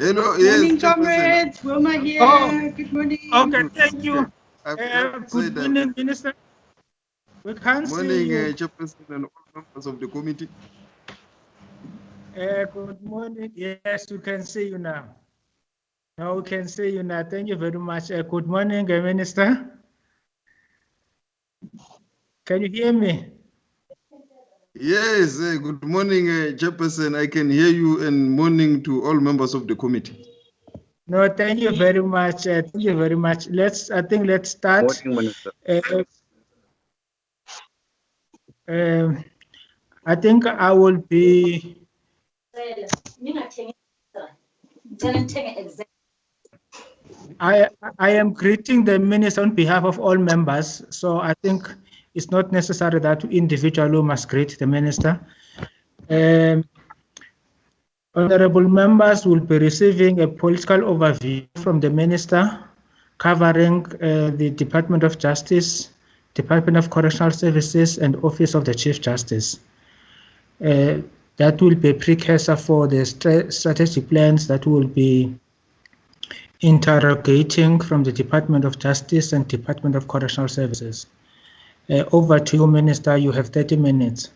Hello, Morning, yes, comrades. Wilma here. Oh, Good morning. okay, thank you. Good Good morning, Minister. We can't see morning, you. Chairperson and all members of the committee. Good morning. Yes, we can see you now. Now we can see you now. Thank you very much. Good morning, Minister. Can you hear me? Yes, good morning, Chairperson. I can hear you, and morning to all members of the committee. No, thank you very much. Thank you very much. Let's start. Morning, Minister. I think I will be. I am greeting the minister on behalf of all members, so I think it's not necessary that individually must greet the minister. Honorable members will be receiving a political overview from the minister covering the Department of Justice, Department of Correctional Services, and Office of the Chief Justice. That will be a precursor for the strategic plans that will be interrogating from the Department of Justice and Department of Correctional Services. Over to you, Minister. You have 30 minutes.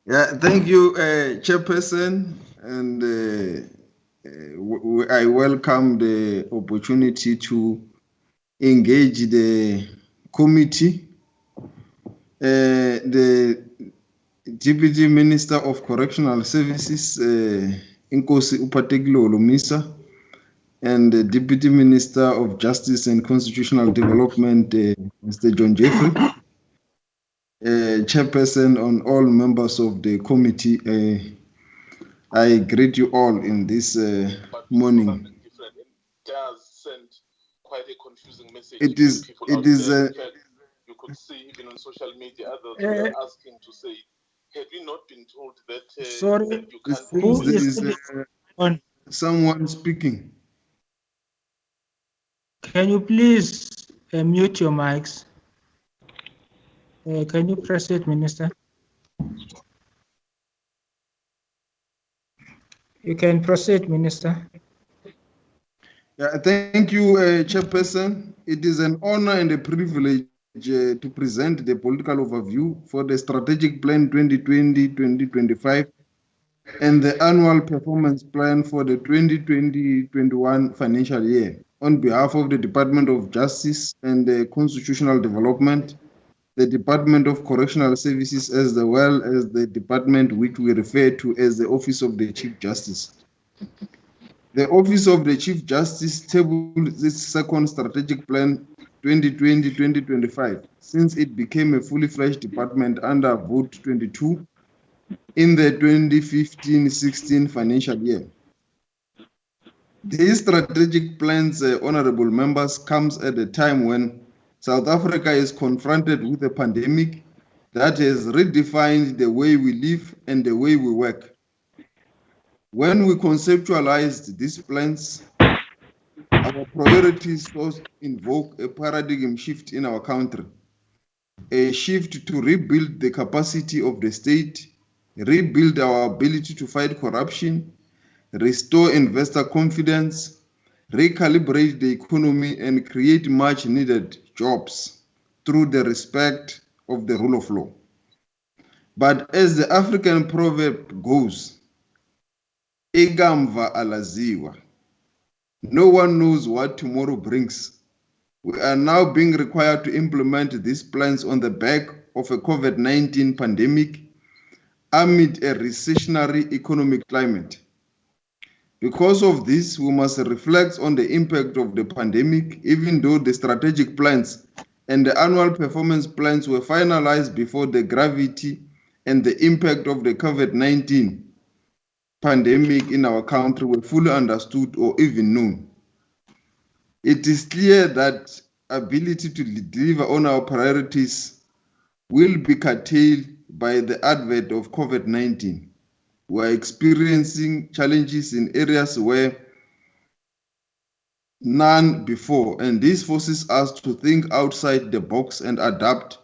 Yeah, thank you, Chairperson, and I welcome the opportunity to engage the committee. The Deputy Minister of Correctional Services, Inkosi Upatekile Olomisa, and the Deputy Minister of Justice and Constitutional Development, Mr. John Jeffrey, Chairperson, on all members of the committee. I greet you all in this morning. It does send quite a confusing message. It is. You could see even on social media others were asking to say, have you not been told that sorry, you can't who is on? Someone speaking. Can you please mute your mics? Can you press it, Minister? You can proceed, Minister. Yeah, thank you, Chairperson. It is an honor and a privilege to present the political overview for the Strategic Plan 2020-2025 and the Annual Performance Plan for the 2020-21 financial year on behalf of the Department of Justice and Constitutional Development, the Department of Correctional Services, as well as the department which we refer to as the Office of the Chief Justice. The Office of the Chief Justice tabled its second strategic plan 2020-2025 since it became a fully fledged department under Vote 22 in the 2015-16 financial year. These strategic plans, honorable members, comes at a time when South Africa is confronted with a pandemic that has redefined the way we live and the way we work. When we conceptualized these plans, our priorities was invoke a paradigm shift in our country, a shift to rebuild the capacity of the state, rebuild our ability to fight corruption, restore investor confidence, recalibrate the economy, and create much needed jobs through the respect of the rule of law. But as the African proverb goes, Igamva alaziwa. No one knows what tomorrow brings. We are now being required to implement these plans on the back of a COVID-19 pandemic amid a recessionary economic climate. Because of this, we must reflect on the impact of the pandemic, even though the strategic plans and the annual performance plans were finalized before the gravity and the impact of the COVID-19 pandemic in our country were fully understood or even known. It is clear that ability to deliver on our priorities will be curtailed by the advent of COVID-19. We are experiencing challenges in areas where none before, and this forces us to think outside the box and adapt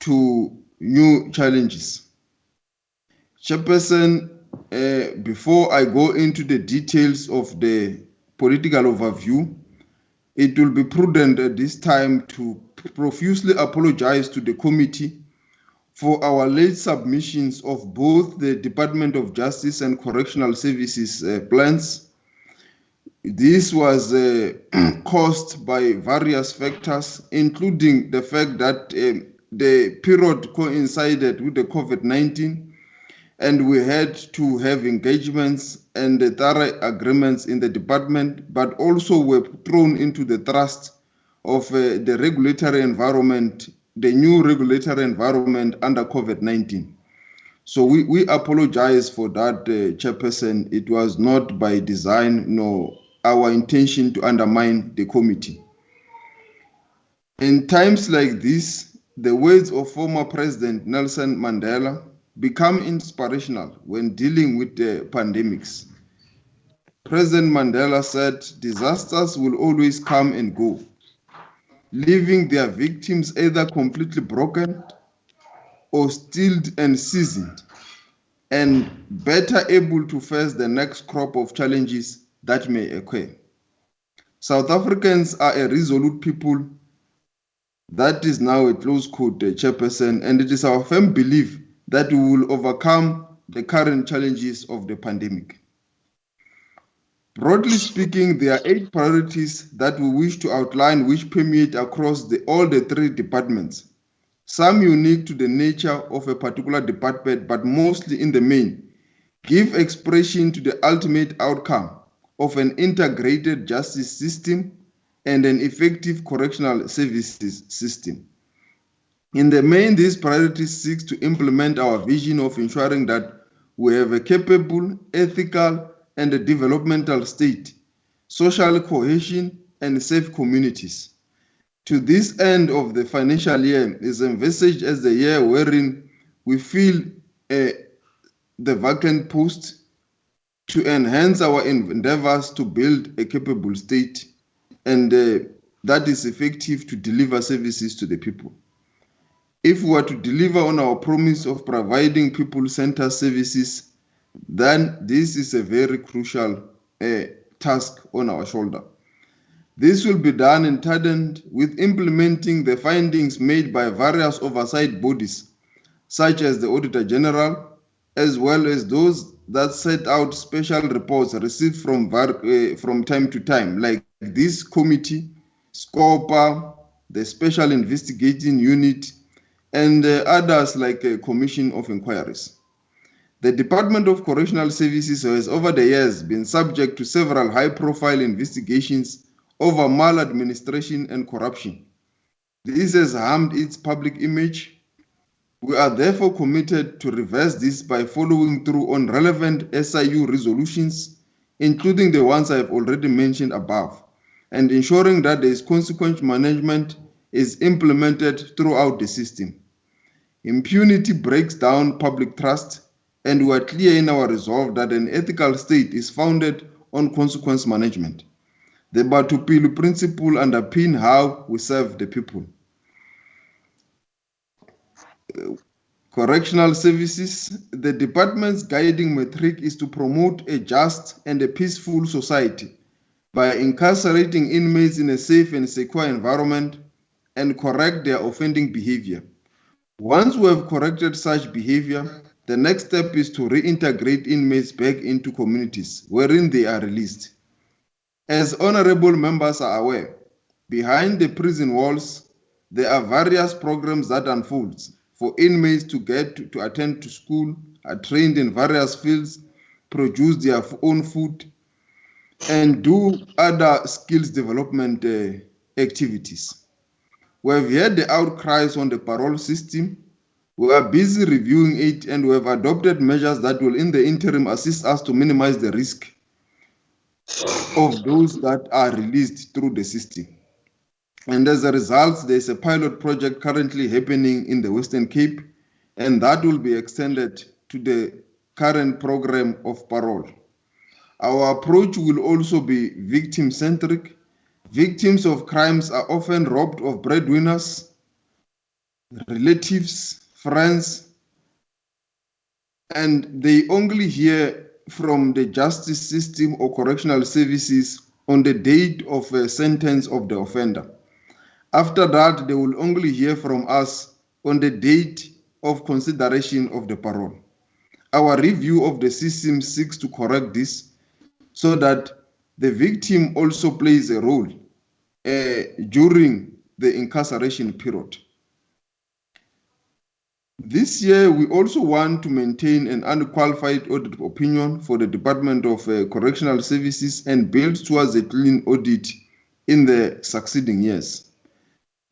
to new challenges. Chairperson, before I go into the details of the political overview, it will be prudent at this time to profusely apologize to the committee for our late submissions of both the Department of Justice and Correctional Services plans. This was caused by various factors, including the fact that the period coincided with the COVID-19, and we had to have engagements and thorough agreements in the department, but also were thrown into the thrust of the regulatory environment, the new regulatory environment under COVID-19. So we apologize for that, Chairperson. It was not by design nor our intention to undermine the committee. In times like this, the words of former President Nelson Mandela become inspirational when dealing with the pandemics. President Mandela said, "Disasters will always come and go, leaving their victims either completely broken or stilled and seasoned, and better able to face the next crop of challenges that may occur." South Africans are a resolute people. That is now a close quote, Chairperson, and it is our firm belief that we will overcome the current challenges of the pandemic. Broadly speaking, there are 8 priorities that we wish to outline, which permeate across all the 3 departments, some unique to the nature of a particular department, but mostly in the main, give expression to the ultimate outcome of an integrated justice system and an effective correctional services system. In the main, these priorities seek to implement our vision of ensuring that we have a capable, ethical, and a developmental state, social cohesion, and safe communities. To this end of the financial year is envisaged as the year wherein we fill the vacant post to enhance our endeavors to build a capable state and that is effective to deliver services to the people. If we are to deliver on our promise of providing people-centered services, then this is a very crucial task on our shoulder. This will be done in tandem with implementing the findings made by various oversight bodies, such as the Auditor General, as well as those that set out special reports received from time to time, like this committee, SCOPA, the Special Investigating Unit, and others like a Commission of Inquiries. The Department of Correctional Services has over the years been subject to several high-profile investigations over maladministration and corruption. This has harmed its public image. We are therefore committed to reverse this by following through on relevant SIU resolutions, including the ones I have already mentioned above, and ensuring that there is consequent management is implemented throughout the system. Impunity breaks down public trust, and we are clear in our resolve that an ethical state is founded on consequence management. The Batupilu principle underpins how we serve the people. Correctional Services, the department's guiding metric is to promote a just and a peaceful society by incarcerating inmates in a safe and secure environment and correct their offending behavior. Once we have corrected such behavior, the next step is to reintegrate inmates back into communities wherein they are released. As honorable members are aware, behind the prison walls, there are various programs that unfold for inmates to get to attend to school, are trained in various fields, produce their own food, and do other skills development activities. We have heard the outcries on the parole system. We are busy reviewing it, and we have adopted measures that will in the interim assist us to minimize the risk of those that are released through the system. And as a result, there is a pilot project currently happening in the Western Cape, and that will be extended to the current program of parole. Our approach will also be victim-centric. Victims of crimes are often robbed of breadwinners, relatives, friends, and they only hear from the justice system or correctional services on the date of a sentence of the offender. After that, they will only hear from us on the date of consideration of the parole. Our review of the system seeks to correct this so that the victim also plays a role during the incarceration period. This year, we also want to maintain an unqualified audit opinion for the Department of Correctional Services and build towards a clean audit in the succeeding years.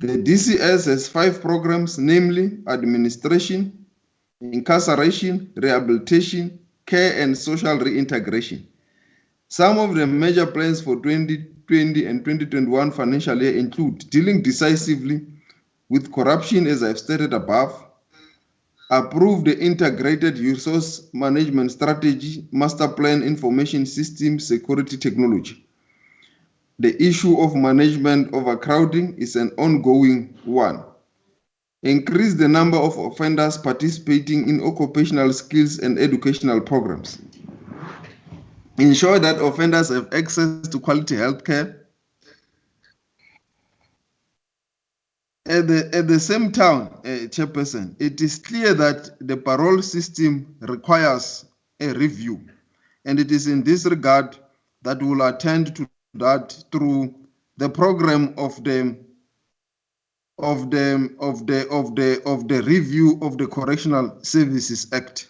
The DCS has 5 programs, namely administration, incarceration, rehabilitation, care, and social reintegration. Some of the major plans for 2020 and 2021 financial year include dealing decisively with corruption, as I've stated above, approve the integrated resource management strategy, master plan, information system, security technology. The issue of management overcrowding is an ongoing one. Increase the number of offenders participating in occupational skills and educational programs. Ensure that offenders have access to quality health care. At the same time, Chairperson, it is clear that the parole system requires a review, and it is in this regard that we will attend to that through the program of the review of the Correctional Services Act.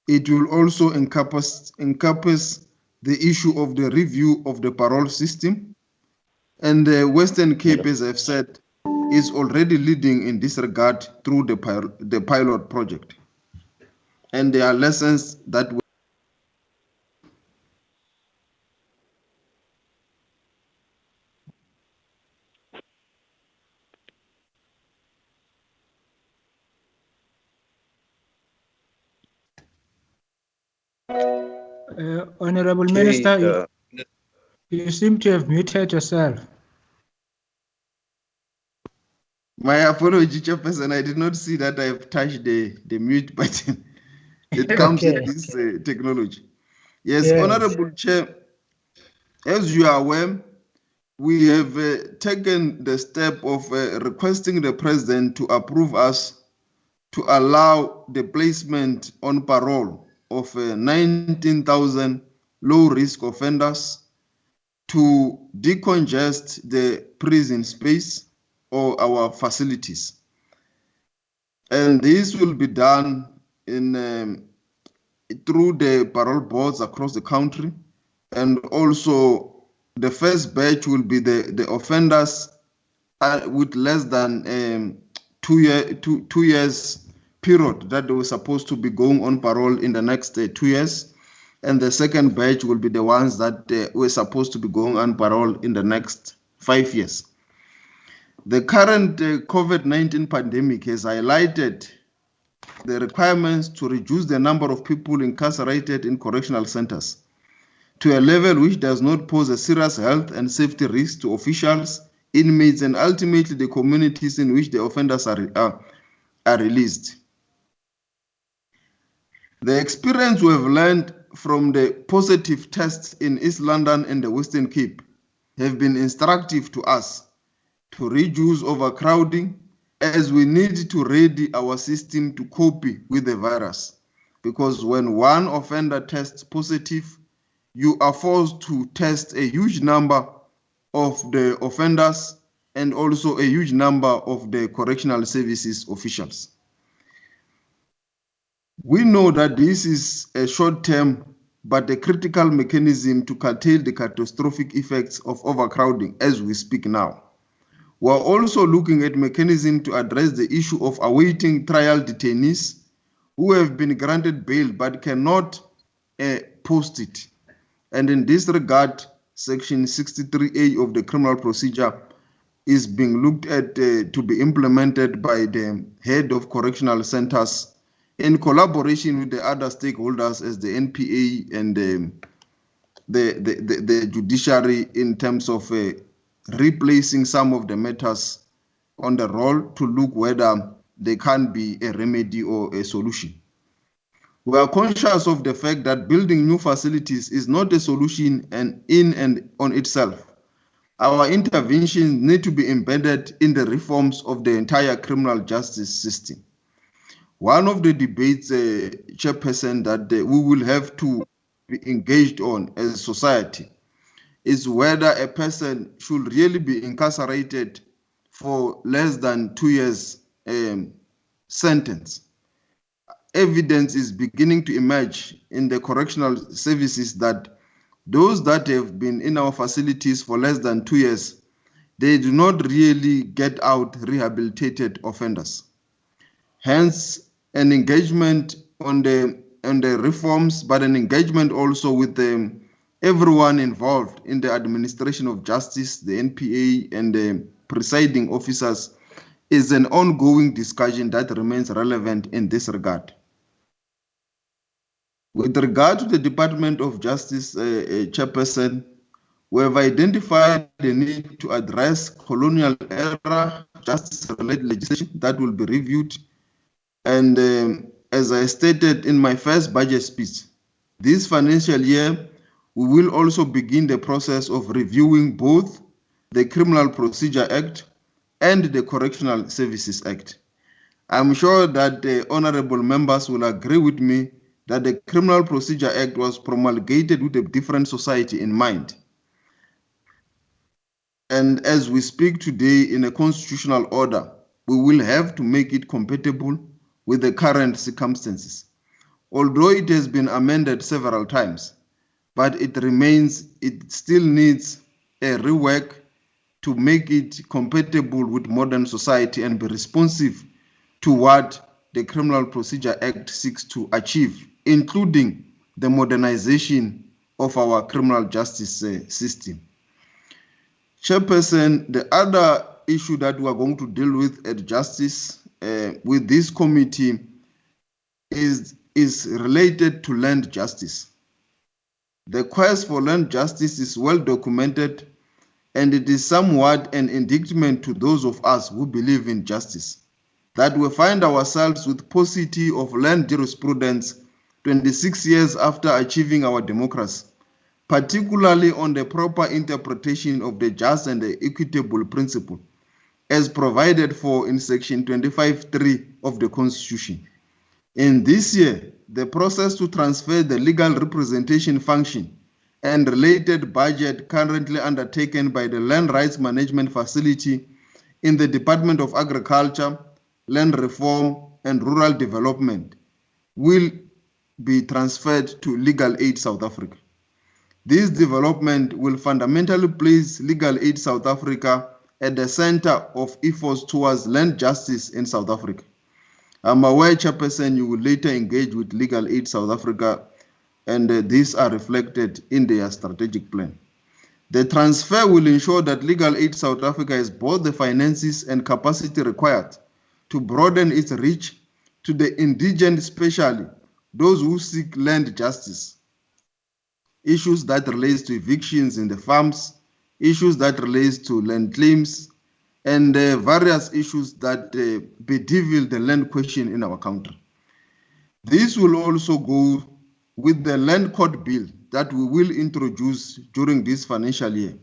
It will also encompass the issue of the review of the parole system, and the Western Cape, as I've said, is already leading in this regard through the pilot project. And there are lessons that Honorable Minister, you seem to have muted yourself. My apology, Chairperson. I did not see that I've touched the mute button. It comes with this technology. Yes, Honorable Chair, as you are aware, we have taken the step of requesting the President to approve us to allow the placement on parole of 19,000 low-risk offenders to decongest the prison space or our facilities. And this will be done through the parole boards across the country. And also the first batch will be the offenders with less than 2 years period that they were supposed to be going on parole in the next 2 years. And the second batch will be the ones that were supposed to be going on parole in the next 5 years. The current COVID-19 pandemic has highlighted the requirements to reduce the number of people incarcerated in correctional centers to a level which does not pose a serious health and safety risk to officials, inmates, and ultimately the communities in which the offenders are released. The experience we have learned from the positive tests in East London and the Western Cape have been instructive to us to reduce overcrowding, as we need to ready our system to cope with the virus. Because when one offender tests positive, you are forced to test a huge number of the offenders and also a huge number of the correctional services officials. We know that this is a short-term but a critical mechanism to curtail the catastrophic effects of overcrowding as we speak now. We are also looking at mechanisms to address the issue of awaiting trial detainees who have been granted bail but cannot post it. And in this regard, Section 63A of the Criminal Procedure is being looked at to be implemented by the head of correctional centers in collaboration with the other stakeholders as the NPA and the judiciary, in terms of replacing some of the matters on the roll to look whether there can be a remedy or a solution. We are conscious of the fact that building new facilities is not a solution in and on itself. Our interventions need to be embedded in the reforms of the entire criminal justice system. One of the debates, Chairperson, that we will have to be engaged on as a society is whether a person should really be incarcerated for less than 2 years sentence. Evidence is beginning to emerge in the correctional services that those that have been in our facilities for less than 2 years, they do not really get out rehabilitated offenders. Hence, an engagement on the reforms, but an engagement also with everyone involved in the administration of justice, the NPA and the presiding officers, is an ongoing discussion that remains relevant in this regard. With regard to the Department of Justice, Chairperson, we have identified the need to address colonial era justice-related legislation that will be reviewed. And as I stated in my first budget speech, this financial year, we will also begin the process of reviewing both the Criminal Procedure Act and the Correctional Services Act. I'm sure that the honorable members will agree with me that the Criminal Procedure Act was promulgated with a different society in mind. And as we speak today in a constitutional order, we will have to make it compatible with the current circumstances. Although it has been amended several times, but it still needs a rework to make it compatible with modern society and be responsive to what the Criminal Procedure Act seeks to achieve, including the modernization of our criminal justice system. Chairperson, the other issue that we are going to deal with at Justice with this committee is related to land justice. The quest for land justice is well documented, and it is somewhat an indictment to those of us who believe in justice, that we find ourselves with paucity of land jurisprudence 26 years after achieving our democracy, particularly on the proper interpretation of the just and the equitable principle, as provided for in Section 25(3) of the Constitution. In this year, the process to transfer the legal representation function and related budget currently undertaken by the Land Rights Management Facility in the Department of Agriculture, Land Reform and Rural Development will be transferred to Legal Aid South Africa. This development will fundamentally place Legal Aid South Africa at the center of efforts towards land justice in South Africa. I'm aware, Chairperson, you will later engage with Legal Aid South Africa, and these are reflected in their strategic plan. The transfer will ensure that Legal Aid South Africa has both the finances and capacity required to broaden its reach to the indigent, especially those who seek land justice. Issues that relate to evictions in the farms, issues that relate to land claims, and various issues that bedevil the land question in our country. This will also go with the land court bill that we will introduce during this financial year,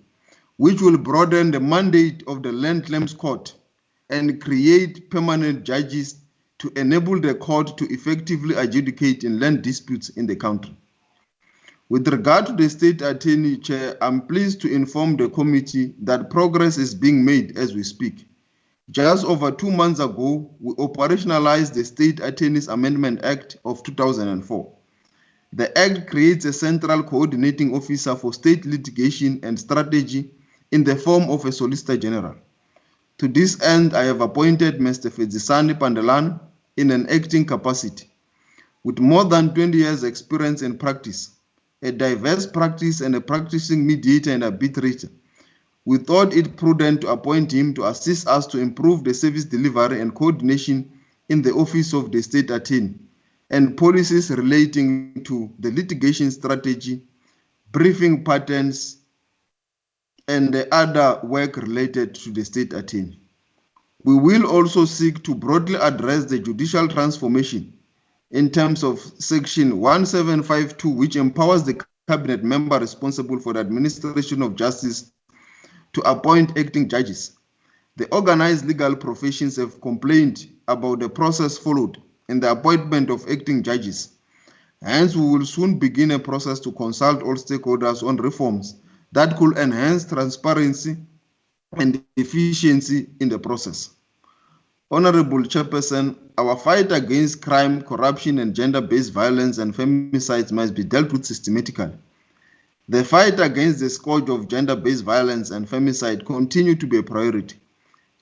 which will broaden the mandate of the land claims court and create permanent judges to enable the court to effectively adjudicate in land disputes in the country. With regard to the State Attorney, Chair, I'm pleased to inform the committee that progress is being made as we speak. Just over 2 months ago, we operationalized the State Attorneys Amendment Act of 2004. The Act creates a central coordinating officer for state litigation and strategy in the form of a Solicitor General. To this end, I have appointed Mr. Fedzisani Pandelan in an acting capacity. With more than 20 years' experience in practice, a diverse practice and a practicing mediator and arbitrator, we thought it prudent to appoint him to assist us to improve the service delivery and coordination in the Office of the State Attorney and policies relating to the litigation strategy, briefing patterns, and the other work related to the State Attorney. We will also seek to broadly address the judicial transformation in terms of Section 1752, which empowers the cabinet member responsible for the administration of justice to appoint acting judges. The organized legal professions have complained about the process followed in the appointment of acting judges. Hence, we will soon begin a process to consult all stakeholders on reforms that could enhance transparency and efficiency in the process. Honorable Chairperson, our fight against crime, corruption, and gender-based violence and femicides must be dealt with systematically. The fight against the scourge of gender-based violence and femicide continue to be a priority.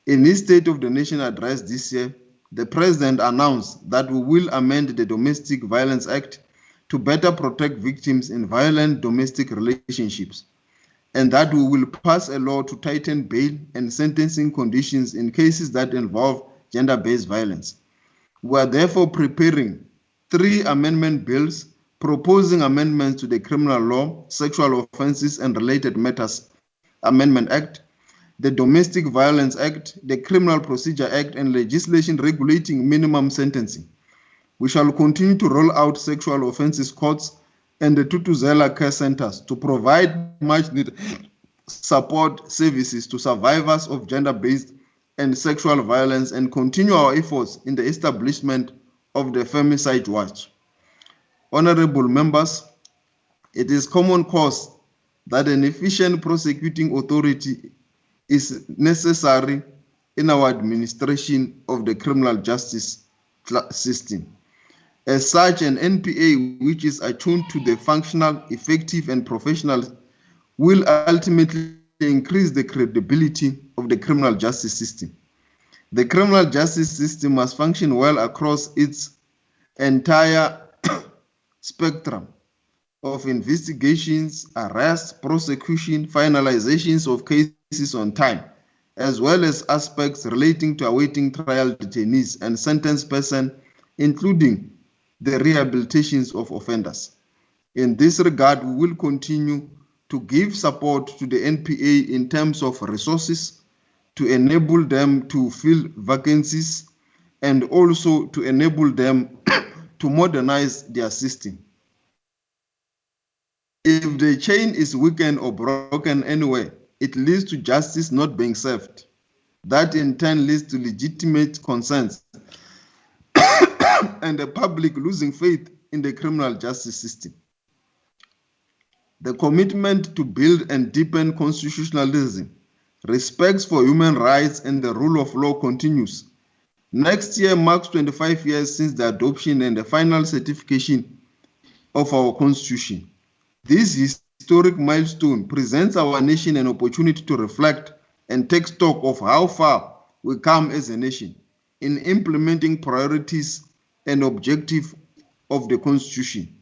In his State of the Nation address this year, the President announced that we will amend the Domestic Violence Act to better protect victims in violent domestic relationships, and that we will pass a law to tighten bail and sentencing conditions in cases that involve gender-based violence. We are therefore preparing 3 amendment bills proposing amendments to the Criminal Law, Sexual Offences and Related Matters Amendment Act, the Domestic Violence Act, the Criminal Procedure Act, and legislation regulating minimum sentencing. We shall continue to roll out sexual offences courts and the Tutuzela care centers to provide much-needed support services to survivors of gender-based and sexual violence, and continue our efforts in the establishment of the Femicide Watch. Honorable members, it is common cause that an efficient prosecuting authority is necessary in our administration of the criminal justice system. As such, an NPA which is attuned to the functional, effective, and professional will ultimately increase the credibility of the criminal justice system. The criminal justice system must function well across its entire spectrum of investigations, arrests, prosecution, finalizations of cases on time, as well as aspects relating to awaiting trial detainees and sentenced persons, including the rehabilitations of offenders. In this regard, we will continue to give support to the NPA in terms of resources to enable them to fill vacancies and also to enable them to modernize their system. If the chain is weakened or broken anywhere, it leads to justice not being served. That in turn leads to legitimate concerns and the public losing faith in the criminal justice system. The commitment to build and deepen constitutionalism, respect for human rights, and the rule of law continues. Next year marks 25 years since the adoption and the final certification of our Constitution. This historic milestone presents our nation an opportunity to reflect and take stock of how far we come as a nation in implementing priorities and objectives of the Constitution.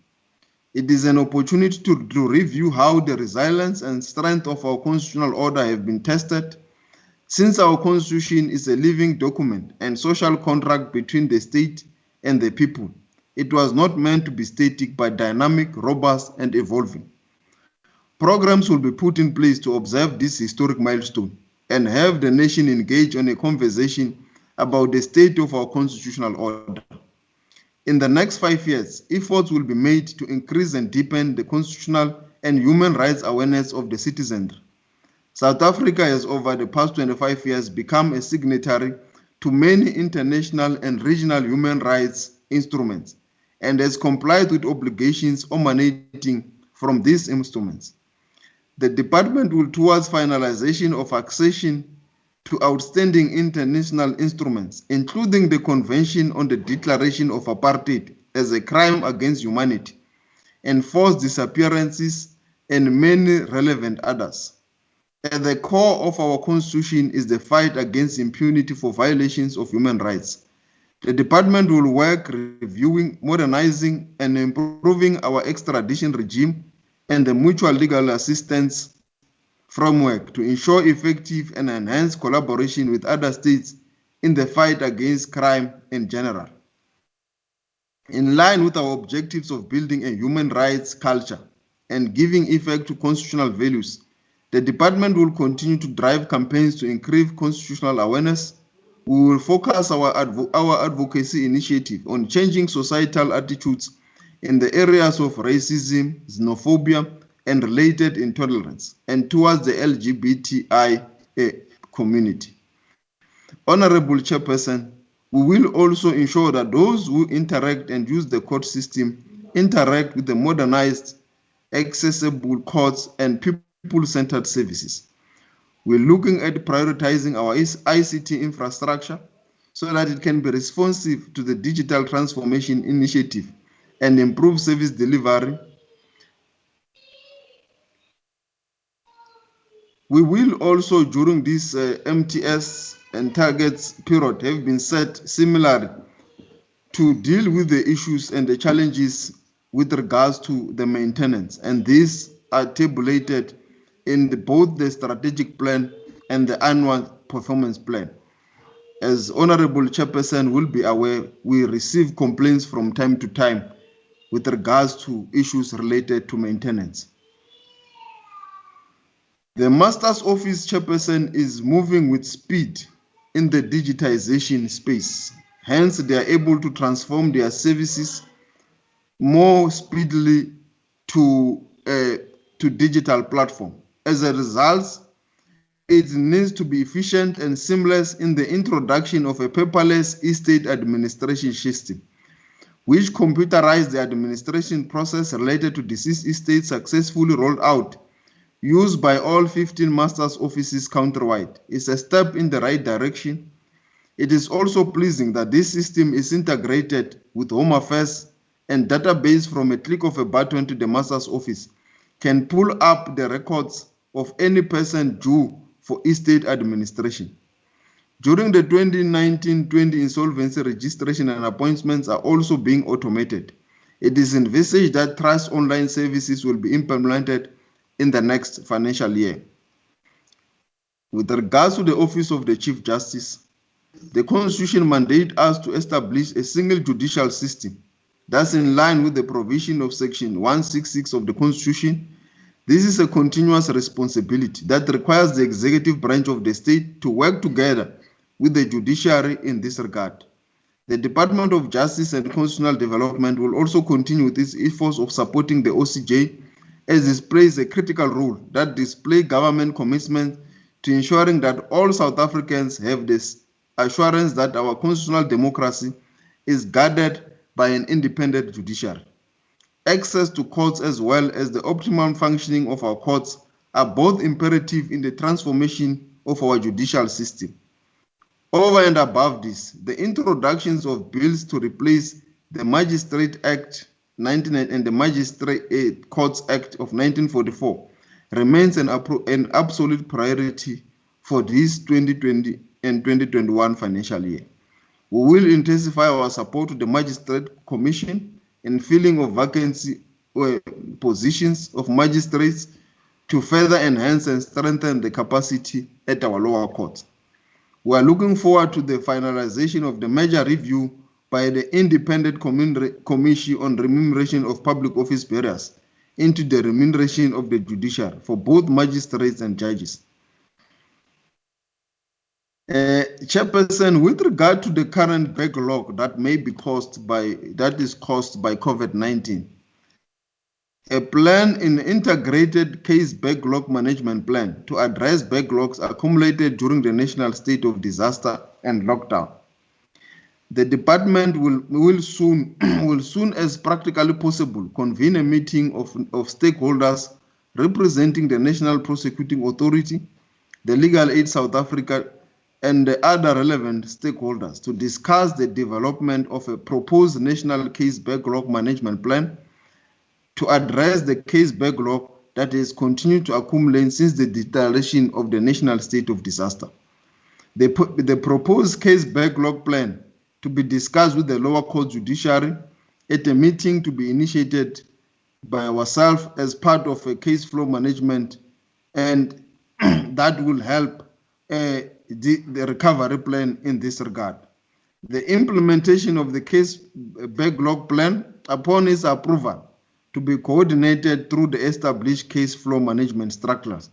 It is an opportunity to review how the resilience and strength of our constitutional order have been tested. Since our Constitution is a living document and social contract between the state and the people, it was not meant to be static but dynamic, robust, and evolving. Programs will be put in place to observe this historic milestone and have the nation engage in a conversation about the state of our constitutional order. In the next 5 years, efforts will be made to increase and deepen the constitutional and human rights awareness of the citizenry. South Africa has over the past 25 years become a signatory to many international and regional human rights instruments and has complied with obligations emanating from these instruments. The department will towards finalization of accession to outstanding international instruments, including the Convention on the Declaration of Apartheid as a crime against humanity, enforced disappearances, and many relevant others. At the core of our Constitution is the fight against impunity for violations of human rights. The department will work reviewing, modernizing, and improving our extradition regime and the mutual legal assistance framework to ensure effective and enhanced collaboration with other states in the fight against crime in general. In line with our objectives of building a human rights culture and giving effect to constitutional values, the department will continue to drive campaigns to increase constitutional awareness, We will focus our advocacy initiative on changing societal attitudes in the areas of racism, xenophobia, and related intolerance, and towards the LGBTI community. Honorable Chairperson, we will also ensure that those who interact and use the court system interact with the modernized, accessible courts and people-centered services. We're looking at prioritizing our ICT infrastructure so that it can be responsive to the digital transformation initiative and improve service delivery. We will also, during this MTS and targets period, have been set similarly to deal with the issues and the challenges with regards to the maintenance. And these are tabulated in both the strategic plan and the annual performance plan. As Honorable Chairperson will be aware, we receive complaints from time to time with regards to issues related to maintenance. The Master's Office Chairperson is moving with speed in the digitization space. Hence, they are able to transform their services more speedily to digital platform. As a result, it needs to be efficient and seamless in the introduction of a paperless estate administration system, which computerized the administration process related to deceased estates successfully rolled out, used by all 15 Master's Offices countrywide. It's a step in the right direction. It is also pleasing that this system is integrated with Home Affairs and database from a click of a button to the Master's Office can pull up the records of any person due for estate administration. During the 2019-20 insolvency registration and appointments are also being automated. It is envisaged that trust online services will be implemented in the next financial year. With regards to the Office of the Chief Justice, the Constitution mandates us to establish a single judicial system. That's in line with the provision of Section 166 of the Constitution. This is a continuous responsibility that requires the executive branch of the state to work together with the judiciary in this regard. The Department of Justice and Constitutional Development will also continue with its efforts of supporting the OCJ, as it plays a critical role that displays government commitment to ensuring that all South Africans have this assurance that our constitutional democracy is guarded by an independent judiciary. Access to courts as well as the optimum functioning of our courts are both imperative in the transformation of our judicial system. Over and above this, the introductions of bills to replace the Magistrate Act 19 and the Magistrate Courts Act of 1944 remains an absolute priority for this 2020 and 2021 financial year. We will intensify our support to the Magistrate Commission in filling of vacancy positions of magistrates to further enhance and strengthen the capacity at our lower courts. We are looking forward to the finalization of the major review by the Independent Commission on Remuneration of Public Office Bearers into the remuneration of the judiciary for both magistrates and judges. Chairperson, with regard to the current backlog that is caused by COVID-19, a plan in integrated case backlog management plan to address backlogs accumulated during the national state of disaster and lockdown. The department will soon as practically possible convene a meeting of stakeholders representing the National Prosecuting Authority, the Legal Aid South Africa, and the other relevant stakeholders to discuss the development of a proposed national case backlog management plan to address the case backlog that has continued to accumulate since the declaration of the national state of disaster. The proposed case backlog plan to be discussed with the lower court judiciary at a meeting to be initiated by ourselves as part of a case flow management, and that will help the recovery plan in this regard. The implementation of the case backlog plan upon its approval to be coordinated through the established case flow management structures.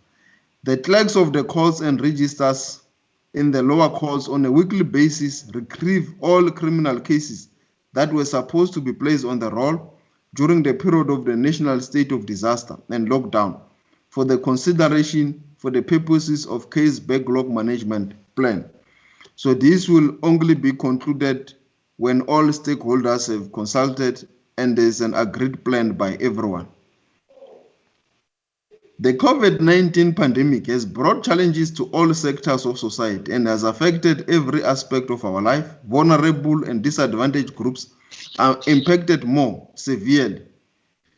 The clerks of the courts and registers in the lower courts on a weekly basis retrieve all criminal cases that were supposed to be placed on the roll during the period of the national state of disaster and lockdown for the consideration for the purposes of case backlog management plan. So this will only be concluded when all stakeholders have consulted and there is an agreed plan by everyone. The COVID-19 pandemic has brought challenges to all sectors of society and has affected every aspect of our life. Vulnerable and disadvantaged groups are impacted more severely,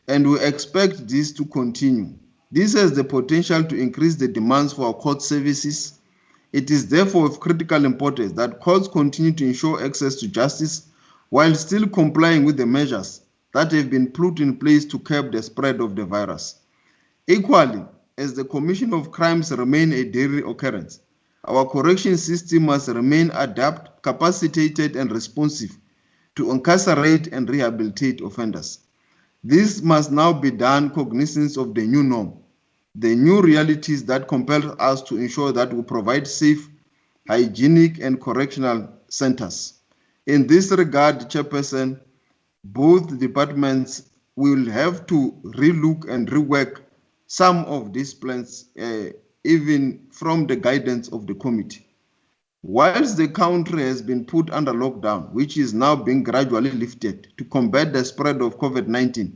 and we expect this to continue. This has the potential to increase the demands for our court services. It is therefore of critical importance that courts continue to ensure access to justice while still complying with the measures that have been put in place to curb the spread of the virus. Equally, as the commission of crimes remain a daily occurrence, our correction system must remain adept, capacitated, and responsive to incarcerate and rehabilitate offenders. This must now be done cognizant of the new norm, the new realities that compel us to ensure that we provide safe, hygienic, and correctional centers. In this regard, Chairperson, both departments will have to relook and rework some of these plans, even from the guidance of the committee. Whilst the country has been put under lockdown, which is now being gradually lifted to combat the spread of COVID-19,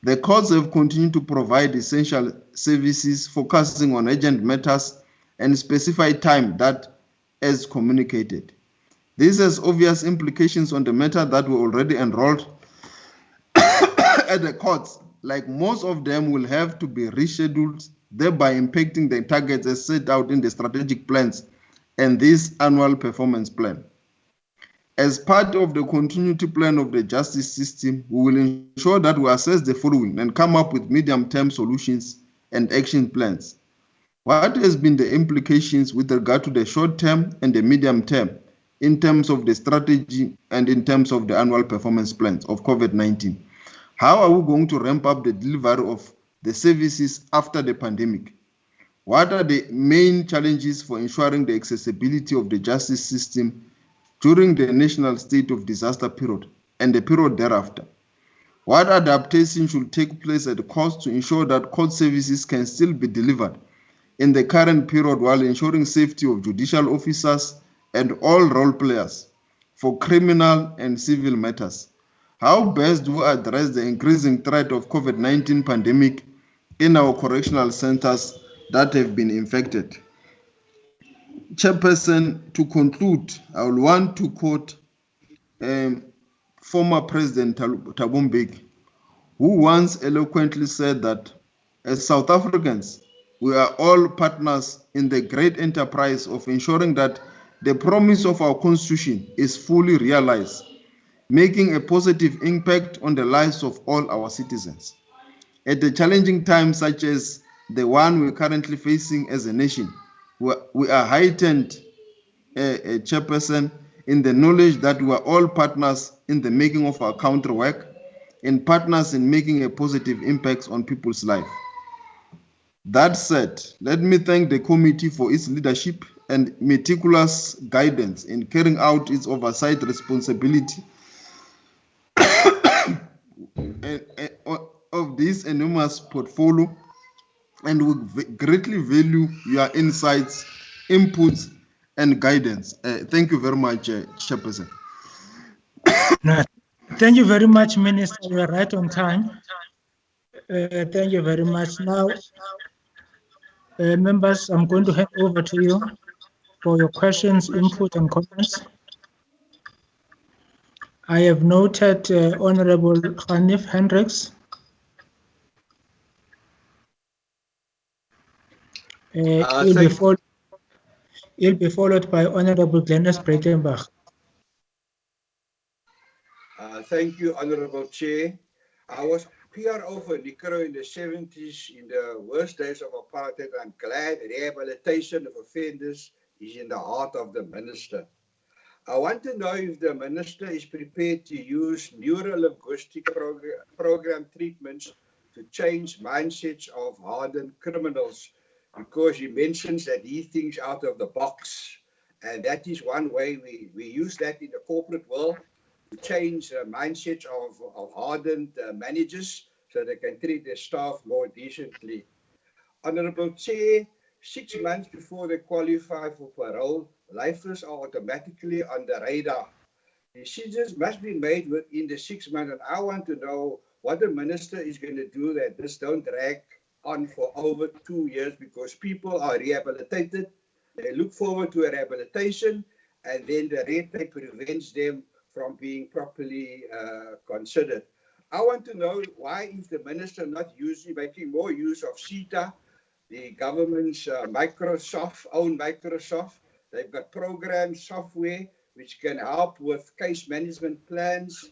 the courts have continued to provide essential services focusing on urgent matters and specified time that as communicated. This has obvious implications on the matter that were already enrolled at the courts, like most of them will have to be rescheduled, thereby impacting the targets as set out in the strategic plans and this annual performance plan. As part of the continuity plan of the justice system, we will ensure that we assess the following and come up with medium-term solutions and action plans. What has been the implications with regard to the short-term and the medium-term in terms of the strategy and in terms of the annual performance plans of COVID-19? How are we going to ramp up the delivery of the services after the pandemic? What are the main challenges for ensuring the accessibility of the justice system during the national state of disaster period and the period thereafter? What adaptation should take place at the cost to ensure that court services can still be delivered in the current period while ensuring safety of judicial officers and all role players for criminal and civil matters? How best do we address the increasing threat of COVID-19 pandemic in our correctional centers that have been infected? Chairperson, to conclude, I will want to quote former President Thabo Mbeki, who once eloquently said that as South Africans, we are all partners in the great enterprise of ensuring that the promise of our Constitution is fully realized, making a positive impact on the lives of all our citizens. At a challenging time such as the one we're currently facing as a nation, we are heightened, Chairperson, in the knowledge that we are all partners in the making of our country work and partners in making a positive impact on people's life. That said, let me thank the committee for its leadership and meticulous guidance in carrying out its oversight responsibility of this enormous portfolio, and we greatly value your insights, inputs, and guidance. Thank you very much, Chairperson. Thank you very much, Minister. You are right on time. Thank you very much. Now, members, I'm going to hand over to you for your questions, input, and comments. I have noted Honorable Hanif Hendricks. He'll be followed by Honorable Glennis Breitenbach. Thank you, Honorable Chair. I was PRO for Nikoro in the 70s, in the worst days of apartheid. I'm glad rehabilitation of offenders is in the heart of the Minister. I want to know if the Minister is prepared to use neuro-linguistic program treatments to change mindsets of hardened criminals, because he mentions that he thinks out of the box And that is one way we use that in the corporate world to change the mindset of hardened managers so they can treat their staff more decently. Honourable Chair, 6 months before they qualify for parole, lifers are automatically on the radar. Decisions must be made within the 6 months, and I want to know what the minister is going to do that this don't drag on for over 2 years, because people are rehabilitated, they look forward to a rehabilitation, and then the red tape prevents them from being properly considered. I want to know, why is the minister not making more use of CETA, the government's own Microsoft? They've got programs, software, which can help with case management plans.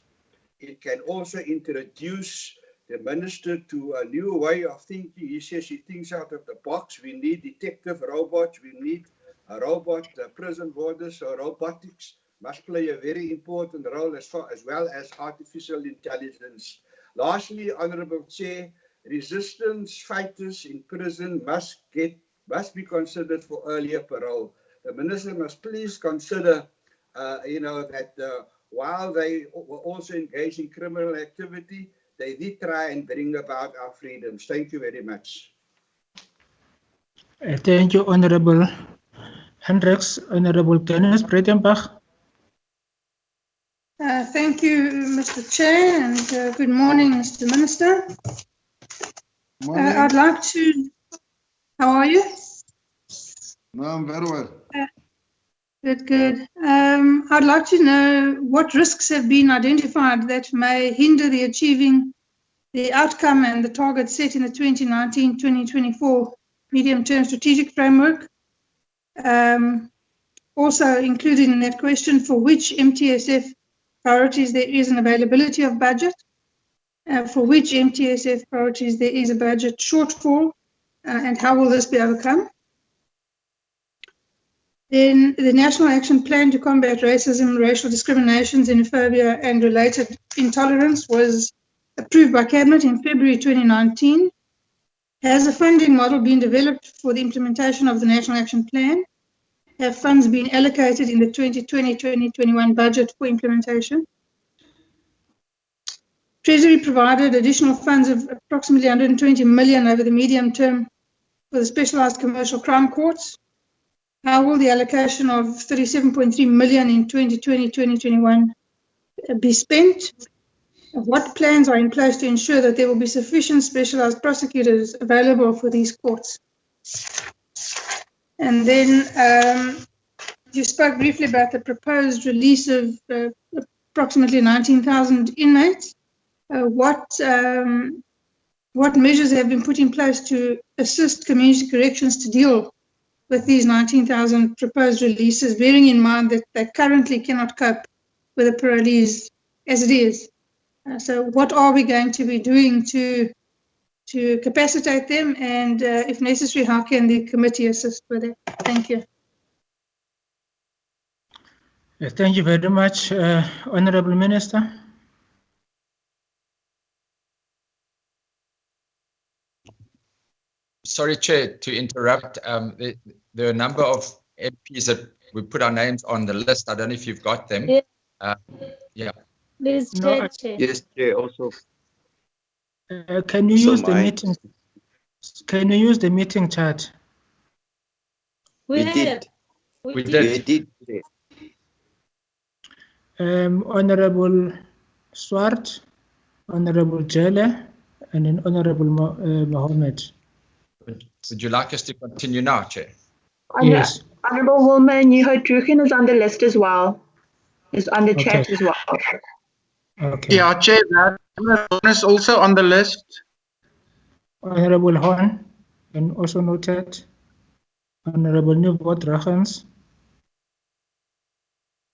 It can also introduce the minister to a new way of thinking. He says he thinks out of the box. We need detective robots. We need a robot prison warders. So robotics must play a very important role, as well as artificial intelligence. Lastly, Honourable Chair, resistance fighters in prison must be considered for earlier parole. The minister must please consider, that while they were also engaged in criminal activity, they did try and bring about our freedoms. Thank you very much. Thank you, Honourable Hendricks. Honourable Dennis Breitenbach. Thank you, Mr. Chair, and good morning, Mr. Minister. Morning. I'd like to... How are you? No, I'm very well. Good. I'd like to know what risks have been identified that may hinder the achieving the outcome and the target set in the 2019-2024 medium-term strategic framework. Also included in that question, for which MTSF priorities there is an availability of budget, for which MTSF priorities there is a budget shortfall, and how will this be overcome? Then the National Action Plan to Combat Racism, Racial Discrimination, Xenophobia and Related Intolerance was approved by Cabinet in February 2019. Has a funding model been developed for the implementation of the National Action Plan? Have funds been allocated in the 2020-2021 budget for implementation? Treasury provided additional funds of approximately 120 million over the medium term for the Specialised Commercial Crime Courts. How will the allocation of 37.3 million in 2020-2021 be spent? What plans are in place to ensure that there will be sufficient specialised prosecutors available for these courts? And then you spoke briefly about the proposed release of approximately 19,000 inmates. What measures have been put in place to assist community corrections to deal with these 19,000 proposed releases, bearing in mind that they currently cannot cope with the parolees as it is? So what are we going to be doing to capacitate them, and if necessary, how can the committee assist with it? Thank you. Thank you very much, Honourable Minister. Sorry, Chair, to interrupt. There are a number of MPs that we put our names on the list. I don't know if you've got them. Yeah. Please, No, Chair. Yes, Chair, also. Can you use the meeting? Can you use the meeting chat? We did. We did. Honourable Swart, Honourable Jelle, and then Honourable Mohammed. Would you like us to continue now, Chair? Yes. Honourable Woman, Yuho Druchen is on the list as well. Is on the chat as well. Okay. Yeah, Chair, that is also on the list. Honourable Horn, and also noted. Honourable Newport Rachens.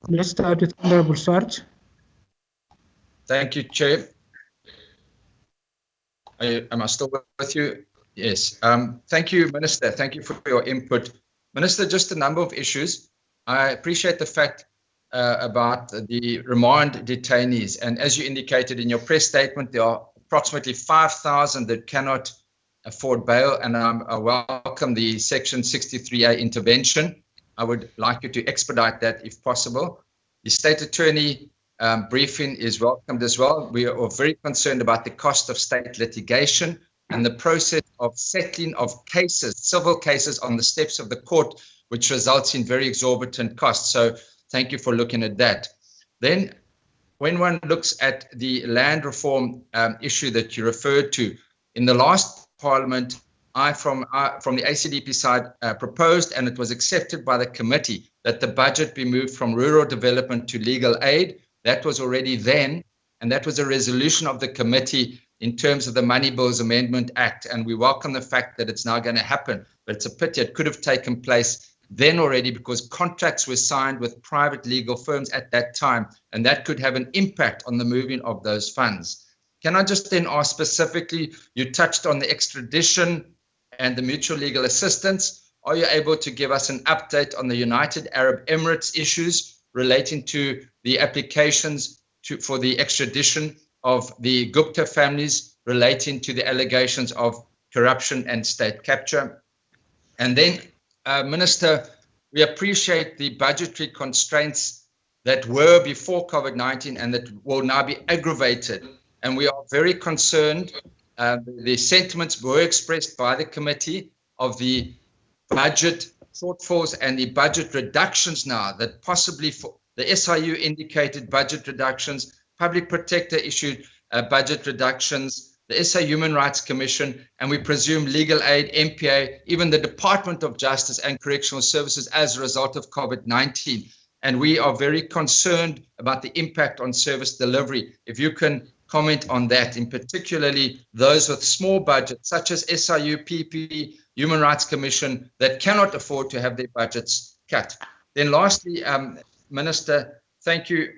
Let's start with Honourable Swart. Thank you, Chair. Am I still with you? Yes. Thank you, Minister. Thank you for your input. Minister, just a number of issues. I appreciate the fact about the remand detainees. And as you indicated in your press statement, there are approximately 5,000 that cannot afford bail. And I welcome the Section 63A intervention. I would like you to expedite that if possible. The State Attorney briefing is welcomed as well. We are very concerned about the cost of state litigation and the process of settling of cases, civil cases on the steps of the court, which results in very exorbitant costs. So thank you for looking at that. Then when one looks at the land reform issue that you referred to, in the last Parliament, I from the ACDP side proposed, and it was accepted by the committee, that the budget be moved from rural development to legal aid. That was already then, and that was a resolution of the committee in terms of the Money Bills Amendment Act, and we welcome the fact that it's now going to happen. But it's a pity it could have taken place then already, because contracts were signed with private legal firms at that time, and that could have an impact on the moving of those funds. Can I just then ask specifically, you touched on the extradition and the mutual legal assistance. Are you able to give us an update on the United Arab Emirates issues relating to the applications for the extradition of the Gupta families relating to the allegations of corruption and state capture? And then, Minister, we appreciate the budgetary constraints that were before COVID-19 and that will now be aggravated. And we are very concerned. The sentiments were expressed by the committee of the budget shortfalls and the budget reductions now, that possibly for the SIU indicated budget reductions, Public Protector issued budget reductions, the SA Human Rights Commission, and we presume legal aid, MPA, even the Department of Justice and Correctional Services as a result of COVID-19. And we are very concerned about the impact on service delivery. If you can comment on that, in particularly those with small budgets, such as SIU, PP, Human Rights Commission, that cannot afford to have their budgets cut. Then lastly, Minister, thank you.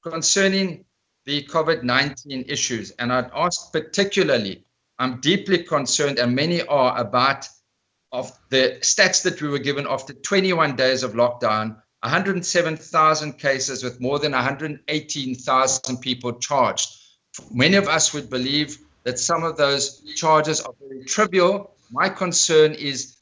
Concerning the COVID-19 issues, and I'd ask particularly, I'm deeply concerned, and many are, about of the stats that we were given after 21 days of lockdown, 107,000 cases with more than 118,000 people charged. Many of us would believe that some of those charges are very trivial. My concern is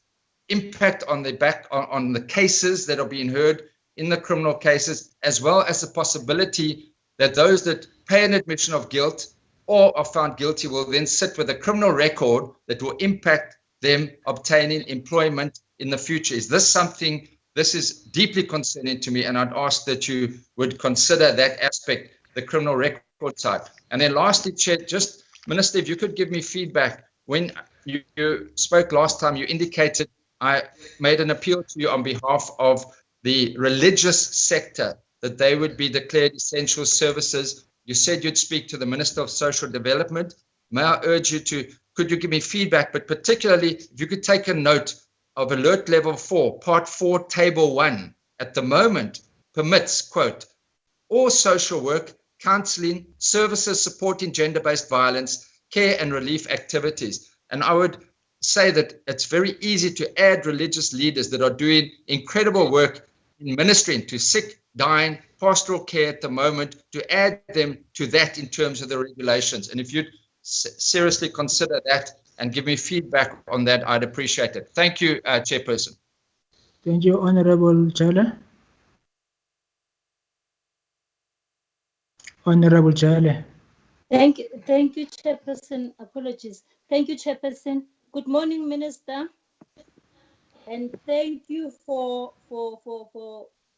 impact on the cases that are being heard in the criminal cases, as well as the possibility that those that pay an admission of guilt or are found guilty will then sit with a criminal record that will impact them obtaining employment in the future. Is this something, this is deeply concerning to me, and I'd ask that you would consider that aspect, the criminal record side. And then lastly, Chair, just, Minister, if you could give me feedback. When you spoke last time, you indicated, I made an appeal to you on behalf of the religious sector, that they would be declared essential services. You said you'd speak to the Minister of Social Development. May I urge you to, could you give me feedback, but particularly if you could take a note of Alert Level 4, Part 4, Table 1, at the moment permits, quote, all social work, counseling, services supporting gender-based violence, care and relief activities. And I would say that it's very easy to add religious leaders that are doing incredible work in ministering to sick, dying, pastoral care at the moment, to add them to that in terms of the regulations. And if you'd seriously consider that and give me feedback on that, I'd appreciate it. Thank you, Chairperson. Thank you, Honorable Chale. Honorable Chale. Thank you, Chairperson. Apologies. Thank you, Chairperson. Good morning, Minister. And thank you for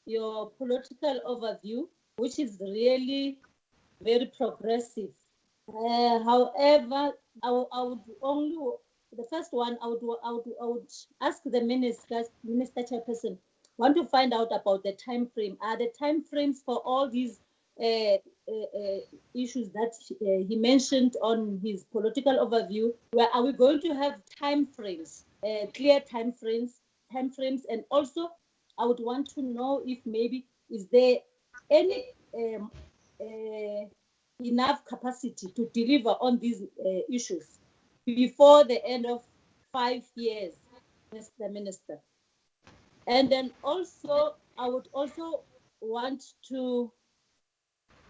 your political overview, which is really very progressive. However, I would only, the first one, I would ask the Minister Chairperson, want to find out about the time frame. Are the time frames for all these issues that he mentioned on his political overview, where are we going to have time frames, clear time frames, and also I would want to know if maybe is there any enough capacity to deliver on these issues before the end of 5 years, Mr. Minister. And then also I would also want to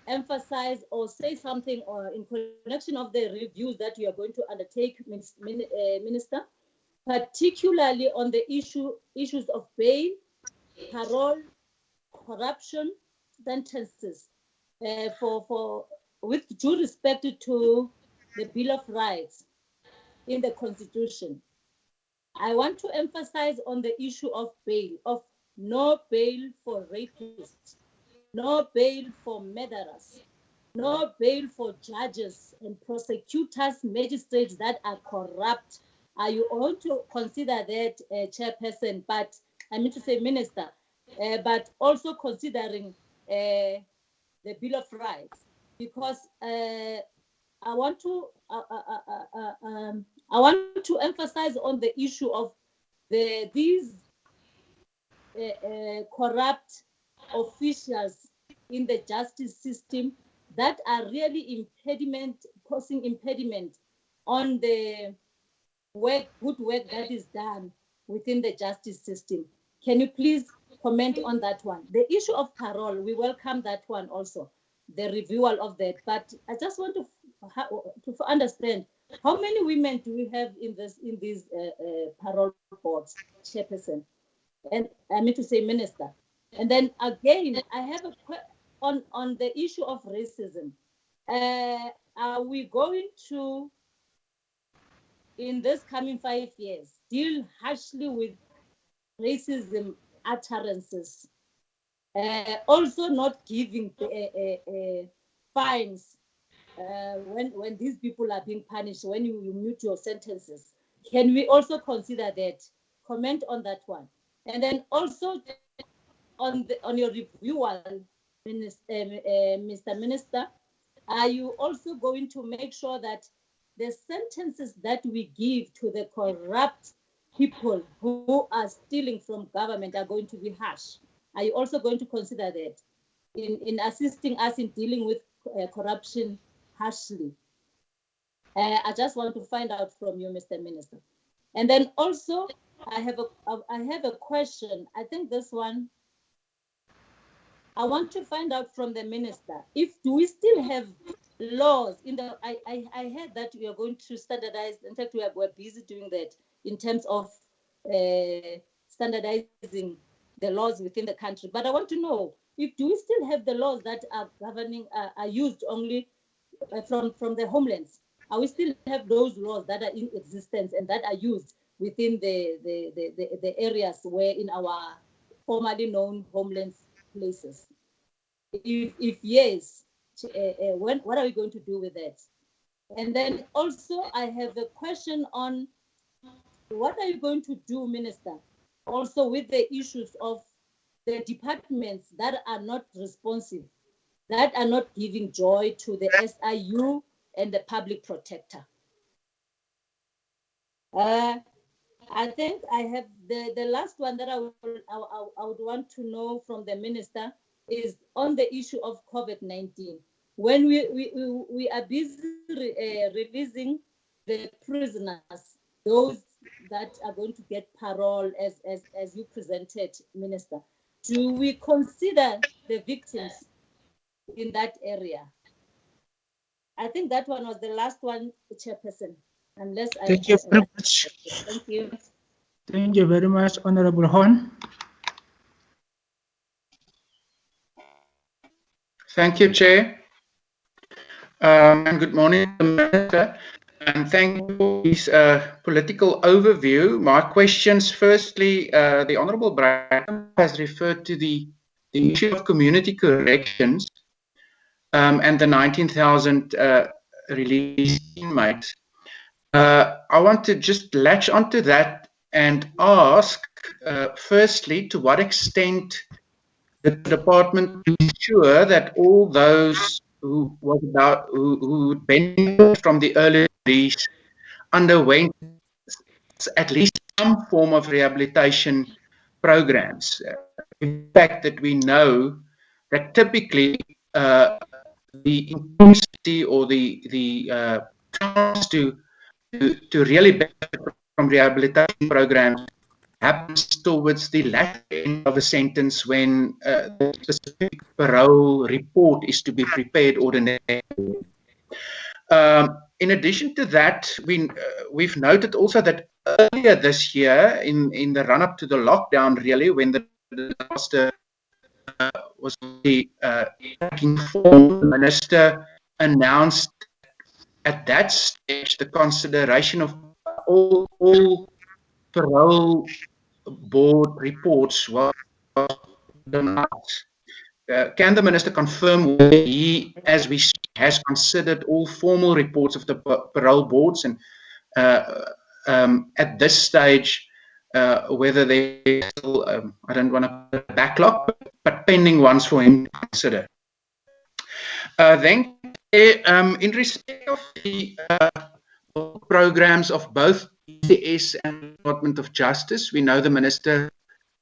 emphasize or say something in connection of the reviews that you are going to undertake, Minister, particularly on the issues of bail parole, corruption sentences with due respect to the Bill of Rights in the Constitution. I want to emphasize on the issue of bail, of no bail for rapists, no bail for murderers, no bail for judges and prosecutors, magistrates that are corrupt. Are you all to consider that, Chairperson, but I mean to say Minister, but also considering the Bill of Rights, because I want to emphasize on the issue of these corrupt officials in the justice system that are really causing impediment on the good work that is done within the justice system. Can you please comment on that one? The issue of parole, we welcome that one also, the reviewal of that. But I just want to understand, how many women do we have in these parole boards, Chairperson? And I mean to say Minister. And then again, I have a question on the issue of racism. Are we going to, in this coming 5 years, deal harshly with racism utterances? Also not giving fines when these people are being punished, when you mute your sentences. Can we also consider that? Comment on that one. And then also on your reviewal, Mr. Minister, are you also going to make sure that the sentences that we give to the corrupt people who are stealing from government are going to be harsh? Are you also going to consider that in assisting us in dealing with corruption harshly? I just want to find out from you, Mr. Minister. And then also, I have a question. I think this one, I want to find out from the minister, do we still have laws in the, I heard that we are going to standardize, in fact, we're busy doing that in terms of standardizing the laws within the country. But I want to know, do we still have the laws that are governing, are used only from the homelands? Are we still have those laws that are in existence and that are used within the areas where in our formerly known homeland places? If yes, what are we going to do with that? And then also I have a question on what are you going to do, Minister, also with the issues of the departments that are not responsive, that are not giving joy to the SIU and the public protector. I think I have the last one that I would want to know from the minister is on the issue of COVID-19. When we are busy releasing the prisoners, those that are going to get parole as you presented, Minister, do we consider the victims in that area? I think that one was the last one, Chairperson. Thank you very much. Thank you. Thank you very much, Honorable Horn. Thank you, Chair. And good morning, Minister. And thank you for this political overview. My questions, firstly, the Honorable Brian has referred to the issue of community corrections and the 19,000 released inmates. I want to just latch onto that and ask, firstly, to what extent the department to ensure that all those who would benefit from the early release underwent at least some form of rehabilitation programs. In fact, that we know that typically the intensity or the chance to really benefit from rehabilitation programs happens towards the latter end of a sentence when the specific parole report is to be prepared ordinarily. In addition to that, we've noted also that earlier this year, in the run-up to the lockdown, really, when the disaster was taking form, the Minister announced at that stage the consideration of all parole board reports was denied. Can the Minister confirm whether he, as we speak, has considered all formal reports of the parole boards, and at this stage, whether they still, I don't want to put a backlog, but pending ones for him to consider? Then, in respect of the programs of both DCS and Department of Justice, we know the Minister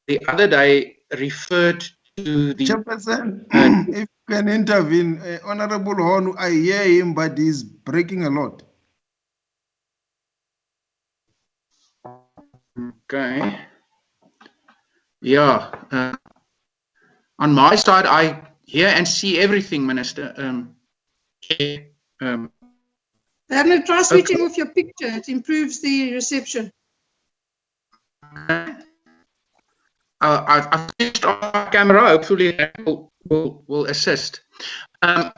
the other day referred to the... Chairperson, if you can intervene, Honorable Horn, I hear him, but he's breaking a lot. Okay. Yeah. On my side, I hear and see everything, Minister. Werner, try switching off your picture. It improves the reception. I've switched off my camera. Hopefully that will assist. I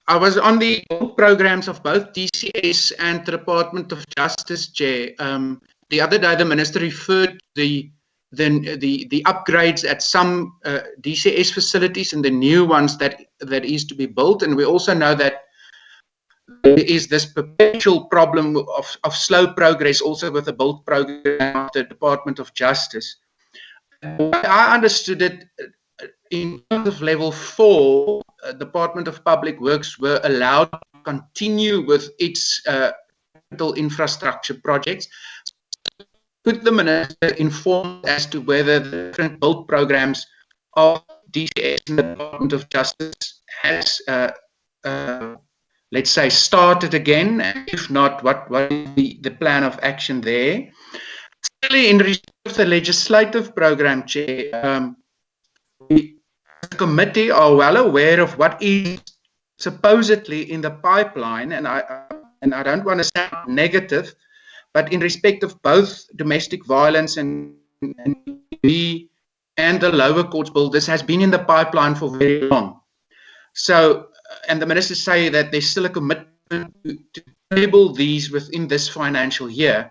was on the programs of both DCS and the Department of Justice, Chair. The other day, the Minister referred to the upgrades at some DCS facilities and the new ones that is to be built. And we also know that there is this perpetual problem of slow progress also with the build program of the Department of Justice. I understood it in terms of level 4, Department of Public Works were allowed to continue with its capital infrastructure projects. Could the Minister inform as to whether the different build programs of DCS and the Department of Justice has, let's say, started again? And if not, what is the plan of action there? Certainly, in respect of the legislative program, Chair, we as a committee are well aware of what is supposedly in the pipeline, and I don't want to sound negative, but in respect of both domestic violence and the lower courts bill, this has been in the pipeline for very long. So, and the ministers say that there's still a commitment to table these within this financial year.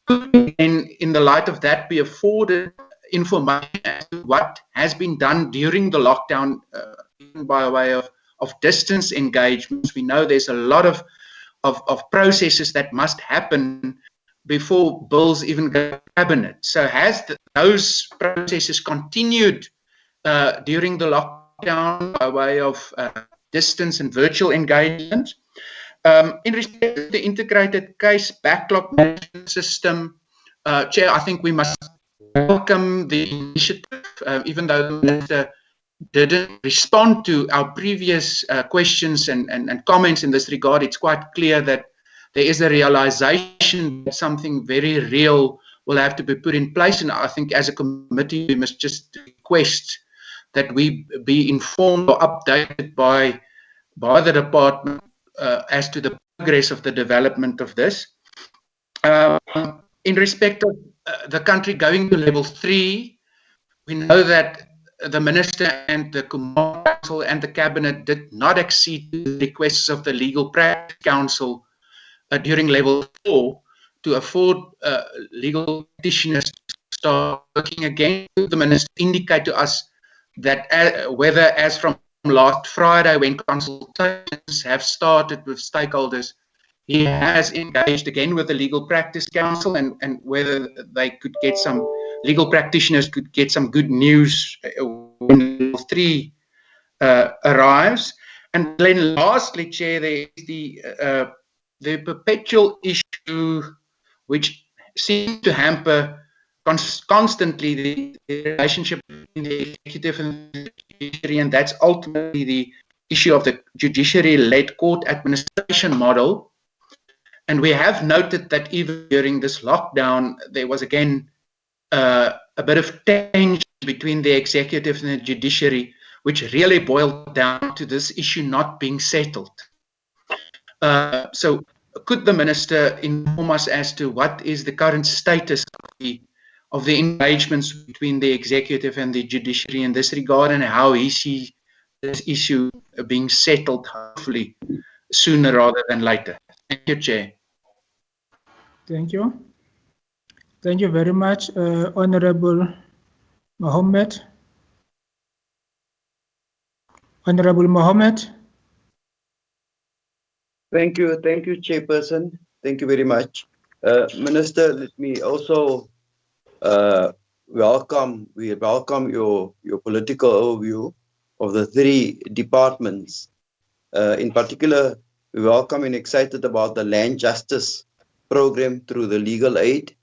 Could, in the light of that, be afforded information as to what has been done during the lockdown by way of distance engagements? We know there's a lot of processes that must happen before bills even go to cabinet. So has those processes continued during the lockdown by way of distance and virtual engagement? In respect to the integrated case backlog management system, Chair, I think we must welcome the initiative, even though the Minister didn't respond to our previous questions and comments in this regard. It's quite clear that there is a realization that something very real will have to be put in place. And I think as a committee, we must just request that we be informed or updated by the department as to the progress of the development of this. In respect of the country going to level 3, we know that the Minister and the Command Council and the Cabinet did not accede to the requests of the Legal Practice Council during level 4 to afford legal practitioners to start working again. The Minister indicate to us that whether as from last Friday, when consultations have started with stakeholders, he has engaged again with the Legal Practice Council and whether they could get some legal practitioners could get some good news when level 3 arrives. And then lastly, Chair, there is the perpetual issue which seems to hamper constantly the relationship between the executive and the judiciary, and that's ultimately the issue of the judiciary-led court administration model. And we have noted that even during this lockdown, there was again a bit of tension between the executive and the judiciary, which really boiled down to this issue not being settled. So could the Minister inform us as to what is the current status of the engagements between the executive and the judiciary in this regard, and how he sees this issue being settled, hopefully, sooner rather than later. Thank you, Chair. Thank you. Thank you very much, Honorable Mohammed. Honorable Mohammed. Thank you, Chairperson. Thank you very much. Minister, let me also welcome your political overview of the three departments. In particular, we welcome and excited about the land justice program through the legal aid,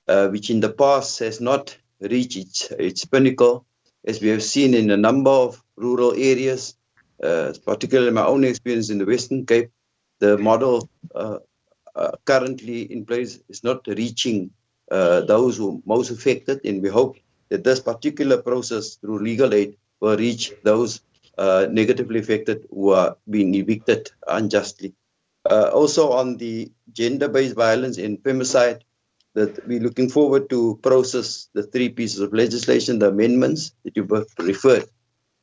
which in the past has not reached its pinnacle, as we have seen in a number of rural areas, particularly my own experience in the Western Cape. The model currently in place is not reaching those who are most affected, and we hope that this particular process through legal aid will reach those negatively affected who are being evicted unjustly. Also on the gender-based violence and femicide, that we're looking forward to process the three pieces of legislation, the amendments that you've referred.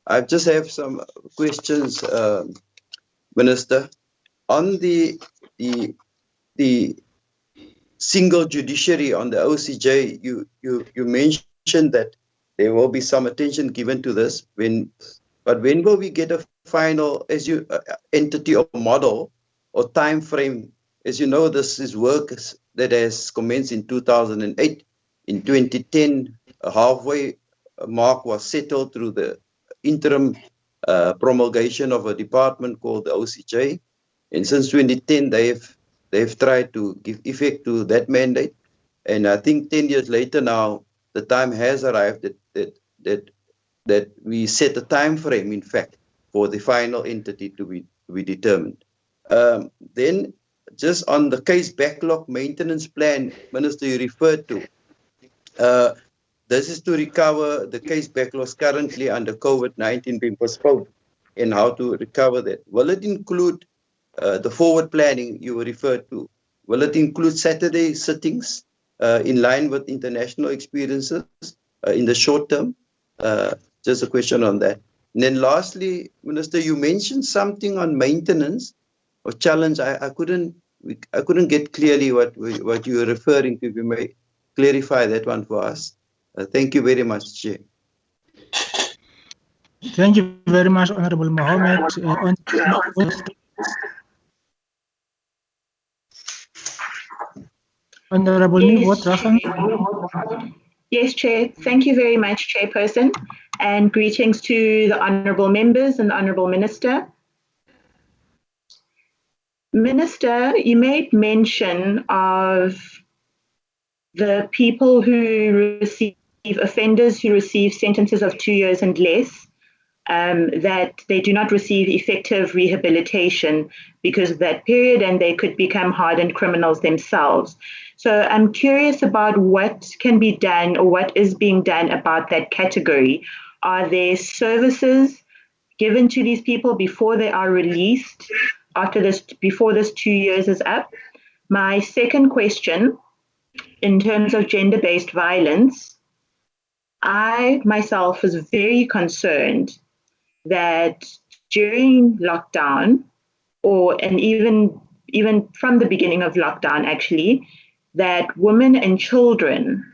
I just have some questions, Minister. On the single judiciary on the OCJ, you mentioned that there will be some attention given to this. But when will we get a final entity or model or time frame? As you know, this is work that has commenced in 2008. In 2010, a halfway mark was settled through the interim promulgation of a department called the OCJ. And since 2010, they've tried to give effect to that mandate. And I think 10 years later now, the time has arrived that we set a time frame, in fact, for the final entity to be determined. Then, just on the case backlog maintenance plan, Minister, you referred to, this is to recover the case backlogs currently under COVID-19 being postponed and how to recover that. Will it include the forward planning you referred to? Will it include Saturday sittings in line with international experiences in the short term? Just a question on that. And then lastly, Minister, you mentioned something on maintenance or challenge. I couldn't get clearly what you were referring to. If you may clarify that one for us. Thank you very much, Chair. Thank you very much, Honorable Mohammed. Honorable Nivo. Yes, Chair. Thank you very much, Chairperson, and greetings to the honourable members and the honourable Minister. Minister, you made mention of the people who receive, offenders who receive sentences of 2 years and less, that they do not receive effective rehabilitation because of that period, and they could become hardened criminals themselves. So I'm curious about what can be done or what is being done about that category. Are there services given to these people before they are released, before this 2 years is up? My second question, in terms of gender-based violence, I myself was very concerned that during lockdown, and even from the beginning of lockdown actually, that women and children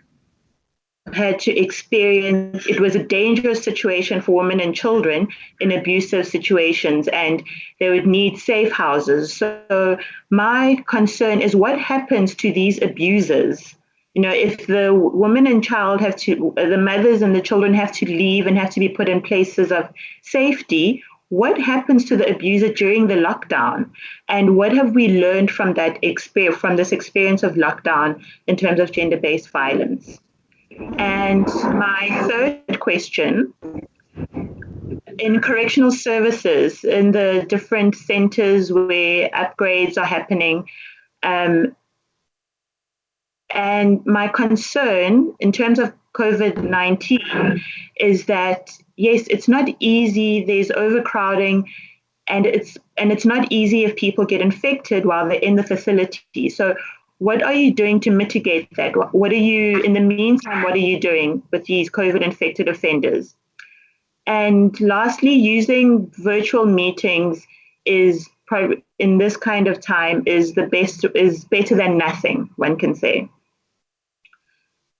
had to experience, it was a dangerous situation for women and children in abusive situations, and they would need safe houses. So my concern is what happens to these abusers? You know, if the woman and child the mothers and the children have to leave and have to be put in places of safety, what happens to the abuser during the lockdown? And what have we learned from this experience of lockdown in terms of gender-based violence? And my third question, in correctional services, in the different centers where upgrades are happening, and my concern in terms of COVID-19 is that, yes, it's not easy, there's overcrowding, and it's not easy if people get infected while they're in the facility. So What are you doing to mitigate that? What are you, in the meantime, what are you doing with these COVID-infected offenders? And lastly, using virtual meetings is, in this kind of time, is better than nothing, one can say.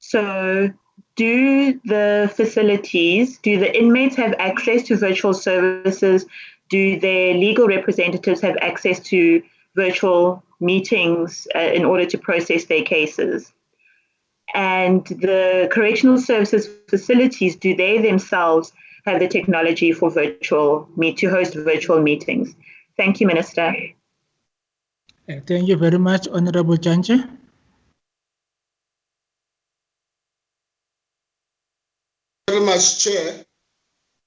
So do the inmates have access to virtual services? Do their legal representatives have access to virtual meetings in order to process their cases? And the correctional services facilities, do they themselves have the technology for to host virtual meetings? Thank you, Minister. Thank you very much, Honorable Janje. Very much, Chair.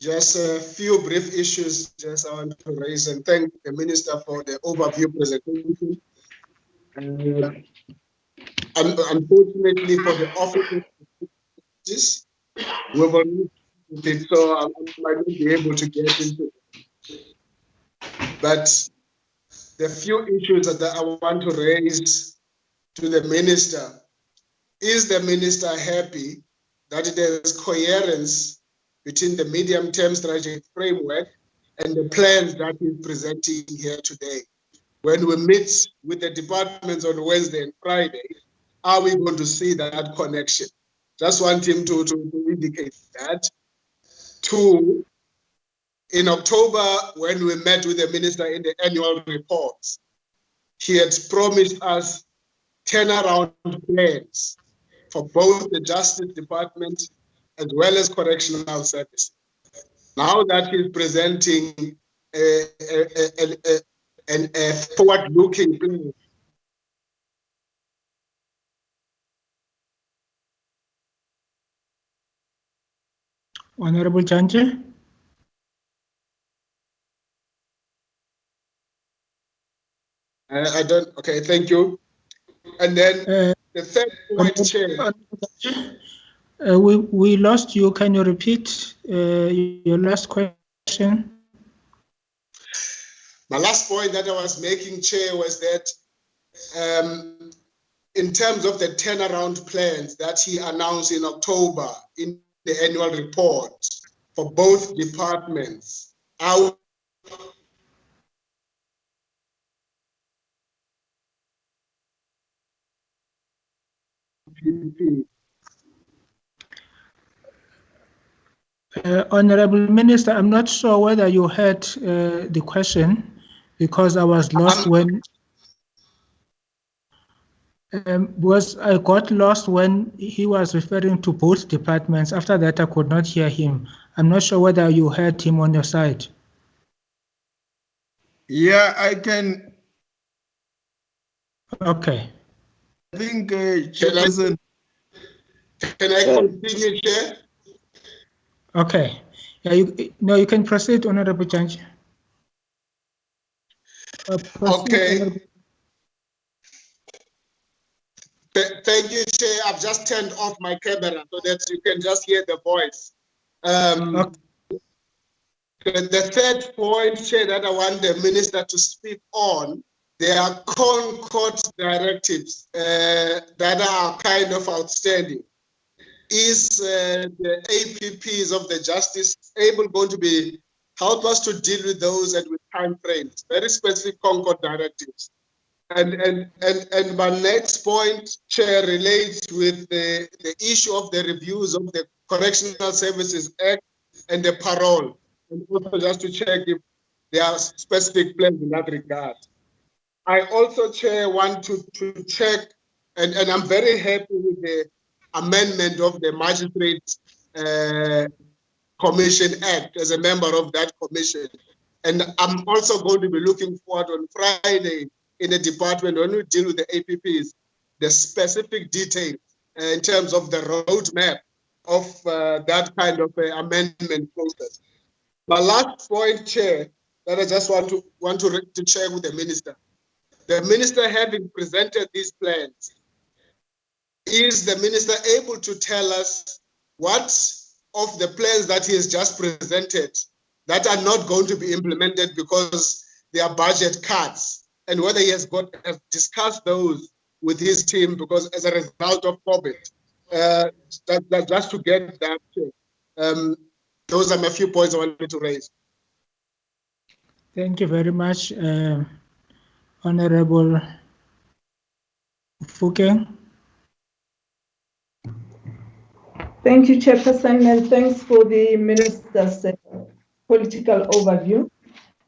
Just a few brief issues just I want to raise and thank the Minister for the overview presentation. Unfortunately for the officers, we've already it, so I might not be able to get into it. But the few issues that I want to raise to the Minister, is the Minister happy that there is coherence between the medium-term strategic framework and the plans that he's presenting here today? When we meet with the departments on Wednesday and Friday, are we going to see that connection? Just want him to indicate that. 2, in October, when we met with the Minister in the annual reports, he had promised us turnaround plans for both the Justice Department as well as Correctional Services. Now that he's presenting a forward-looking plan. Honorable Janje. I don't, okay, thank you. And then the third point, Chair. We lost you. Can you repeat your last question? My last point that I was making, Chair, was that in terms of the turnaround plans that he announced in October in the annual report for both departments, Honorable Minister, I'm not sure whether you heard the question, because I was lost when I got lost when he was referring to both departments. After that, I could not hear him. I'm not sure whether you heard him on your side. Yeah, I can. Okay. I think Chairperson. Can I continue, Chair? Okay. Yeah, you can proceed, Honorable Judge. Okay. Thank you, Chair. I've just turned off my camera so that you can just hear the voice. Okay. The third point, Chair, that I want the Minister to speak on, there are Concord directives that are kind of outstanding. Is the APPs of the Justice going to be help us to deal with those and with time frames, very specific Concord directives? And my next point, Chair, relates with the issue of the reviews of the Correctional Services Act and the parole, and also just to check if there are specific plans in that regard. I also, Chair, want to check, and I'm very happy with the amendment of the Magistrates Commission Act as a member of that commission. And I'm also going to be looking forward on Friday in the department when we deal with the APPs, the specific details in terms of the roadmap of that kind of amendment process. My last point, Chair, that I just want to check with the Minister. The Minister, having presented these plans, is the Minister able to tell us what of the plans that he has just presented that are not going to be implemented because they are budget cuts, and whether he has discussed those with his team because as a result of COVID. Just to get that, those are my few points I wanted to raise. Thank you very much, Honorable Fuke. Thank you, Chairperson, and thanks for the Minister's political overview.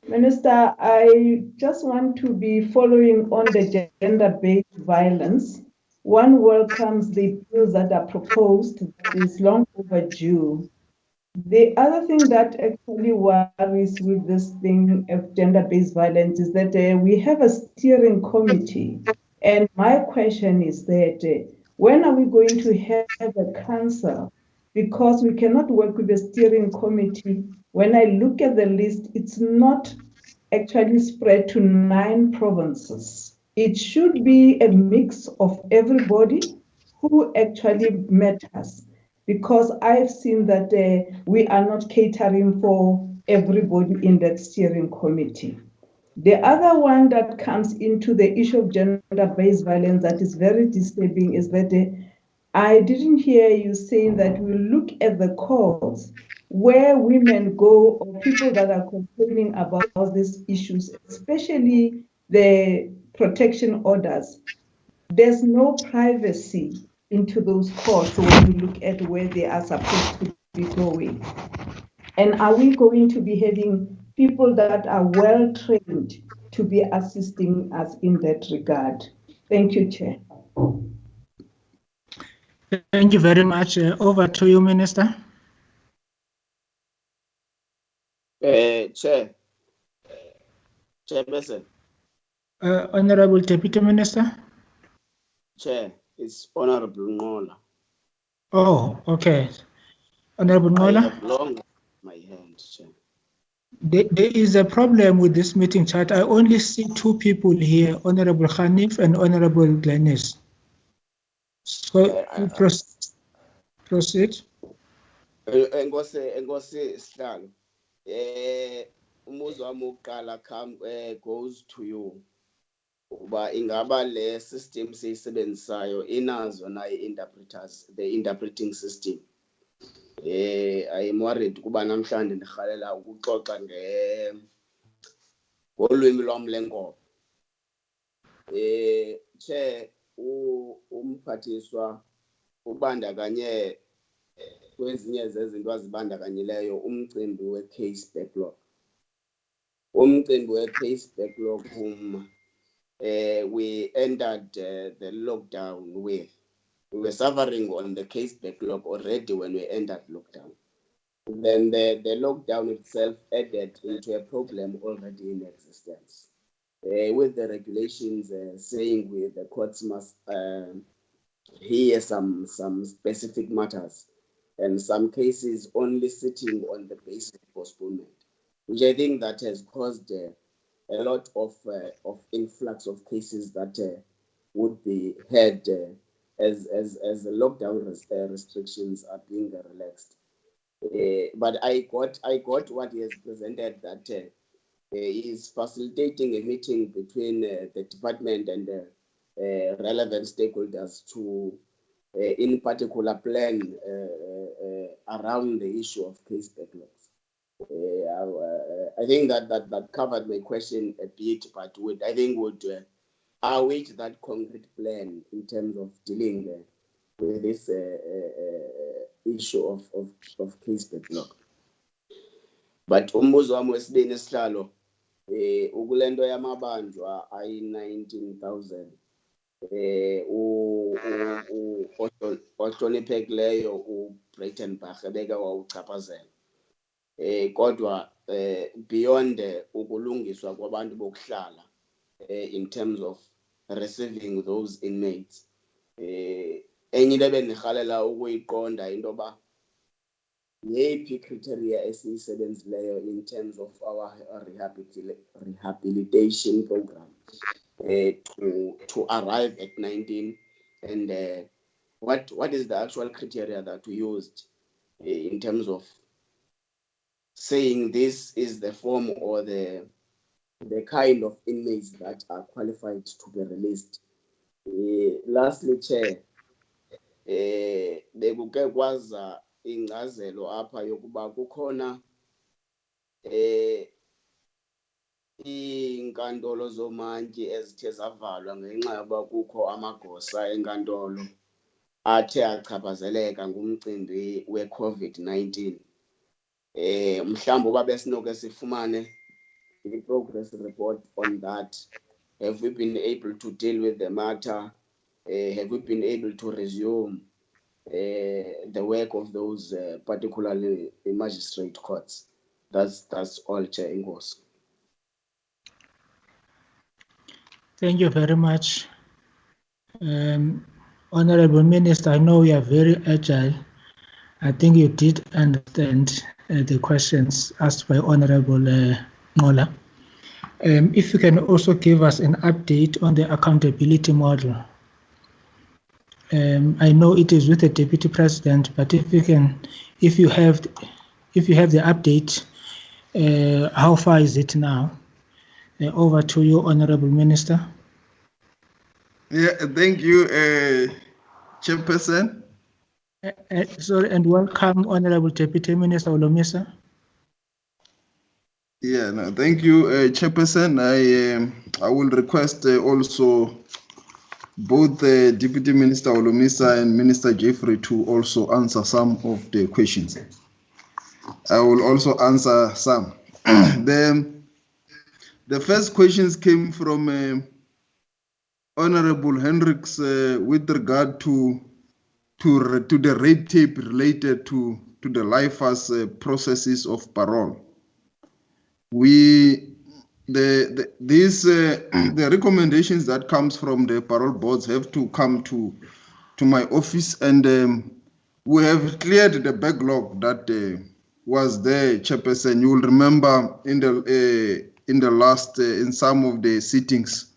Minister, I just want to be following on the gender-based violence. One welcomes the bills that are proposed that is long overdue. The other thing that actually worries with this thing of gender-based violence is that we have a steering committee. And my question is that when are we going to have a council? Because we cannot work with a steering committee. When I look at the list, it's not actually spread to 9 provinces. It should be a mix of everybody who actually matters, because I've seen that we are not catering for everybody in that steering committee. The other one that comes into the issue of gender-based violence that is very disturbing is that I didn't hear you saying that we look at the courts where women go or people that are complaining about these issues, especially the protection orders. There's no privacy into those courts when you look at where they are supposed to be going. And are we going to be having people that are well trained to be assisting us in that regard? Thank you, Chair. Thank you very much. Over to you, Minister. Chairperson. Honorable Deputy Minister. Chair, it's Honorable Ngola. Oh, okay. Honorable Ngola. I have long my hand, Chair. There is a problem with this meeting chart. I only see 2 people here, Honorable Hanif and Honorable Glenis. So proceed. Engosi Sihlalo. Umuzi wami wokuqala goes to you. Uba ingaba le system siyisebenzisayo inazo na interpreters, the interpreting system. I am worried kuba namhlanje ndirhalela ukuxoxa ngolwimi lwam lenkobe. Chair, umphathiswa ubandakanye kwezinye zezinto azibandakanyileyo umcimbi we-case backlog. Umcimbi we-case backlog we entered the lockdown with. We were suffering on the case backlog already when we entered lockdown. Then the lockdown itself added into a problem already in existence. With the regulations saying the courts must hear some specific matters, and some cases only sitting on the basis of postponement, which I think that has caused a lot of influx of cases that would be had as the lockdown restrictions are being relaxed. But I got what he has presented, that he is facilitating a meeting between the department and the relevant stakeholders to in particular plan around the issue of case backlogs. I think that covered my question a bit, but would await that concrete plan in terms of dealing with this issue of case backlog. But umbuzo wami wesibini Sihlalo, ukulento yamabanjwa ayi-19,000 ohloniphekileyo uBreitenbach ebeke wawuchaphazela. Kodwa beyond ukulungiswa kwabantu bokuhlala in terms of receiving those inmates, enye into ebendirhalela ukuyiqonda into yoba yeyiphi criteria esiyisebenzileyo in terms of our rehabilitation program to arrive at 19, and what is the actual criteria that we used in terms of saying this is the form or the kind of inmates that are qualified to be released Lastly, Chair, bekuke kwaza ingcazelo apha yokuba kukhona iinkantolo zoomantyi ezithe zavalwa ngenxa yoba kukho amagosa enkantolo athe achaphazeleka ngumcimbi we-COVID-19. Mhlawumbi uba besinoke sifumane i-progress report on that. Have we been able to deal with the matter? Have we been able to resume the work of those, particularly the magistrate courts? That's all, Chair. Inkosi. Thank you very much. Honorable Minister, I know you are very agile. I think you did understand the questions asked by Honorable Nola. If you can also give us an update on the accountability model. I know it is with the Deputy President, but if you have the update, how far is it now? Over to you, Honorable Minister. Yeah, thank you, Chairperson. Sorry, and welcome, Honorable Deputy Minister Olomisa. Yeah, no, thank you, Chairperson. I will request also both Deputy Minister Olomisa and Minister Jeffrey to also answer some of the questions. I will also answer some. The first questions came from Honorable Hendricks with regard to the red tape related to the lifers processes of parole. The recommendations that comes from the parole boards have to come to my office, and we have cleared the backlog that was there, Chairperson. You will remember in the last in some of the sittings,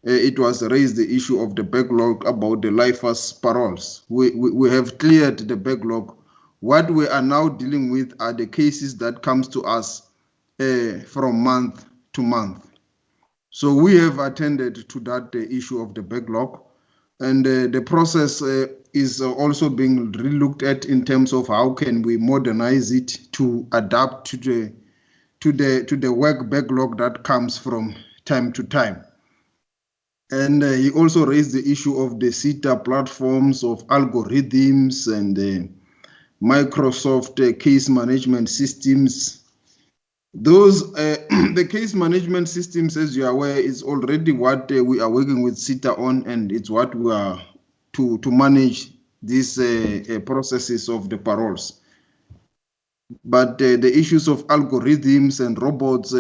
it was raised the issue of the backlog about the lifers paroles. We have cleared the backlog. What we are now dealing with are the cases that comes to us from month to month. So we have attended to that issue of the backlog, and the process is also being relooked at in terms of how can we modernize it to adapt to the work backlog that comes from time to time. And he also raised the issue of the CETA platforms of algorithms and Microsoft case management systems. Those the case management systems, as you are aware, is already what we are working with CETA on, and it's what we are to manage these processes of the paroles. But the issues of algorithms and robots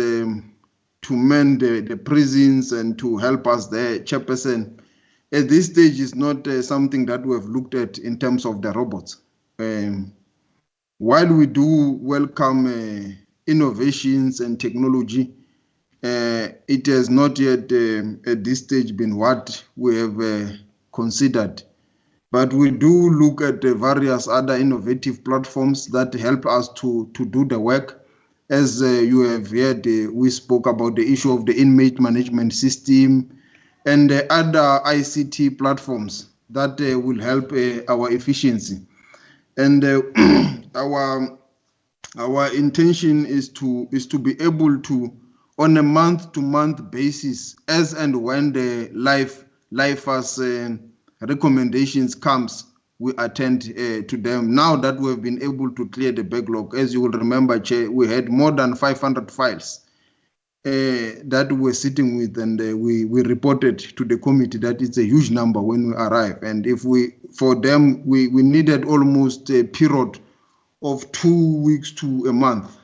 to man the prisons and to help us there, Chairperson, at this stage is not something that we have looked at in terms of the robots. While we do welcome innovations and technology, it has not yet at this stage been what we have considered. But we do look at the various other innovative platforms that help us to do the work. As you have heard, we spoke about the issue of the inmate management system and the other ICT platforms that will help our efficiency. And our intention is to be able to, on a month-to-month basis, as and when the lifers recommendations comes, we attend to them. Now that we have been able to clear the backlog, as you will remember, Chair, we had more than 500 files that we were sitting with, and we reported to the committee that it's a huge number when we arrive. And if for them, we needed almost a period of 2 weeks to a month.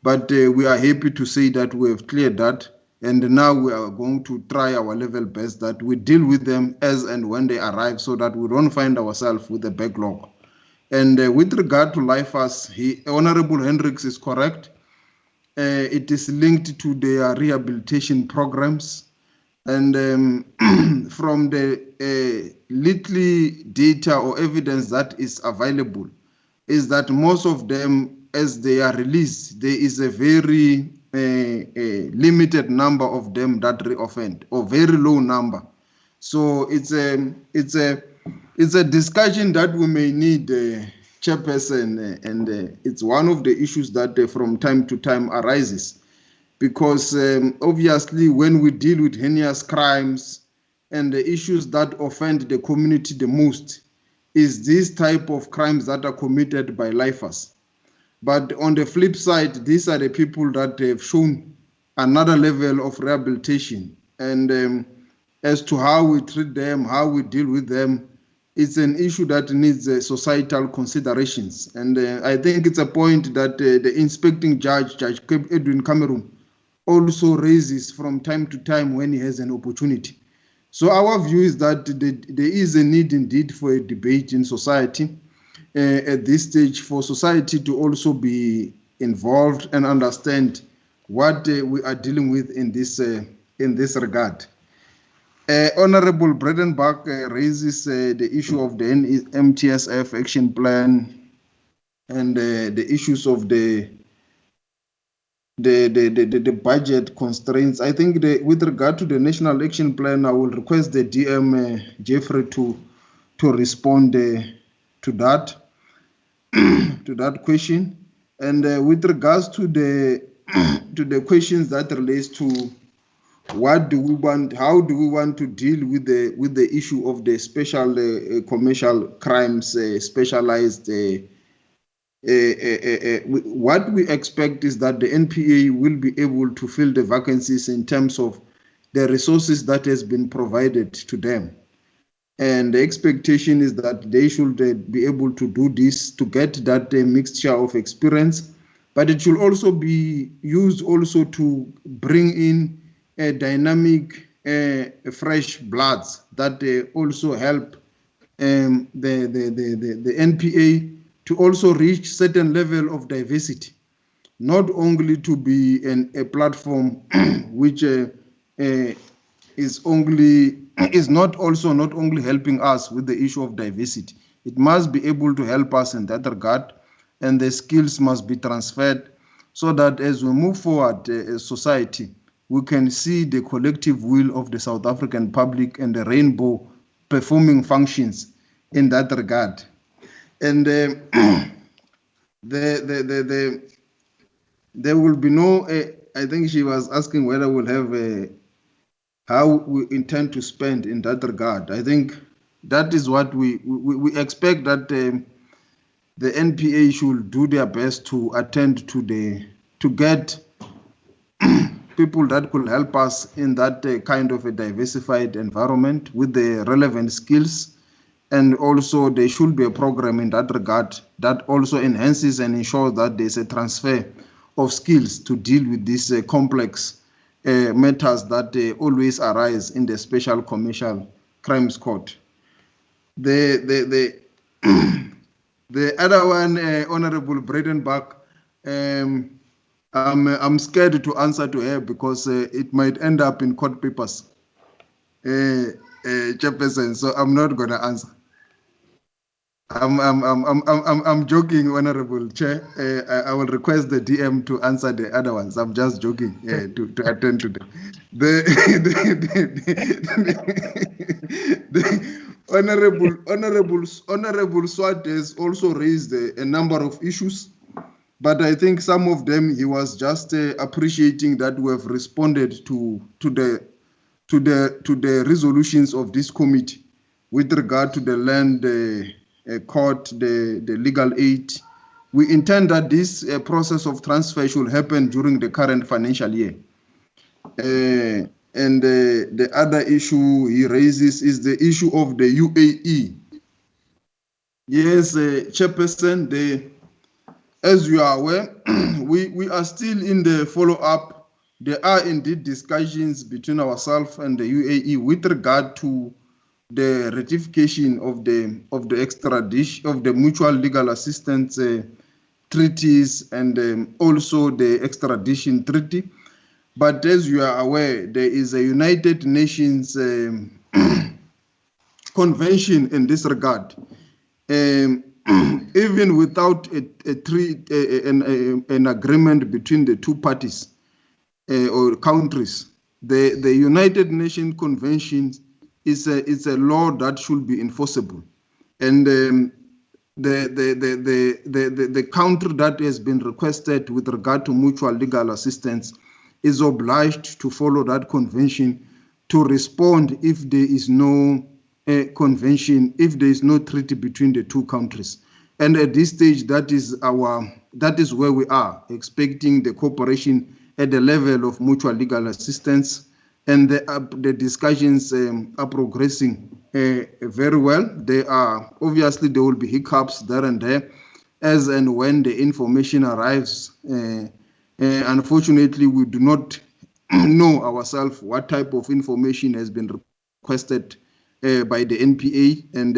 But we are happy to say that we have cleared that. And now we are going to try our level best that we deal with them as and when they arrive, so that we don't find ourselves with a backlog. And with regard to lifers, Honorable Hendricks is correct. It is linked to their rehabilitation programs. And from the little data or evidence that is available, is that most of them, as they are released, there is a very limited number of them that reoffend, or very low number. So it's a discussion that we may need, Chairperson, and it's one of the issues that from time to time arises, because obviously when we deal with heinous crimes and the issues that offend the community the most is this type of crimes that are committed by lifers. But on the flip side, these are the people that have shown another level of rehabilitation. And as to how we treat them, how we deal with them, it's an issue that needs societal considerations. And I think it's a point that the inspecting judge, Judge Edwin Cameron, also raises from time to time when he has an opportunity. So our view is that there is a need indeed for a debate in society at this stage, for society to also be involved and understand what we are dealing with in this regard. Honorable Bredenbach raises the issue of the MTSF action plan and the issues of the budget constraints. I think with regard to the national action plan, I will request the DM Jeffrey to respond to that question. And with regards to the questions that relates to what do we want, how do we want to deal with the issue of the special commercial crimes, specialized. What we expect is that the NPA will be able to fill the vacancies in terms of the resources that has been provided to them. And the expectation is that they should be able to do this to get that mixture of experience, but it should also be used also to bring in a dynamic, fresh bloods that also help the NPA to also reach certain level of diversity, not only to be a platform which is not only helping us with the issue of diversity. It must be able to help us in that regard, and the skills must be transferred so that as we move forward as society, we can see the collective will of the South African public and the rainbow performing functions in that regard. And there will be no, I think she was asking whether we'll have how we intend to spend in that regard. I think that is what we expect, that the NPA should do their best to attend to get people that could help us in that kind of a diversified environment with the relevant skills. And also there should be a program in that regard that also enhances and ensures that there's a transfer of skills to deal with these complex matters that always arise in the Special Commercial Crimes Court. The other one, Honorable Bredenbach, I'm scared to answer to her because it might end up in court papers, Chairperson. So I'm not going to answer. I'm joking, Honorable Chair. I will request the DM to answer the other ones. I'm just joking to attend to them. The Honorable Swart has also raised a number of issues, but I think some of them he was just appreciating that we have responded to the resolutions of this committee with regard to the land court, the legal aid. We intend that this process of transfer should happen during the current financial year. And the other issue he raises is the issue of the UAE. Yes, Chairperson, as you are aware, we are still in the follow-up. There are indeed discussions between ourselves and the UAE with regard to the ratification of the extradition of the mutual legal assistance treaties and also the extradition treaty. But as you are aware, there is a United Nations convention in this regard. Even without an agreement between the two parties or countries, the United Nations Convention it's a law that should be enforceable. And the country that has been requested with regard to mutual legal assistance is obliged to follow that convention to respond if there is no convention, if there is no treaty between the two countries. And at this stage, that is where we are, expecting the cooperation at the level of mutual legal assistance, and the discussions are progressing very well. Obviously there will be hiccups there and there, as and when the information arrives. Unfortunately, we do not know ourselves what type of information has been requested by the NPA, and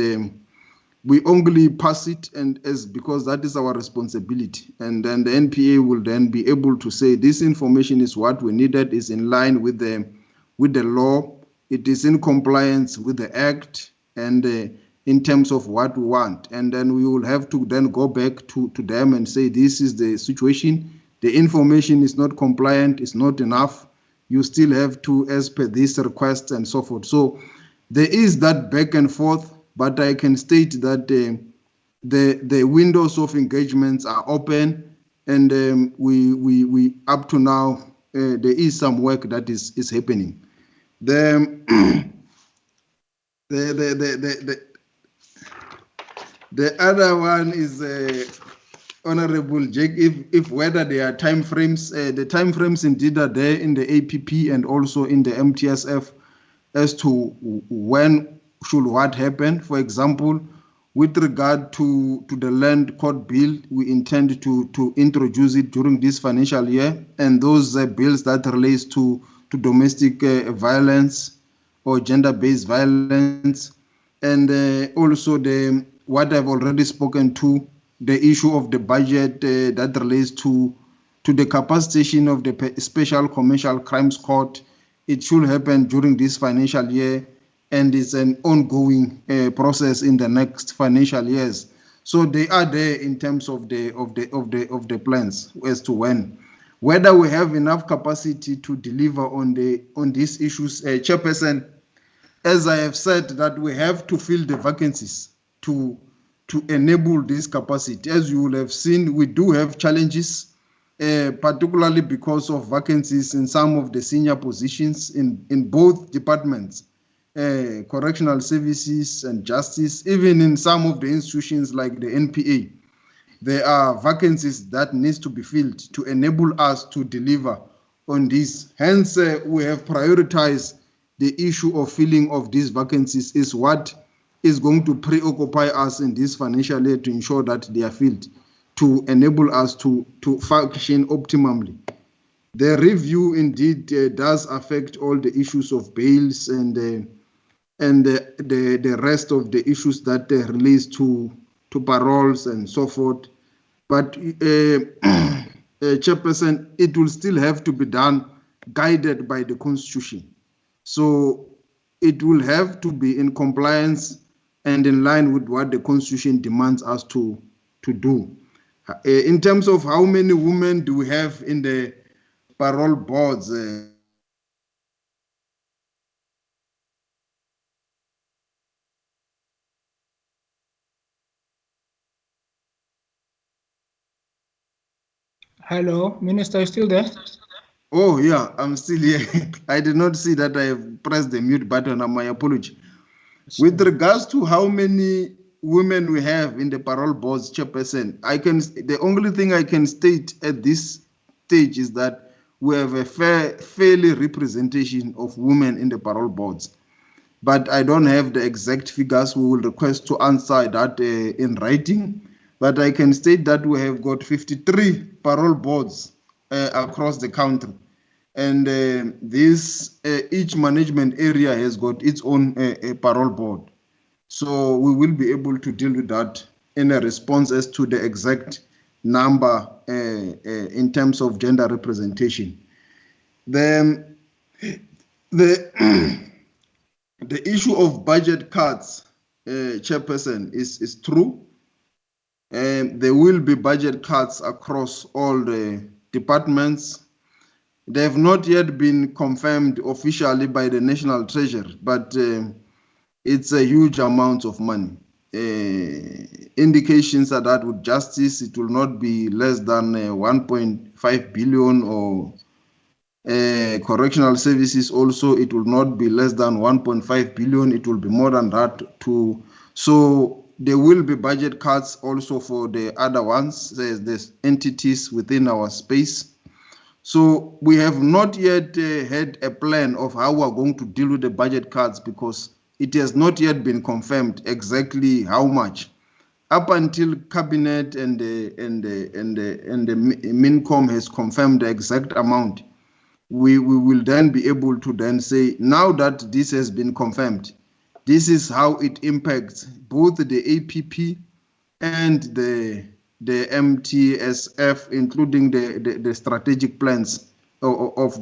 we only pass it, and because that is our responsibility. And then the NPA will then be able to say this information is what we needed, is in line with the law, it is in compliance with the act, and in terms of what we want. And then we will have to then go back to them and say this is the situation, the information is not compliant, it's not enough, you still have to, as per this request, and so forth. So there is that back and forth, but I can state that the windows of engagements are open, and we up to now there is some work that is happening. The other one is Honorable Jake, if whether there are time frames, the time frames indeed are there in the APP and also in the MTSF as to when should what happen. For example, with regard to the land court bill, we intend to introduce it during this financial year, and those bills that relates to domestic violence or gender-based violence, and also what I've already spoken to, the issue of the budget that relates to the capacitation of the Special Commercial Crimes Court. It should happen during this financial year, and it's an ongoing process in the next financial years. So they are there in terms of the plans as to when. Whether we have enough capacity to deliver on these issues, Chairperson, as I have said, that we have to fill the vacancies to enable this capacity. As you will have seen, we do have challenges, particularly because of vacancies in some of the senior positions in both departments, correctional services and justice. Even in some of the institutions like the NPA, there are vacancies that needs to be filled to enable us to deliver on this. Hence, we have prioritized the issue of filling of these vacancies is what is going to preoccupy us in this financial year to ensure that they are filled, to enable us to function optimally. The review indeed does affect all the issues of bails and the rest of the issues that relates to paroles and so forth. But Chairperson, it will still have to be done guided by the Constitution. So it will have to be in compliance and in line with what the Constitution demands us to do. In terms of how many women do we have in the parole boards, Hello, Minister, are you still there? Oh, yeah, I'm still here. I did not see that I have pressed the mute button. My apology. With regards to how many women we have in the parole boards, Chairperson, the only thing I can state at this stage is that we have a fairly representation of women in the parole boards. But I don't have the exact figures. We will request to answer that in writing. But I can state that we have got 53 parole boards across the country. And each management area has got its own parole board. So we will be able to deal with that in a response as to the exact number in terms of gender representation. The issue of budget cuts, Chairperson, is true. There will be budget cuts across all the departments. They have not yet been confirmed officially by the National Treasury, but it's a huge amount of money. Indications are that with justice, it will not be less than 1.5 billion, or correctional services also, it will not be less than 1.5 billion. It will be more than that too. So there will be budget cuts also for the other ones, the entities within our space. So we have not yet had a plan of how we're going to deal with the budget cuts, because it has not yet been confirmed exactly how much. Up until cabinet and the MINCOM has confirmed the exact amount, we will then be able to then say, now that this has been confirmed, this is how it impacts both the APP and the MTSF, including the strategic plans of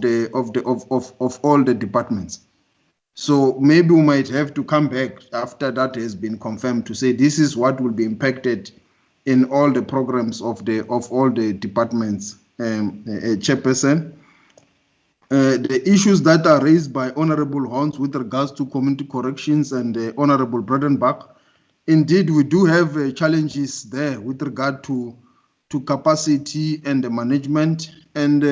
all the departments. So maybe we might have to come back after that has been confirmed to say this is what will be impacted in all the programs of all the departments, Chairperson. The issues that are raised by Honorable Horns with regards to community corrections and Honorable Bredenbach, indeed we do have challenges there with regard to capacity and the management, and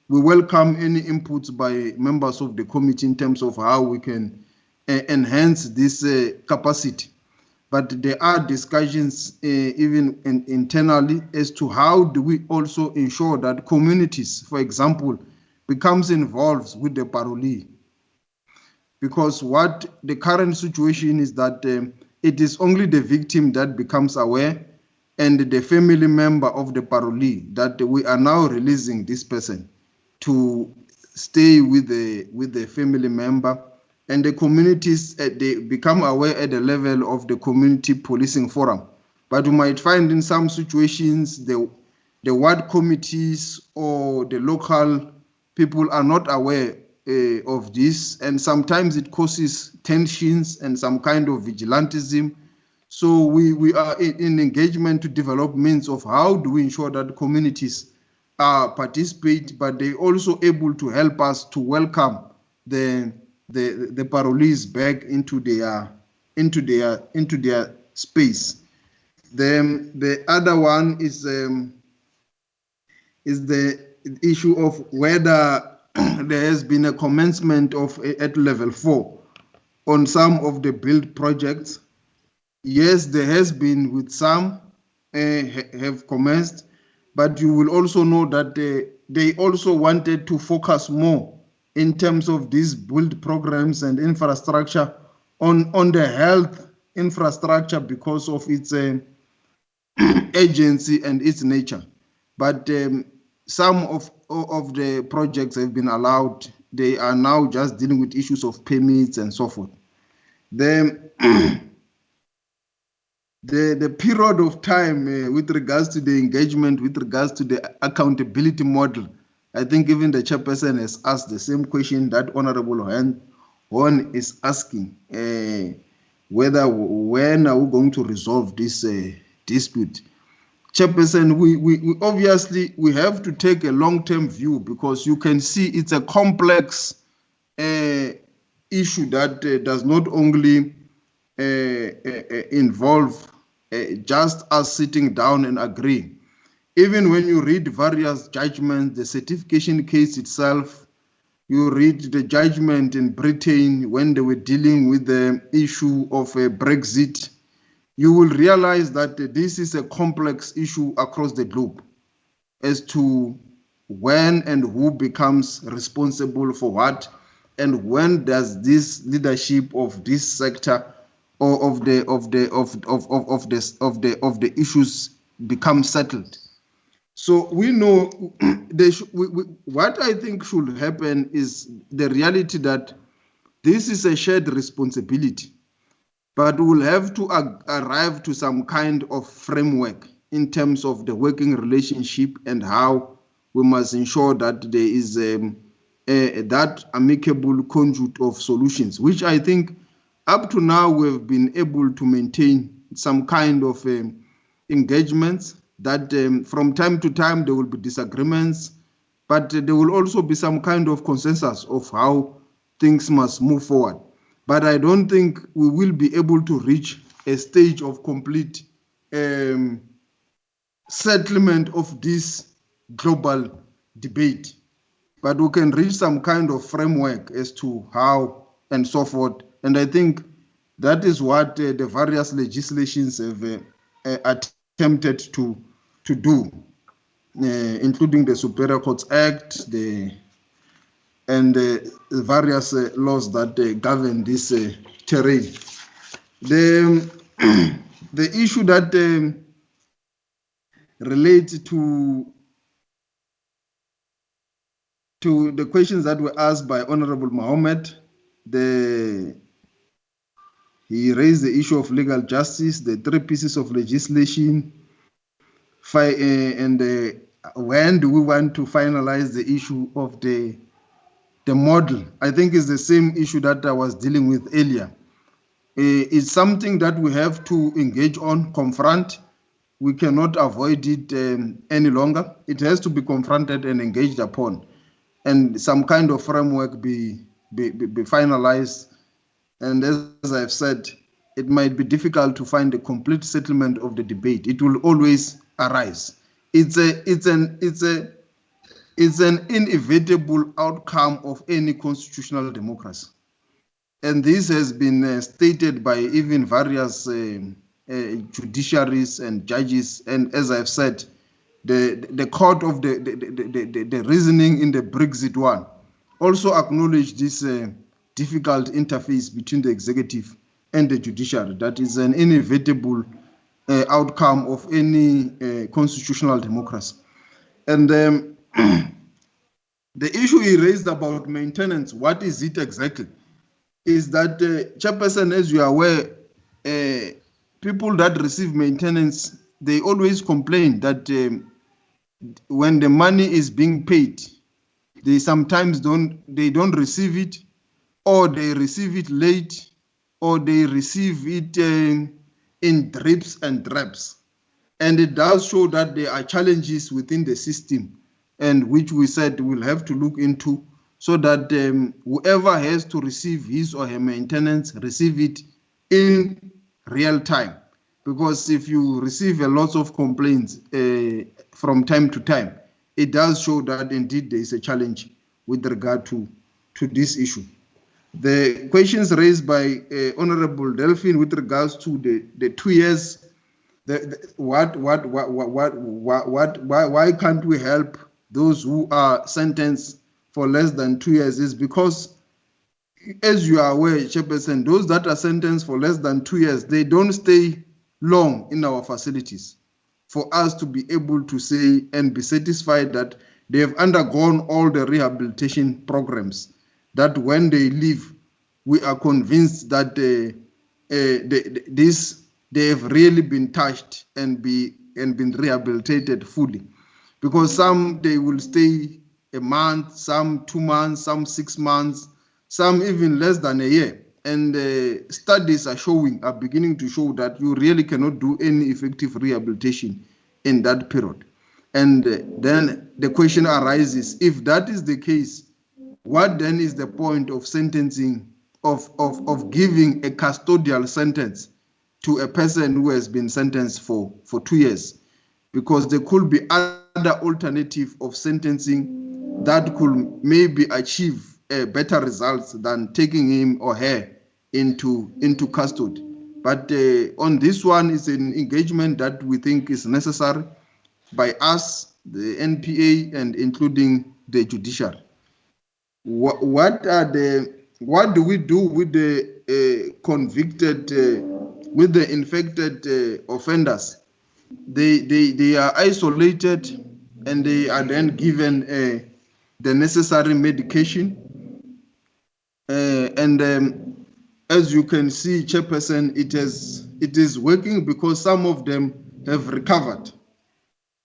we welcome any inputs by members of the committee in terms of how we can enhance this capacity. But there are discussions even internally as to how do we also ensure that communities, for example, becomes involved with the parolee. Because what the current situation is that it is only the victim that becomes aware, and the family member of the parolee, that we are now releasing this person to stay with the family member, and the communities, they become aware at the level of the community policing forum. But you might find in some situations the ward committees or the local people are not aware of this, and sometimes it causes tensions and some kind of vigilantism. So we are in engagement to develop means of how do we ensure that communities participate, but they also able to help us to welcome the parolees back into their space. The other one is the issue of whether there has been a commencement of at level 4 on some of the build projects. Yes, there has been with some have commenced, but you will also know that they also wanted to focus more in terms of these build programs and infrastructure on the health infrastructure because of its agency and its nature. But some of the projects have been allowed. They are now just dealing with issues of permits and so forth. The period of time with regards to the engagement, with regards to the accountability model, I think even the chairperson has asked the same question that Honorable Horn is asking, when are we going to resolve this dispute? Chairperson, we obviously we have to take a long-term view, because you can see it's a complex issue that does not only involve just us sitting down and agreeing. Even when you read various judgments, the certification case itself, you read the judgment in Britain when they were dealing with the issue of Brexit, you will realize that this is a complex issue across the globe as to when and who becomes responsible for what, and when does this leadership of this sector or of the issues become settled. So we know what I think should happen is the reality that this is a shared responsibility, but we'll have to arrive to some kind of framework in terms of the working relationship and how we must ensure that there is that amicable conduit of solutions, which I think up to now we've been able to maintain some kind of engagements that from time to time there will be disagreements, but there will also be some kind of consensus of how things must move forward. But I don't think we will be able to reach a stage of complete settlement of this global debate. But we can reach some kind of framework as to how and so forth. And I think that is what the various legislations have attempted to do, including the Superior Courts Act, and the various laws that govern this terrain. The issue that relates to the questions that were asked by Honorable Mohammed, he raised the issue of legal justice, the 3 pieces of legislation, and when do we want to finalize the issue of the model. I think it's the same issue that I was dealing with earlier. It's something that we have to engage on, confront. We cannot avoid it any longer. It has to be confronted and engaged upon, and some kind of framework be finalized. And as I've said, it might be difficult to find a complete settlement of the debate. It will always arise. It's an inevitable outcome of any constitutional democracy. And this has been stated by even various judiciaries and judges. And as I've said, the court of the reasoning in the Brexit one also acknowledged this difficult interface between the executive and the judiciary. That is an inevitable outcome of any constitutional democracy. And the issue he raised about maintenance, what is it exactly? Is that, Chairperson, as you are aware, people that receive maintenance, they always complain that when the money is being paid, they sometimes don't receive it, or they receive it late, or they receive it in drips and drabs. And it does show that there are challenges within the system, and which we said we'll have to look into, so that whoever has to receive his or her maintenance, receive it in real time. Because if you receive a lot of complaints from time to time, it does show that indeed there is a challenge with regard to this issue. The questions raised by Honorable Delphine with regards to the 2 years, why can't we help those who are sentenced for less than 2 years, is because, as you are aware, Chairperson, those that are sentenced for less than 2 years, they don't stay long in our facilities for us to be able to say and be satisfied that they have undergone all the rehabilitation programs, that when they leave, we are convinced that they have really been touched and been rehabilitated fully. Because some, they will stay a month, some 2 months, some 6 months, some even less than a year. And studies are beginning to show that you really cannot do any effective rehabilitation in that period. And then the question arises, if that is the case, what then is the point of sentencing, of giving a custodial sentence to a person who has been sentenced for 2 years? Because there could be other alternative of sentencing that could maybe achieve better results than taking him or her into custody. But on this one, it's an engagement that we think is necessary by us, the NPA, and including the judiciary. What do we do with the convicted, with the infected offenders? They are isolated, and they are then given the necessary medication. As you can see, Chairperson, it is working, because some of them have recovered.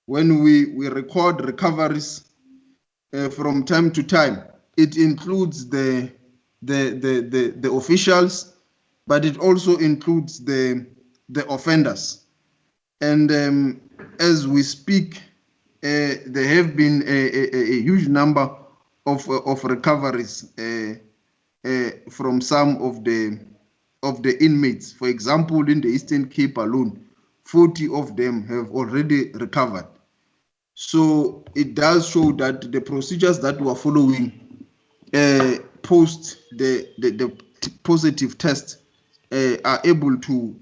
When we record recoveries from time to time, it includes the officials, but it also includes the offenders. And as we speak, there have been a huge number of recoveries from some of the inmates. For example, in the Eastern Cape alone, 40 of them have already recovered. So it does show that the procedures that we are following post the positive test are able to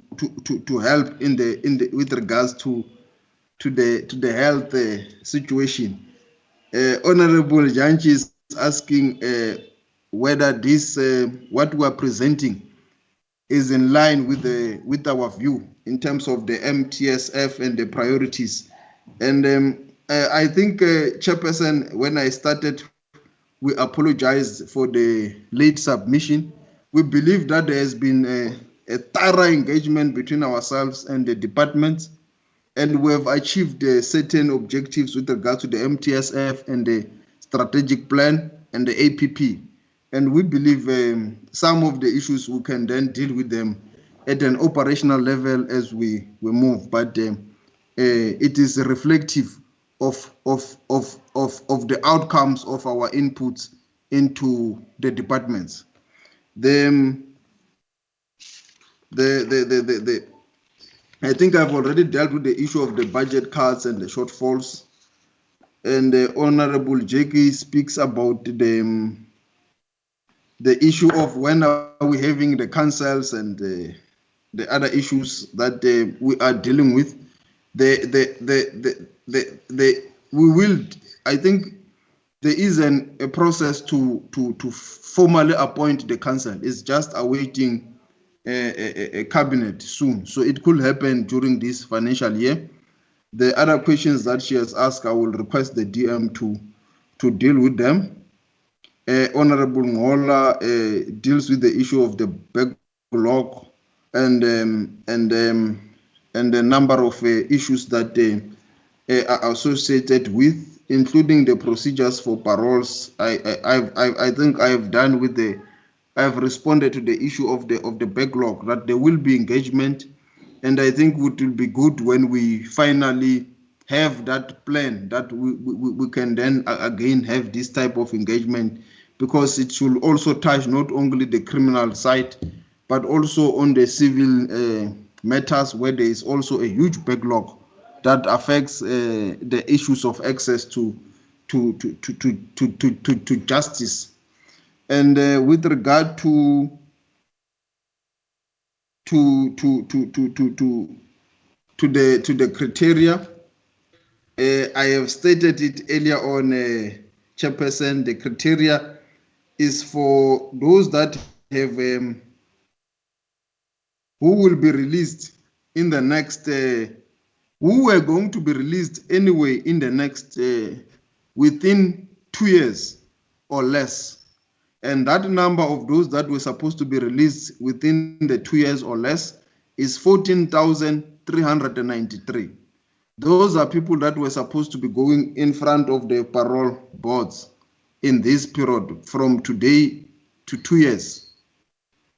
help in the with regards to the health situation. Honorable Janchi is asking whether this what we are presenting is in line with our view in terms of the MTSF and the priorities. And I think, Chairperson, when I started, we apologize for the late submission. We believe that there has been a thorough engagement between ourselves and the departments, and we have achieved certain objectives with regard to the MTSF and the strategic plan and the APP. And we believe some of the issues we can then deal with them at an operational level as we move. But it is reflective of the outcomes of our inputs into the departments. I think I've already dealt with the issue of the budget cuts and the shortfalls. And the Honorable Jackie speaks about the issue of when are we having the councils and the other issues that we are dealing with. We will, I think there is a process to formally appoint the council. It's just awaiting a cabinet soon. So it could happen during this financial year. The other questions that she has asked, I will request the DM to deal with them. Honorable Ngola deals with the issue of the backlog and the number of issues that are associated with, including the procedures for paroles. I think I have done with I have responded to the issue of the backlog, that there will be engagement, and I think it will be good when we finally have that plan that we can then again have this type of engagement, because it should also touch not only the criminal side, but also on the civil matters, where there is also a huge backlog that affects the issues of access to justice. And with regard to the criteria, I have stated it earlier on, Chairperson. The criteria is for those that have who will be released in the next who are going to be released anyway in the next within 2 years or less. And that number of those that were supposed to be released within the 2 years or less is 14,393. Those are people that were supposed to be going in front of the parole boards in this period from today to 2 years.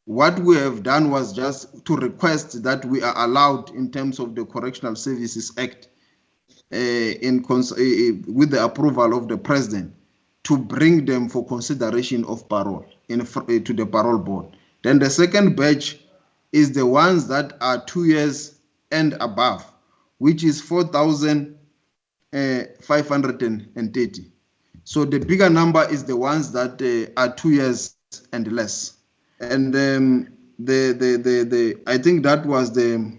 What we have done was just to request that we are allowed, in terms of the Correctional Services Act, with the approval of the President, to bring them for consideration of parole to the parole board. Then the second batch is the ones that are 2 years and above, which is 4,530. So the bigger number is the ones that are 2 years and less. And I think that was the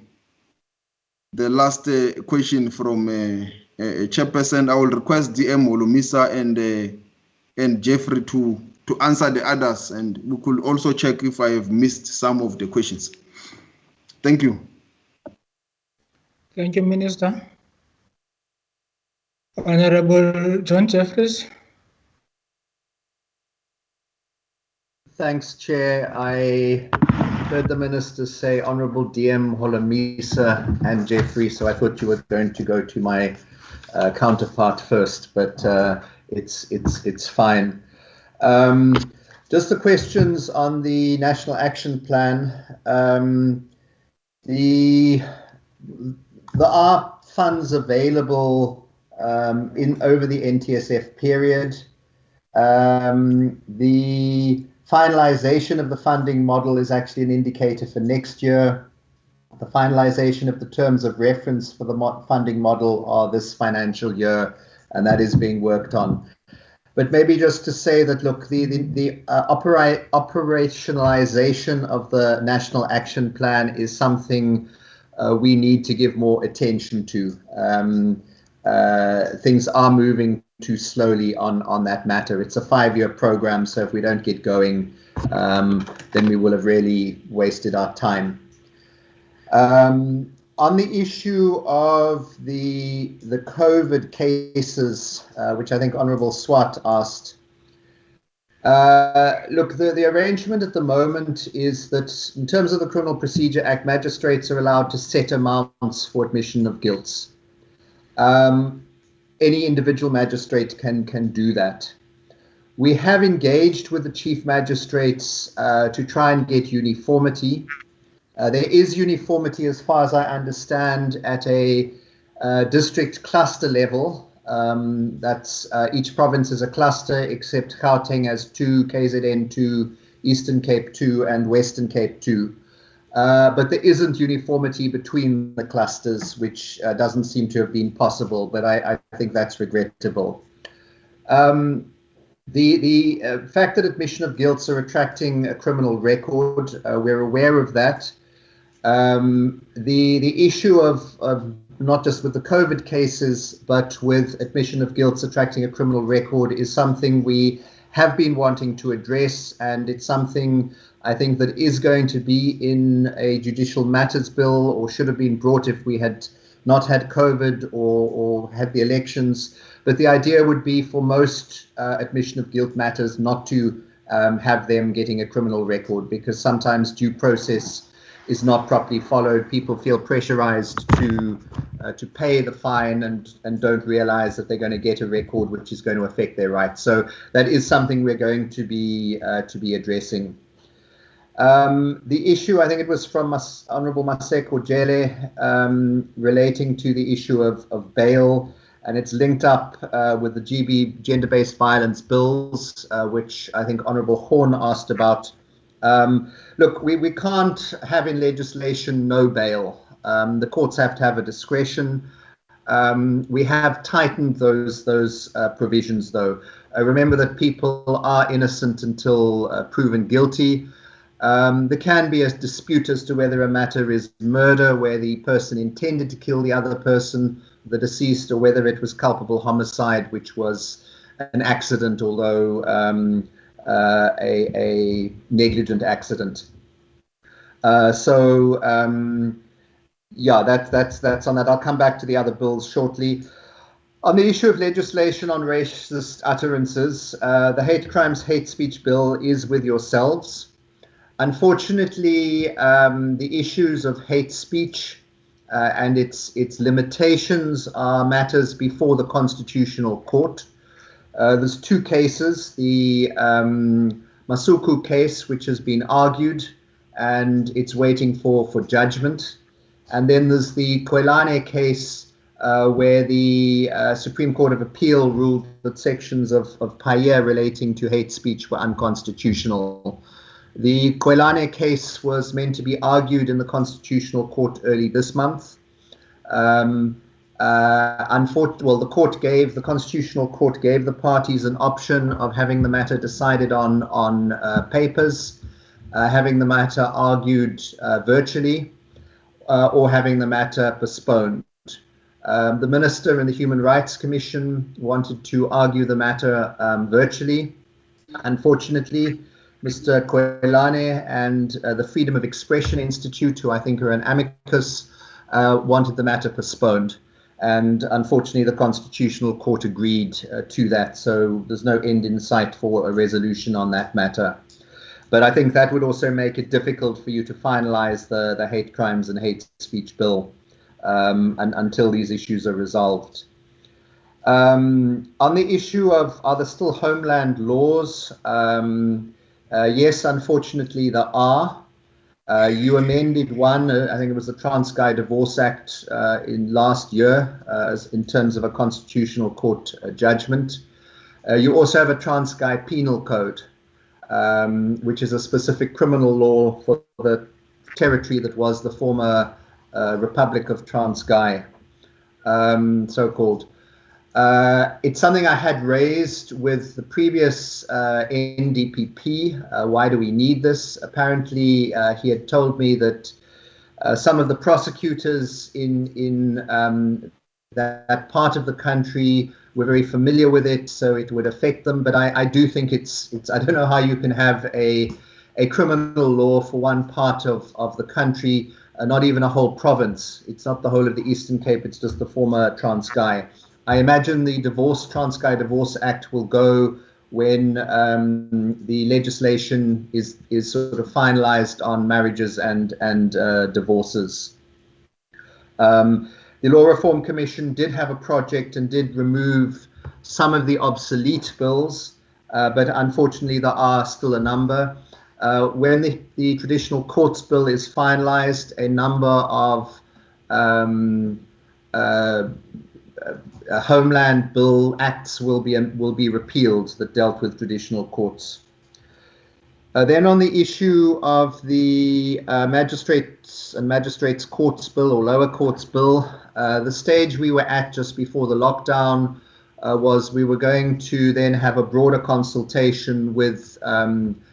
last question from Chairperson. I will request DM Olumisa and Jeffrey to answer the others, and we could also check if I have missed some of the questions. Thank you. Thank you, Minister. Honorable John Jeffries. Thanks, Chair. I heard the Minister say Honorable DM Holomisa and Jeffrey, so I thought you were going to go to my counterpart first, but it's fine. Just the questions on the National Action Plan. There are funds available over the NTSF period. The Finalization of the funding model is actually an indicator for next year. The finalization of the terms of reference for the funding model are this financial year, and that is being worked on. But maybe just to say that, look, the operationalization of the National Action Plan is something we need to give more attention to. Things are moving too slowly on that matter. It's a 5-year program, so if we don't get going, then we will have really wasted our time. On the issue of the COVID cases, which I think Honourable Swart asked, look, the arrangement at the moment is that in terms of the Criminal Procedure Act, magistrates are allowed to set amounts for admission of guilt. Any individual magistrate can do that. We have engaged with the chief magistrates to try and get uniformity. There is uniformity, as far as I understand, at a district cluster level. That's each province is a cluster, except Gauteng has 2, KZN 2, Eastern Cape 2, and Western Cape 2. But there isn't uniformity between the clusters, which doesn't seem to have been possible, but I think that's regrettable. The fact that admission of guilts are attracting a criminal record, we're aware of that. The issue of not just with the COVID cases, but with admission of guilts attracting a criminal record is something we have been wanting to address, and it's something I think that is going to be in a judicial matters bill, or should have been brought if we had not had COVID or had the elections. But the idea would be for most admission of guilt matters not to have them getting a criminal record, because sometimes due process is not properly followed. People feel pressurized to pay the fine and don't realize that they're going to get a record which is going to affect their rights. So that is something we're going to be addressing. The issue, I think it was from Honourable Maseko Jele, relating to the issue of bail, and it's linked up with the GB gender-based violence bills, which I think Honourable Horn asked about. Look, we can't have in legislation no bail. The courts have to have a discretion. We have tightened those provisions, though. Remember that people are innocent until proven guilty. There can be a dispute as to whether a matter is murder, where the person intended to kill the other person, the deceased, or whether it was culpable homicide, which was an accident, although a negligent accident. Yeah, that's on that. I'll come back to the other bills shortly. On the issue of legislation on racist utterances, the hate crimes, hate speech bill is with yourselves. Unfortunately, the issues of hate speech and its limitations are matters before the Constitutional Court. There's 2 cases, the Masuku case, which has been argued and it's waiting for judgment. And then there's the Kolani case, where the Supreme Court of Appeal ruled that sections of Paya relating to hate speech were unconstitutional. The Kolani case was meant to be argued in the Constitutional Court early this month. Unfortunately, the Constitutional Court gave the parties an option of having the matter decided on papers, having the matter argued virtually, or having the matter postponed. The Minister and the Human Rights Commission wanted to argue the matter virtually. Unfortunately, Mr. Kolani and the Freedom of Expression Institute, who I think are an amicus, wanted the matter postponed. And unfortunately, the Constitutional Court agreed to that. So there's no end in sight for a resolution on that matter. But I think that would also make it difficult for you to finalize the hate crimes and hate speech bill until these issues are resolved. On the issue of, are there still homeland laws? Yes, unfortunately, there are. You amended one, I think it was the Transkei Divorce Act in last year, in terms of a Constitutional Court judgment. You also have a Transkei Penal Code. which is a specific criminal law for the territory that was the former Republic of Transkei, so-called. It's something I had raised with the previous NDPP. Why do we need this? Apparently, he had told me that some of the prosecutors in that part of the country were very familiar with it, so it would affect them. But I do think it's I don't know how you can have a criminal law for one part of the country, not even a whole province. It's not the whole of the Eastern Cape, it's just the former Transkei. I imagine the Transkei Divorce Act will go when the legislation is sort of finalized on marriages and divorces. The Law Reform Commission did have a project and did remove some of the obsolete bills, but unfortunately there are still a number. When the Traditional Courts Bill is finalized, a number of Homeland Bill acts will be repealed that dealt with traditional courts. Then on the issue of the Magistrates and Magistrates Courts Bill or Lower Courts Bill, the stage we were at just before the lockdown was we were going to then have a broader consultation with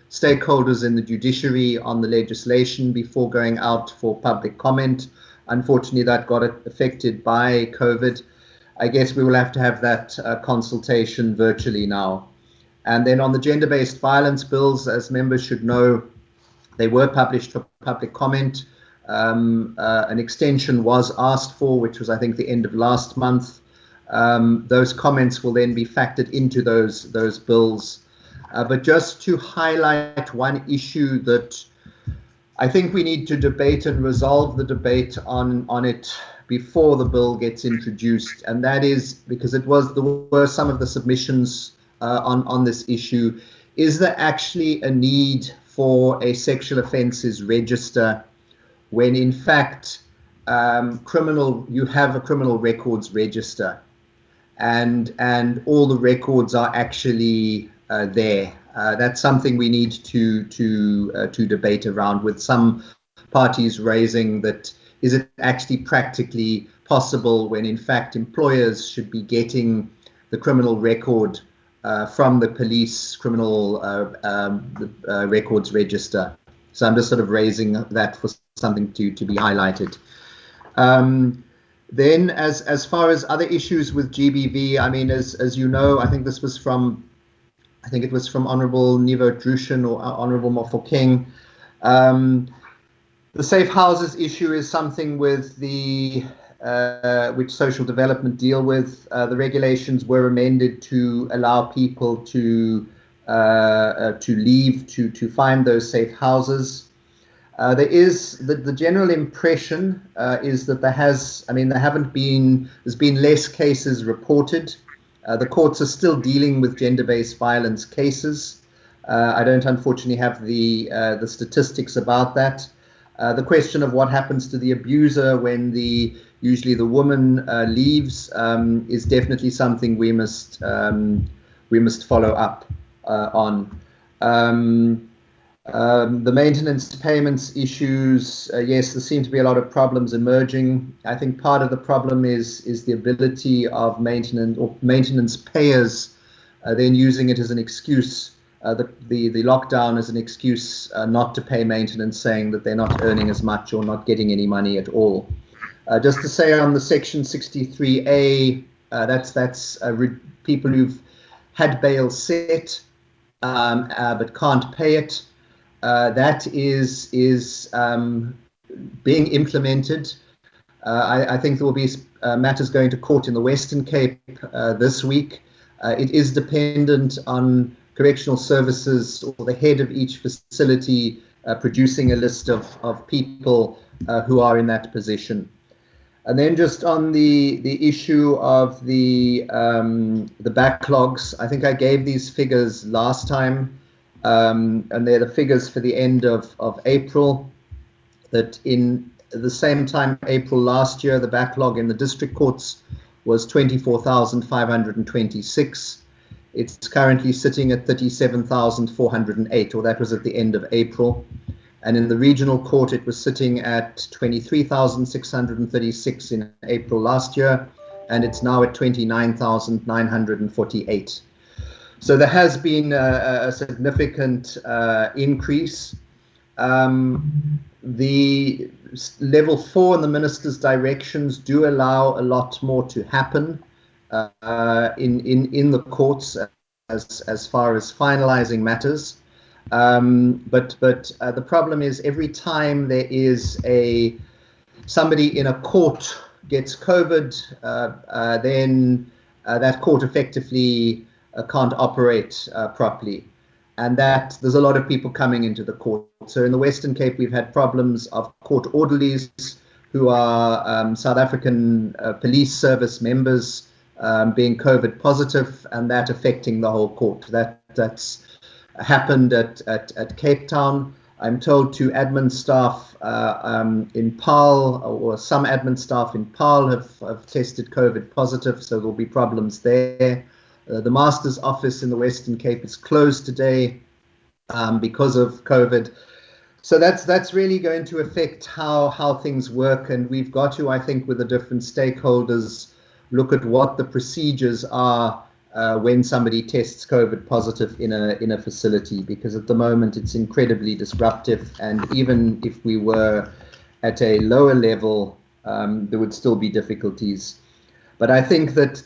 stakeholders in the judiciary on the legislation before going out for public comment. Unfortunately, that got affected by COVID. I guess we will have to have that consultation virtually now. And then on the gender-based violence bills, as members should know, they were published for public comment. An extension was asked for, which was, I think, the end of last month. Those comments will then be factored into those bills. But just to highlight one issue that I think we need to debate and resolve the debate on it before the bill gets introduced, and that is because there were some of the submissions on this issue. Is there actually a need for a sexual offences register when in fact you have a criminal records register and all the records are actually there? That's something we need to debate around, with some parties raising that. Is it actually practically possible when in fact employers should be getting the criminal record from the police criminal records register? So I'm just sort of raising that for something to be highlighted. Then as far as other issues with GBV, I mean, as you know, I think it was from Honourable Nivo Drushin or Honourable Mofokeng. The safe houses issue is something with which social development deal with. The regulations were amended to allow people to leave to find those safe houses. There is the general impression is that there's been less cases reported. The courts are still dealing with gender-based violence cases. I don't unfortunately have the statistics about that. The question of what happens to the abuser when usually the woman leaves is definitely something we must follow up on. The maintenance payments issues, yes, there seem to be a lot of problems emerging. I think part of the problem is the ability of maintenance payers then using it as an excuse. The lockdown as an excuse not to pay maintenance, saying that they're not earning as much or not getting any money at all. Just to say on the Section 63A, that's people who've had bail set but can't pay it. That is being implemented. I think there will be matters going to court in the Western Cape this week. It is dependent on correctional services or the head of each facility producing a list of people who are in that position. And then just on the issue of the backlogs, I think I gave these figures last time, and they're the figures for the end of April, that in the same time April last year, the backlog in the district courts was 24,526. It's currently sitting at 37,408, or that was at the end of April. And in the regional court, it was sitting at 23,636 in April last year, and it's now at 29,948. So there has been a significant increase. The level 4 in the minister's directions do allow a lot more to happen in the courts as far as finalizing matters. But the problem is every time there is somebody in a court gets COVID, then that court effectively can't operate properly. And that there's a lot of people coming into the court. So in the Western Cape, we've had problems of court orderlies who are South African police service members being COVID positive, and that affecting the whole court. That's happened at Cape Town. I'm told 2 admin staff in PAL, or some admin staff in PAL have tested COVID positive, so there'll be problems there. The Master's office in the Western Cape is closed today because of COVID. So that's really going to affect how things work, and we've got to, I think, with the different stakeholders, look at what the procedures are when somebody tests COVID positive in a facility, because at the moment it's incredibly disruptive, and even if we were at a lower level, there would still be difficulties. But I think that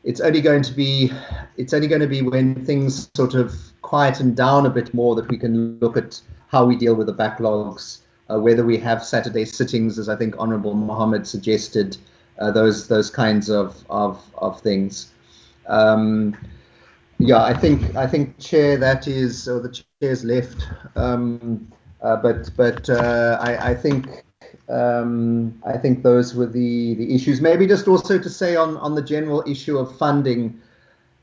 it's only going to be when things sort of quieten down a bit more that we can look at how we deal with the backlogs, whether we have Saturday sittings, as I think Honourable Mohammed suggested, those kinds of things. Yeah, I think Chair, that is, the Chair's left, but I think those were the issues. Maybe just also to say on the general issue of funding,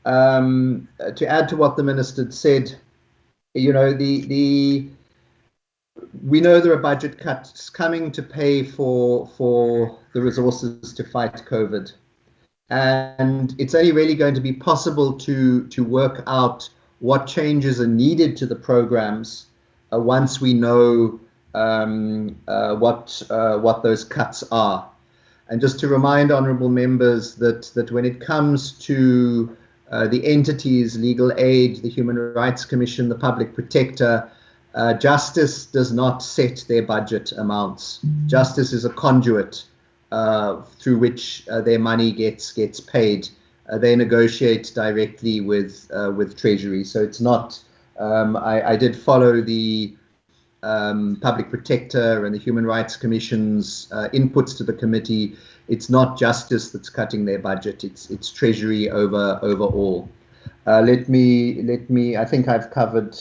to add to what the Minister said, you know, we know there are budget cuts coming to pay for the resources to fight COVID. And it's only really going to be possible to work out what changes are needed to the programs once we know what those cuts are. And just to remind honourable members that when it comes to the entities, legal aid, the Human Rights Commission, the Public Protector, Justice does not set their budget amounts. Justice is a conduit through which their money gets paid. They negotiate directly with Treasury. So it's not, I did follow the Public Protector and the Human Rights Commission's inputs to the committee. It's not Justice that's cutting their budget. It's Treasury overall. Let me. I think I've covered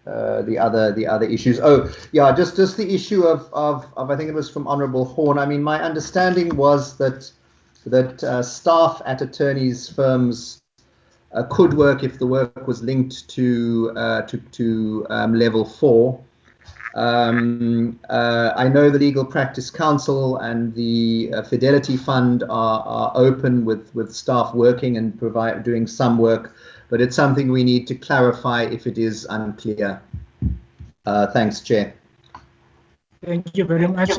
the other issues. Oh yeah, just the issue of I think it was from Honourable Horn. I mean, my understanding was that staff at attorneys' firms could work if the work was linked to level 4. I know the Legal Practice Council and the Fidelity Fund are open with staff working and doing some work, but it's something we need to clarify if it is unclear. Thanks, Chair. Thank you very much.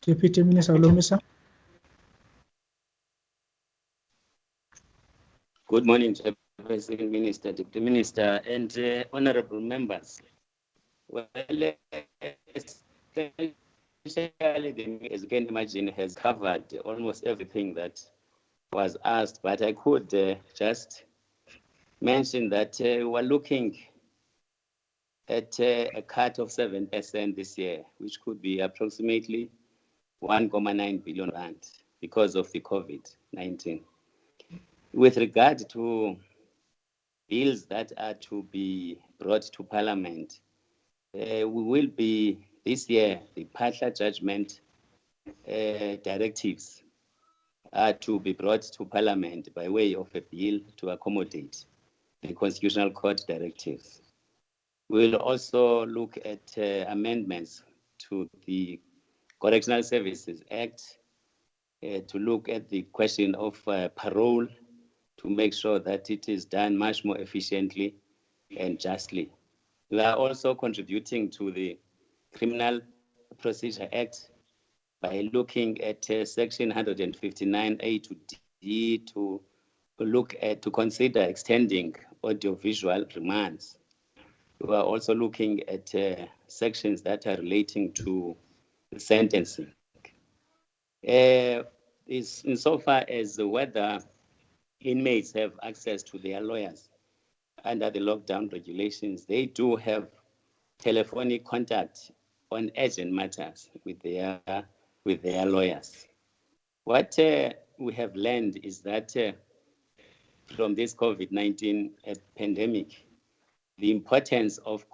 Deputy Minister Olomisa. Good morning, Chairperson, Minister, Deputy Minister, and honourable members. Well, essentially, as you can imagine, has covered almost everything that was asked, but I could just mention that we're looking at a cut of 7% this year, which could be approximately 1.9 billion rand because of the COVID-19. With regard to bills that are to be brought to Parliament, we will be, this year, the partial judgment directives are to be brought to Parliament by way of a bill to accommodate the Constitutional Court directives. We'll also look at amendments to the Correctional Services Act to look at the question of parole make sure that it is done much more efficiently and justly. We are also contributing to the Criminal Procedure Act by looking at Section 159A to D to consider extending audiovisual remands. We are also looking at sections that are relating to sentencing. Insofar as whether inmates have access to their lawyers under the lockdown regulations, they do have telephonic contact on urgent matters with their lawyers. What we have learned is that from this COVID-19 pandemic, the importance of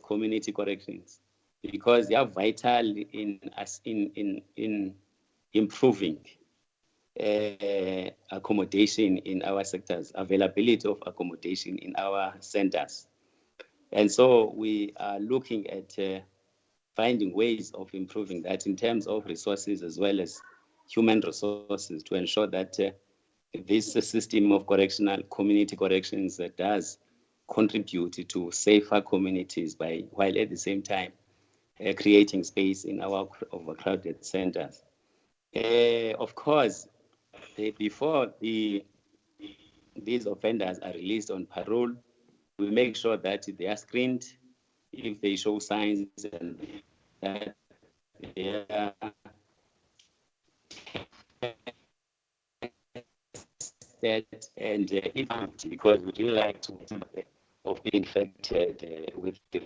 community corrections, because they are vital in improving accommodation in our sectors, availability of accommodation in our centers. And so we are looking at finding ways of improving that in terms of resources as well as human resources to ensure that this system of correctional community corrections does contribute to safer communities while at the same time creating space in our overcrowded centers. Of course, before these offenders are released on parole, we make sure that they are screened if they show signs and that they are tested and because we do like to of being infected with the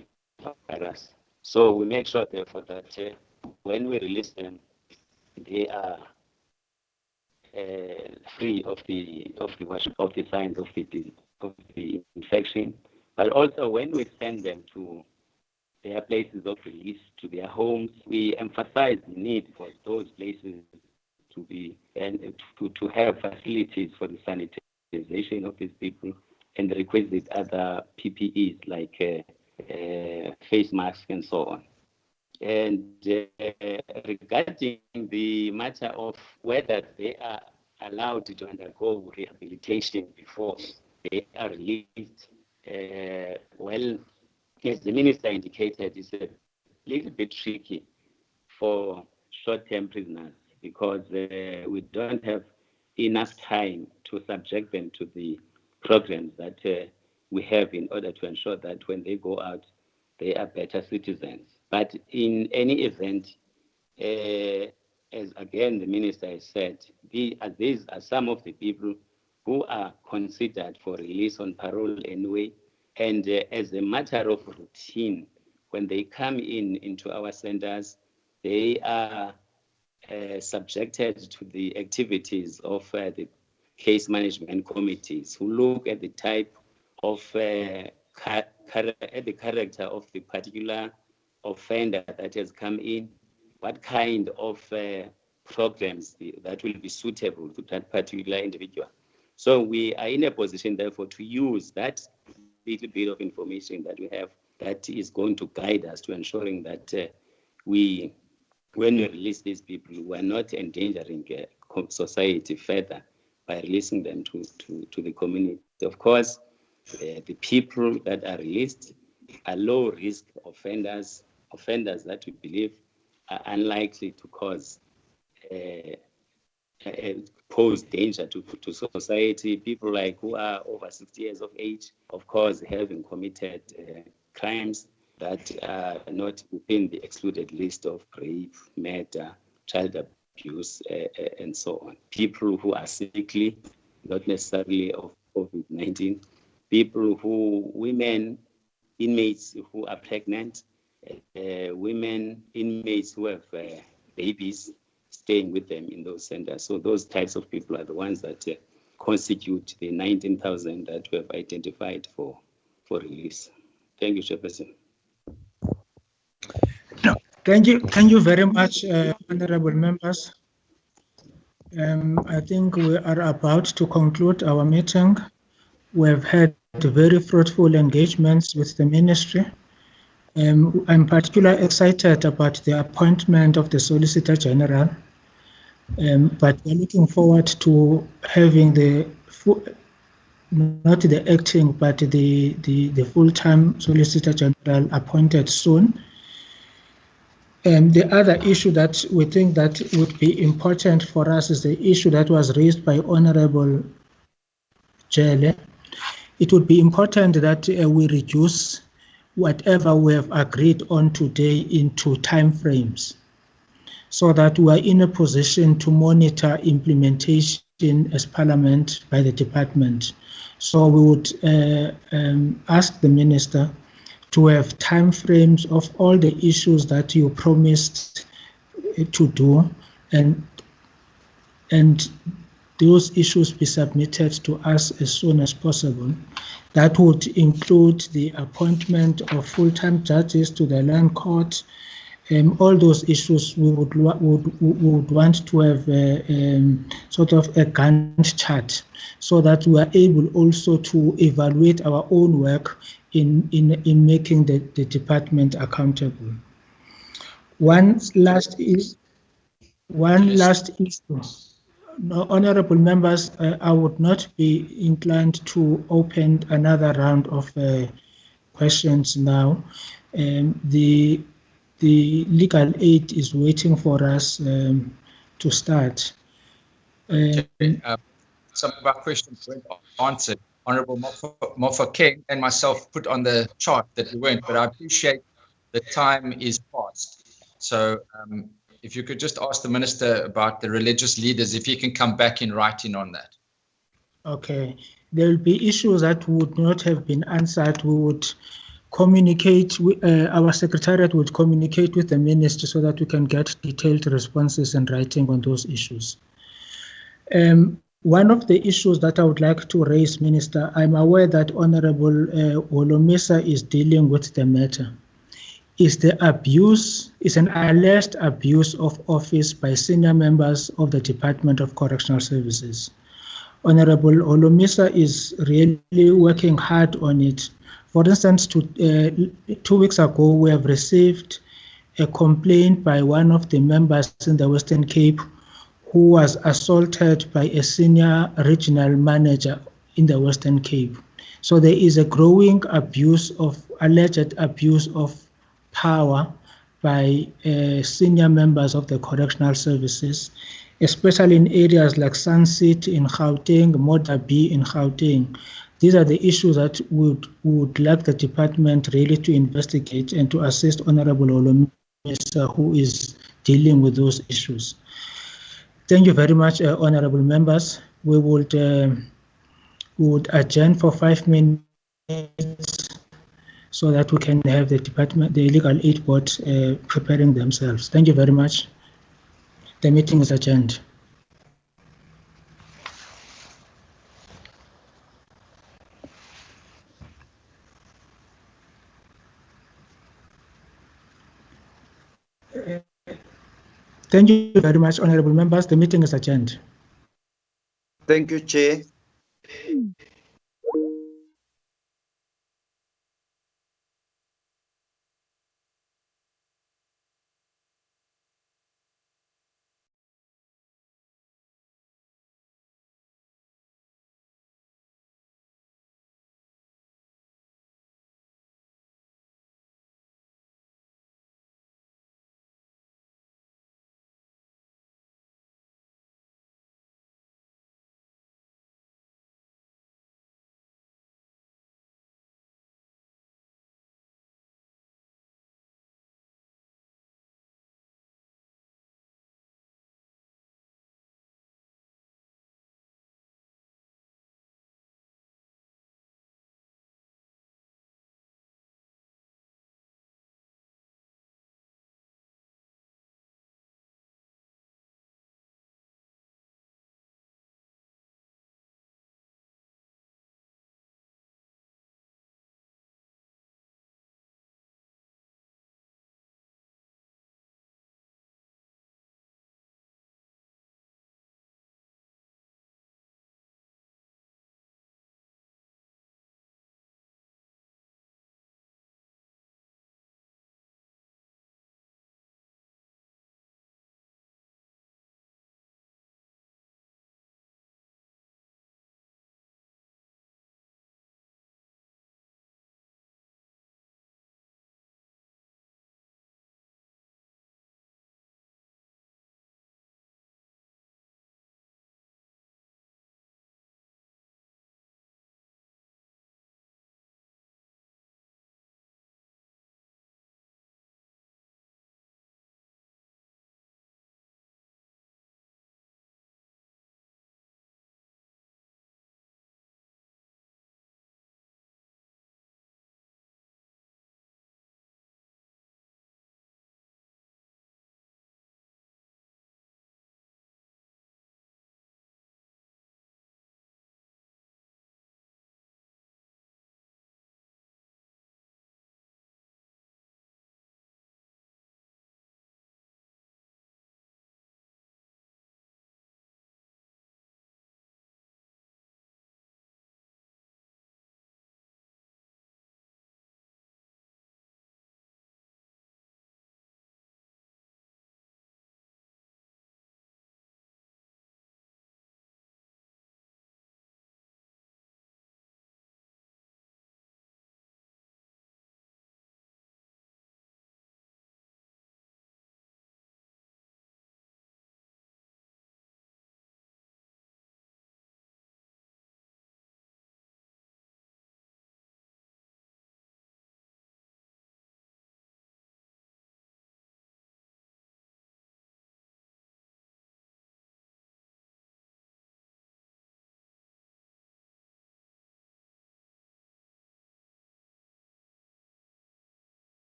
virus. So we make sure therefore that when we release them, they are free of the signs of the infection. But also when we send them to their places of release, to their homes, we emphasize the need for those places to be and to have facilities for the sanitization of these people and the requisite other PPEs like face masks and so on. And regarding the matter of whether they are allowed to undergo rehabilitation before they are released, well, as the minister indicated, it's a little bit tricky for short-term prisoners because we don't have enough time to subject them to the programs that we have in order to ensure that when they go out, they are better citizens. But in any event, as again the minister has said, these are some of the people who are considered for release on parole anyway. And as a matter of routine, when they come into our centers, they are subjected to the activities of the case management committees who look at the type of the character of the particular offender that has come in, what kind of programs that will be suitable to that particular individual. So we are in a position, therefore, to use that little bit of information that we have that is going to guide us to ensuring that when we release these people, we are not endangering society further by releasing them to the community. Of course, the people that are released are low-risk offenders that we believe are unlikely to pose danger to society. People like who are over 60 years of age, of course, having committed crimes that are not within the excluded list of rape, murder, child abuse, and so on. People who are sickly, not necessarily of COVID-19. People women, inmates who are pregnant, women, inmates who have babies staying with them in those centers. So those types of people are the ones that constitute the 19,000 that we have identified for release. Thank you, Chairperson. No, thank you very much, honorable members. I think we are about to conclude our meeting. We have had very fruitful engagements with the ministry. I'm particularly excited about the appointment of the Solicitor General, but we're looking forward to having the not the acting, but the full-time Solicitor General appointed soon. The other issue that we think that would be important for us is the issue that was raised by Honorable Jele. It would be important that we reduce whatever we have agreed on today into timeframes, so that we are in a position to monitor implementation as Parliament by the department. So we would ask the Minister to have timeframes of all the issues that you promised to do, and those issues be submitted to us as soon as possible. That would include the appointment of full-time judges to the Land Court. All those issues we would want to have sort of a Gantt chart, so that we are able also to evaluate our own work in making the department accountable. One last issue. No, honorable members, I would not be inclined to open another round of questions now. The legal aid is waiting for us to start. Some of our questions weren't answered. Honorable Mofa King and myself put on the chart that we weren't, but I appreciate the time is past. So if you could just ask the Minister about the religious leaders, if he can come back in writing on that. Okay. There will be issues that would not have been answered. We would communicate, our Secretariat would communicate with the Minister so that we can get detailed responses in writing on those issues. One of the issues that I would like to raise, Minister, I'm aware that Honorable Holomisa is dealing with the matter. Is an alleged abuse of office by senior members of the Department of Correctional Services. Honorable Holomisa is really working hard on it. For instance, 2 weeks ago, we have received a complaint by one of the members in the Western Cape who was assaulted by a senior regional manager in the Western Cape. So there is a growing alleged abuse of power by senior members of the correctional services, especially in areas like Sunset in Gauteng, Modabi in Gauteng. These are the issues that would like the department really to investigate and to assist Honorable Holomisa, who is dealing with those issues. Thank you very much, honorable members. We would adjourn for 5 minutes so that we can have the legal aid board preparing themselves. Thank you very much. The meeting is adjourned. Thank you very much, honorable members. The meeting is adjourned. Thank you, Chair.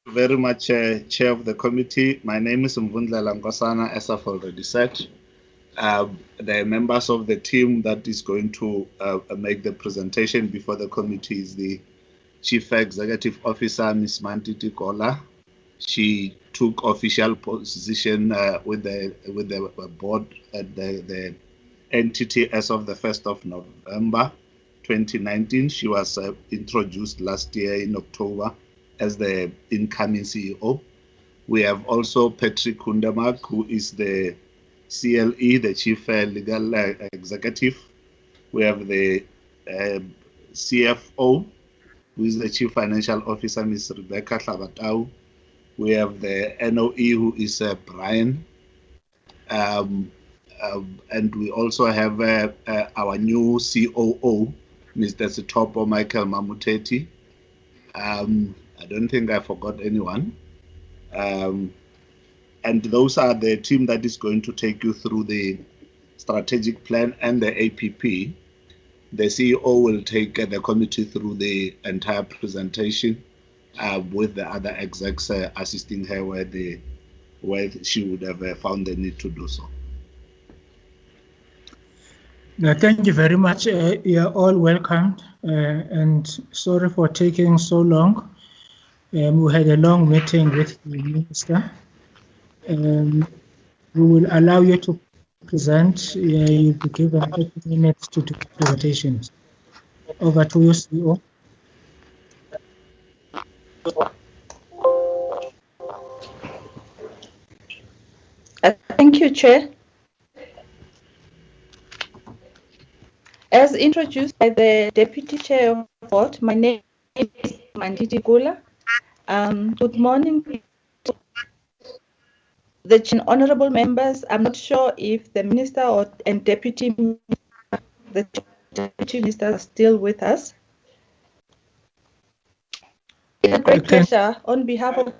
very much, Chair of the committee. My name is Mvundlela Nkosana, as I've already said. The members of the team that is going to make the presentation before the committee is the Chief Executive Officer, Ms. Mantiti Kola. She took official position with the board at the entity as of the 1st of November 2019. She was introduced last year in October as the incoming CEO. We have also Patrick Kundamak, who is the CLE, the Chief Legal Executive. We have the CFO, who is the Chief Financial Officer, Ms. Rebecca Tlabatau. We have the NOE, who is Brian. And we also have our new COO, Mr. Sitopo Michael Mamuteti. I don't think I forgot anyone. And those are the team that is going to take you through the strategic plan and the APP. The CEO will take the committee through the entire presentation with the other execs assisting her where she would have found the need to do so. Thank you very much. You are all welcomed, and sorry for taking so long. We had a long meeting with the minister. We will allow you to present. You'll be given 30 minutes to do presentations. Over to you, CEO. Thank you, Chair. As introduced by the Deputy Chair of the Board, my name is Manditi Gula. Good morning, the honourable members. I'm not sure if the Minister and Deputy Minister are still with us. It's a great pleasure on behalf of...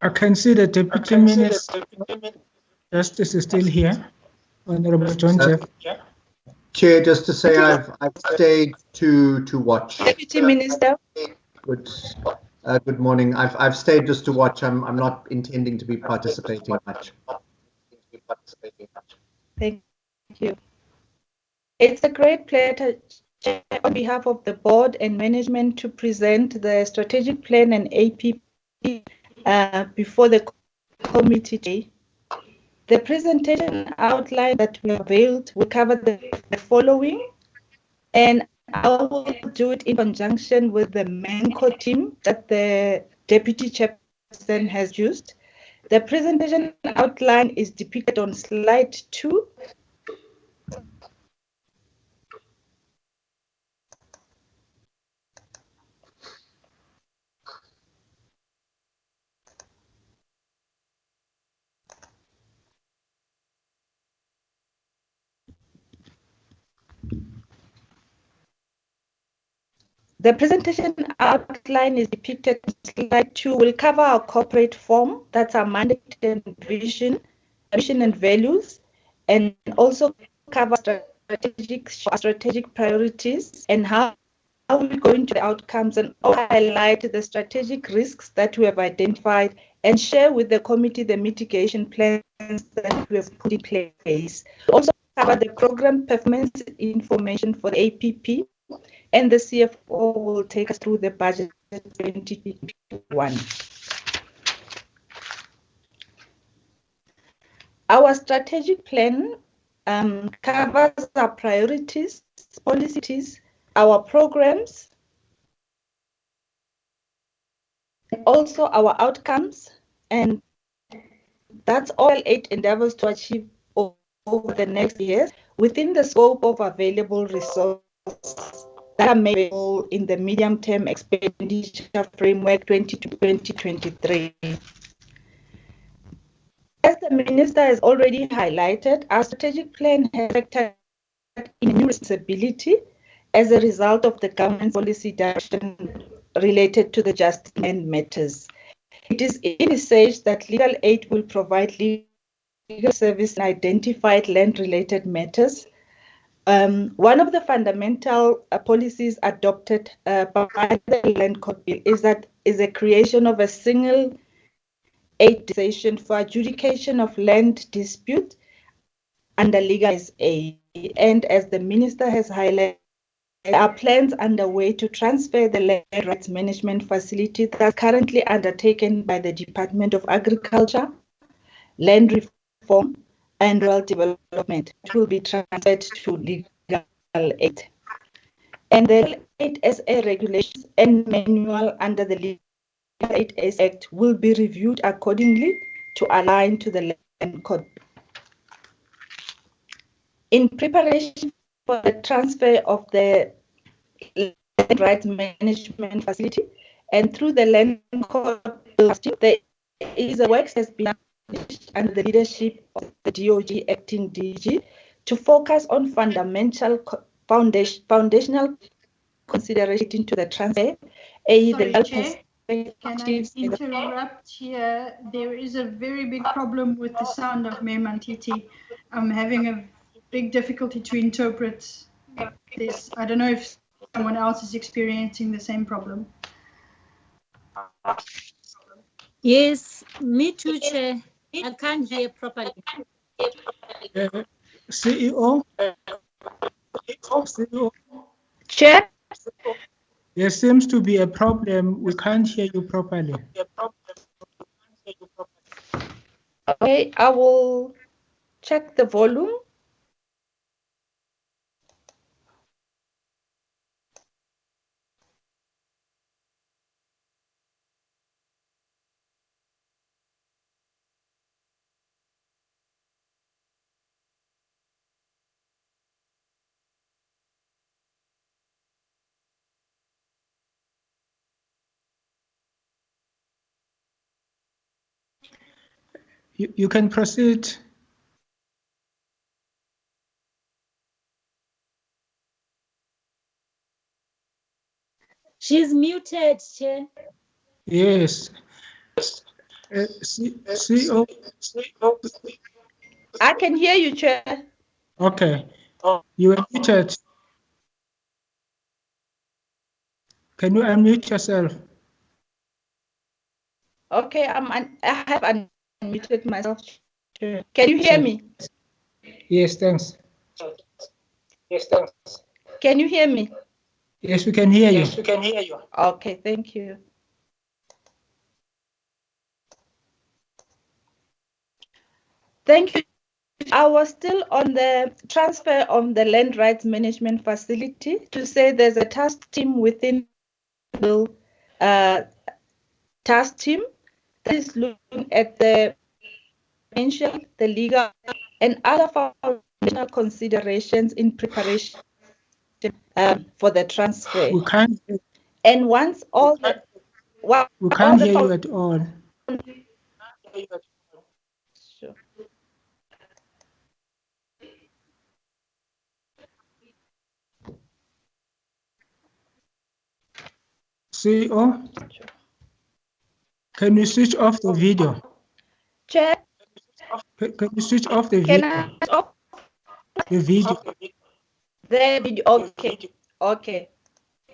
I can see the Deputy Minister Justice is still here, Honourable John Jeff. Chair, just to say I've stayed to watch. Deputy Minister. Good morning. I've stayed just to watch. I'm not intending to be participating much. Thank you. It's a great pleasure on behalf of the board and management to present the strategic plan and APP before the committee today. The presentation outline that we availed will cover the following, and I will do it in conjunction with the MANCO team that the Deputy Chairperson has used. The presentation outline is depicted on slide 2. The presentation outline is depicted on slide 2. Will cover our corporate form, that's our mandate and vision, mission and values, and also cover strategic priorities and how we go into the outcomes, and highlight the strategic risks that we have identified and share with the committee the mitigation plans that we have put in place. Also cover the program performance information for the APP, and the CFO will take us through the budget 2021. Our strategic plan covers our priorities, policies, our programs, and also our outcomes, and that's all 8 endeavors to achieve over the next years within the scope of available resources that are made available in the medium-term expenditure framework 2020-2023. As the Minister has already highlighted, our strategic plan has factored in new responsibility as a result of the government's policy direction related to the justice and matters. It is envisaged that legal aid will provide legal service in identified land-related matters. One of the fundamental policies adopted by the Land Court Bill is that is a creation of a single aid station for adjudication of land dispute under legal aid. And as the Minister has highlighted, there are plans underway to transfer the land rights management facility that's currently undertaken by the Department of Agriculture, Land Reform and Rural Development. It will be transferred to legal aid. And the Aid SA regulations and manual under the Legal Aid Act will be reviewed accordingly to align to the Land Code. In preparation for the transfer of the land rights management facility and through the Land Code, there is a work has been established under the leadership of the DOG acting DG to focus on foundational consideration to the transfer. Sorry, Chair, can I interrupt here? There is a very big problem with the sound of Mayor Mantiti. I'm having a big difficulty to interpret this. I don't know if someone else is experiencing the same problem. Yes, me too, Chair. I can't hear properly. CEO? Chair? There seems to be a problem. We can't hear you properly. Okay, I will check the volume. You can proceed. She's muted, Chair. Yes. CEO. I can hear you, Chair. Okay. You are muted. Can you unmute yourself? Okay, I have unmuted myself. Can you hear me? Yes, thanks. Can you hear me? Yes, we can hear you. Yes, we can hear you. Okay, thank you. Thank you. I was still on the transfer of the land rights management facility to say there's a task team within the task team that is looking at the financial, the legal, and other foundational considerations in preparation for the transfer. We can't. And once all the we can't hear you at all. Sure. CEO, can you switch off the video? Chair? Can you switch off the video? Can I switch off the video? The video, okay. Okay.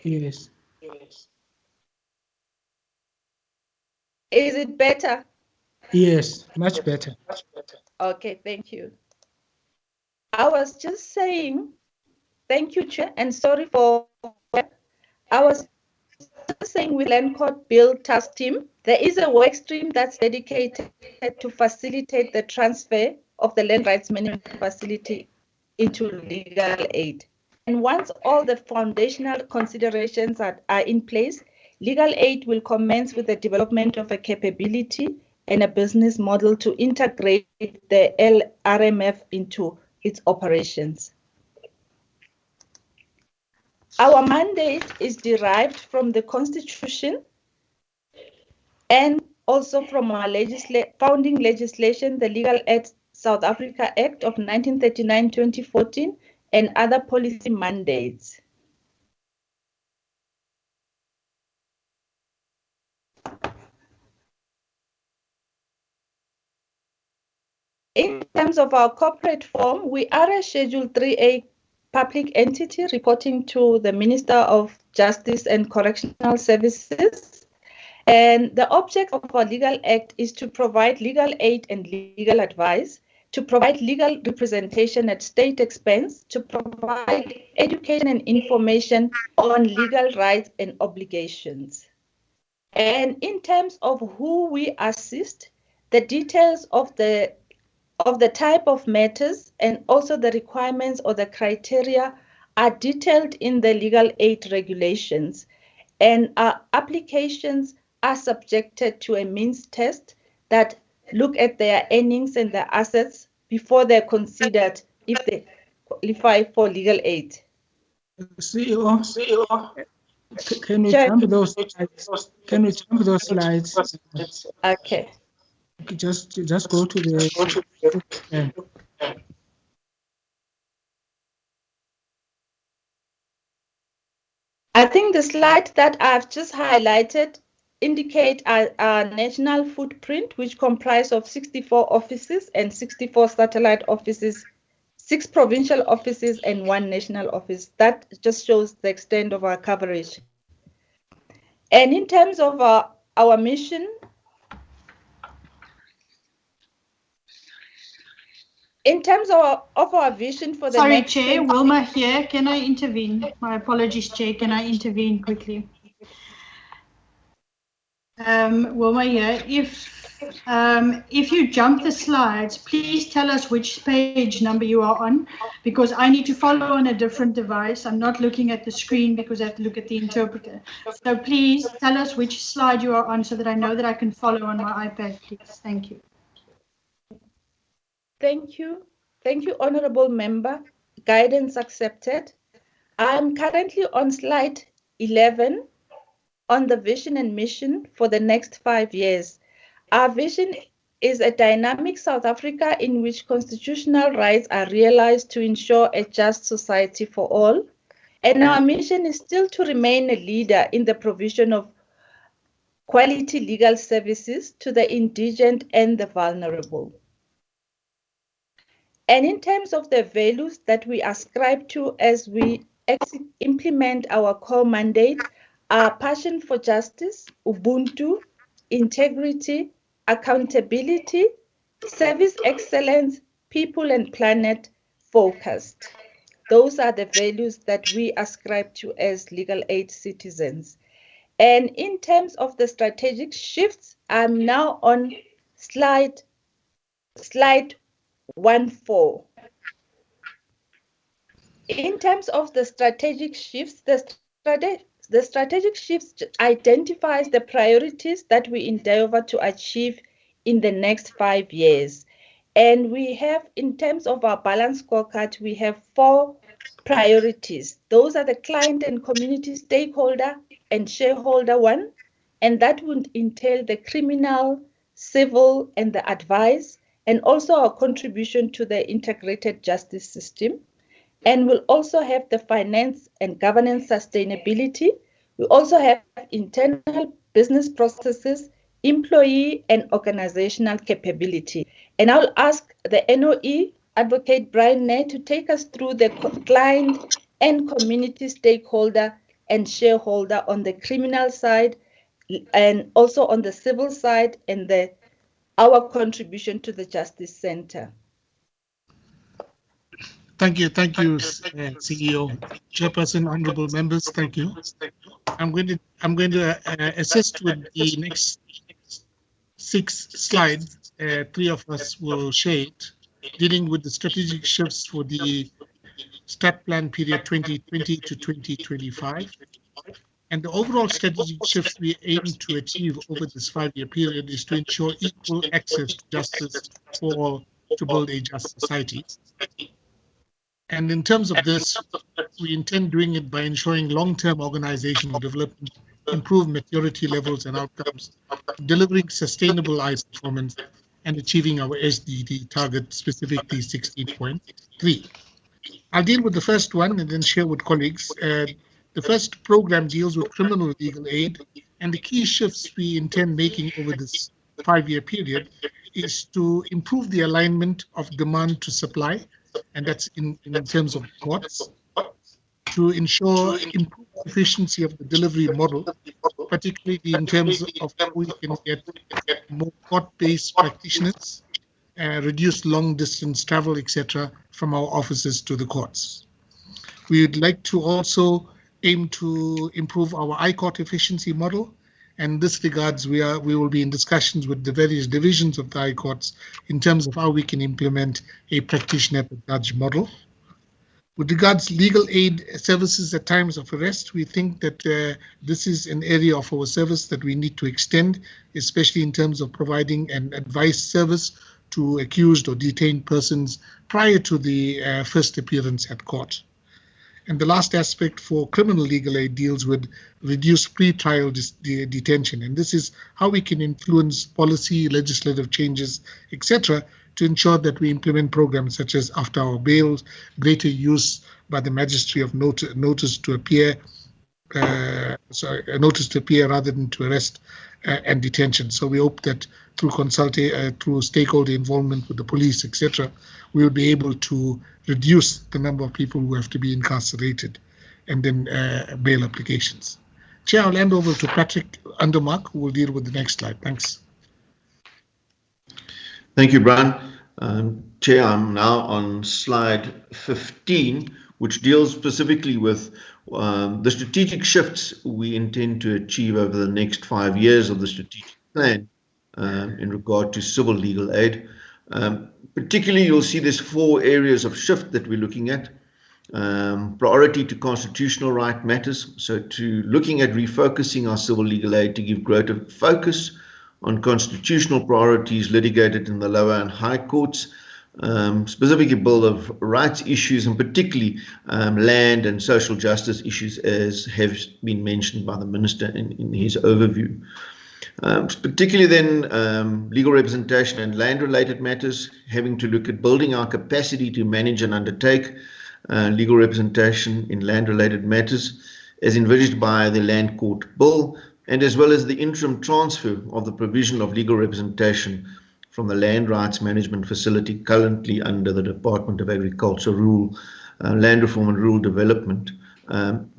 Yes. Is it better? Yes, much better. Okay, thank you. I was just saying, thank you, Chair, and sorry for, I was just saying with Land Court Bill Task Team, there is a work stream that's dedicated to facilitate the transfer of the land rights management facility into legal aid. And once all the foundational considerations are in place, legal aid will commence with the development of a capability and a business model to integrate the LRMF into its operations. Our mandate is derived from the Constitution and also from our founding legislation, the Legal Aid South Africa Act of 1939-2014, and other policy mandates. In terms of our corporate form, we are a Schedule 3A public entity reporting to the Minister of Justice and Correctional Services. And the object of our legal act is to provide legal aid and legal advice, to provide legal representation at state expense, to provide education and information on legal rights and obligations. And in terms of who we assist, the details of the type of matters and also the requirements or the criteria are detailed in the legal aid regulations, and our applications are subjected to a means test that look at their earnings and their assets before they're considered if they qualify for legal aid. CEO, can we jump those slides? Can we jump those slides? Okay. Just go to the. I think the slide that I've just highlighted indicate our national footprint, which comprise of 64 offices and 64 satellite offices, 6 provincial offices and 1 national office. That just shows the extent of our coverage. And in terms of our mission, in terms of our vision for the Sorry, next... Chair, Wilma here. Can I intervene? My apologies, Chair. Can I intervene quickly? Wilma here. If you jump the slides, please tell us which page number you are on, because I need to follow on a different device. I'm not looking at the screen because I have to look at the interpreter. So please tell us which slide you are on so that I know that I can follow on my iPad, please. Thank you. Thank you. Thank you, Honorable Member. Guidance accepted. I'm currently on slide 11 on the vision and mission for the next 5 years. Our vision is a dynamic South Africa in which constitutional rights are realized to ensure a just society for all. And our mission is still to remain a leader in the provision of quality legal services to the indigent and the vulnerable. And in terms of the values that we ascribe to as we implement our core mandate, our passion for justice, Ubuntu, integrity, accountability, service excellence, people and planet focused. Those are the values that we ascribe to as legal aid citizens. And in terms of the strategic shifts, I'm now on slide 14. In terms of the strategic shifts, the strategic shifts identifies the priorities that we endeavor to achieve in the next 5 years. And we have, in terms of our balanced scorecard, we have 4 priorities. Those are the client and community stakeholder and shareholder one, and that would entail the criminal, civil, and the advice, and also our contribution to the integrated justice system. And we'll also have the finance and governance sustainability. We also have internal business processes, employee and organizational capability. And I'll ask the NOE, Advocate Brian Ney, to take us through the client and community stakeholder and shareholder on the criminal side, and also on the civil side, and our contribution to the Justice Center. Thank you, CEO, Chairperson, honourable members. Thank you. I'm going to assist with the next 6 slides. 3 of us will share it, dealing with the strategic shifts for the Strat Plan period 2020 to 2025. And the overall strategic shifts we aim to achieve over this 5-year period is to ensure equal access to justice for all to build a just society. And in terms of this, we intend doing it by ensuring long-term organizational development, improved maturity levels and outcomes, delivering sustainable ICE performance, and achieving our SDG target, specifically 16.3. I'll deal with the first one and then share with colleagues. The first program deals with criminal legal aid, and the key shifts we intend making over this 5-year period is to improve the alignment of demand to supply, and that's in terms of courts, to ensure improved efficiency of the delivery model, particularly in terms of how we can get more court-based practitioners, reduce long-distance travel, etc., from our offices to the courts. We would like to also aim to improve our I-Court efficiency model. And in this regards, we will be in discussions with the various divisions of the I-Courts in terms of how we can implement a practitioner per judge model. With regards to legal aid services at times of arrest, we think that this is an area of our service that we need to extend, especially in terms of providing an advice service to accused or detained persons prior to the first appearance at court. And the last aspect for criminal legal aid deals with reduced pre-trial detention. And this is how we can influence policy, legislative changes, etc., to ensure that we implement programs such as after-hour bails, greater use by the magistrate of notice to appear, a notice to appear rather than to arrest and detention. So we hope that through stakeholder involvement with the police, etc., we will be able to reduce the number of people who have to be incarcerated and then bail applications. Chair, I'll hand over to Patrick Undermark, who will deal with the next slide. Thanks. Thank you, Brian. Chair, I'm now on slide 15, which deals specifically with the strategic shifts we intend to achieve over the next 5 years of the strategic plan in regard to civil legal aid. Particularly, you'll see there's 4 areas of shift that we're looking at. Priority to constitutional right matters, so to looking at refocusing our civil legal aid to give greater focus on constitutional priorities litigated in the lower and high courts, specifically Bill of Rights issues, and particularly land and social justice issues, as have been mentioned by the Minister in his overview. Particularly then legal representation and land-related matters, having to look at building our capacity to manage and undertake legal representation in land-related matters, as envisaged by the Land Court Bill, and as well as the interim transfer of the provision of legal representation from the Land Rights Management Facility currently under the Department of Agriculture, Land Reform and Rural Development.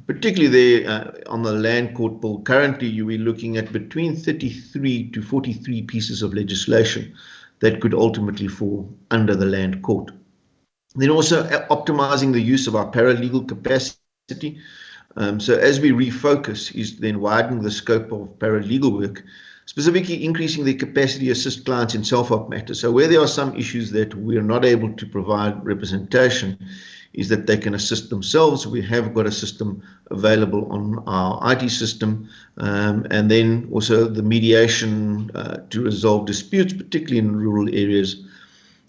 Particularly there on the Land Court Bill, currently you are looking at between 33 to 43 pieces of legislation that could ultimately fall under the Land Court. Then also optimizing the use of our paralegal capacity. So as we refocus is then widening the scope of paralegal work, specifically increasing the capacity to assist clients in self-help matters. So where there are some issues that we are not able to provide representation, is that they can assist themselves. We have got a system available on our IT system, and then also the mediation to resolve disputes, particularly in rural areas.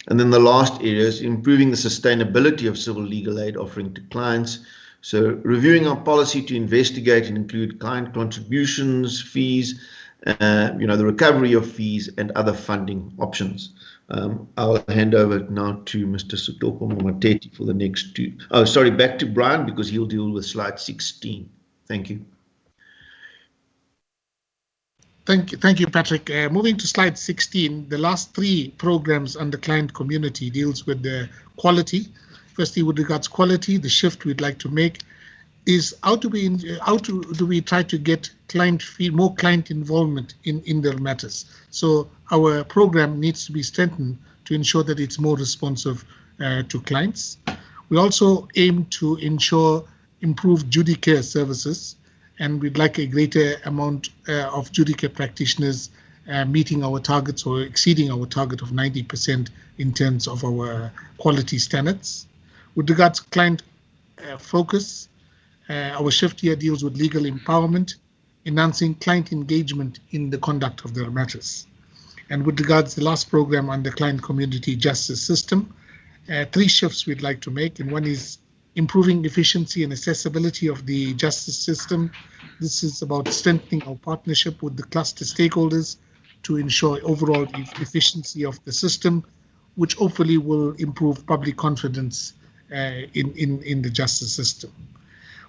And then the last area is improving the sustainability of civil legal aid offering to clients. So reviewing our policy to investigate and include client contributions, fees, the recovery of fees and other funding options. I'll hand over now to Mr. Sutoko Momateti for the next 2. Oh, sorry, back to Brian because he'll deal with slide 16. Thank you. Thank you, Patrick. Moving to slide 16, the last 3 programs under client community deals with the quality. Firstly, with regards quality, the shift we'd like to make is how do we try to get more client involvement in their matters. So our program needs to be strengthened to ensure that it's more responsive to clients. We also aim to ensure improved judicare services, and we'd like a greater amount of judicare practitioners meeting our targets or exceeding our target of 90% in terms of our quality standards. With regards to client focus, our shift here deals with legal empowerment, enhancing client engagement in the conduct of their matters. And with regards to the last program under client community justice system, 3 shifts we'd like to make, and one is improving efficiency and accessibility of the justice system. This is about strengthening our partnership with the cluster stakeholders to ensure overall efficiency of the system, which hopefully will improve public confidence in the justice system.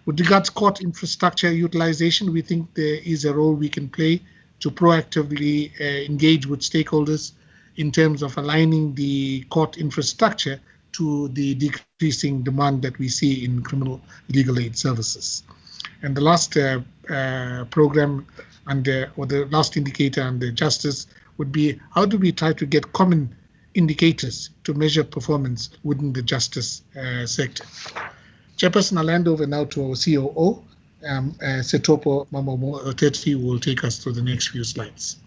With regards to court infrastructure utilization, we think there is a role we can play to proactively engage with stakeholders in terms of aligning the court infrastructure to the decreasing demand that we see in criminal legal aid services. And the last program or the last indicator under justice would be, how do we try to get common indicators to measure performance within the justice sector? Chairperson, I'll hand over now to our COO, Setopo Mamomo Oteti, who will take us through the next few slides.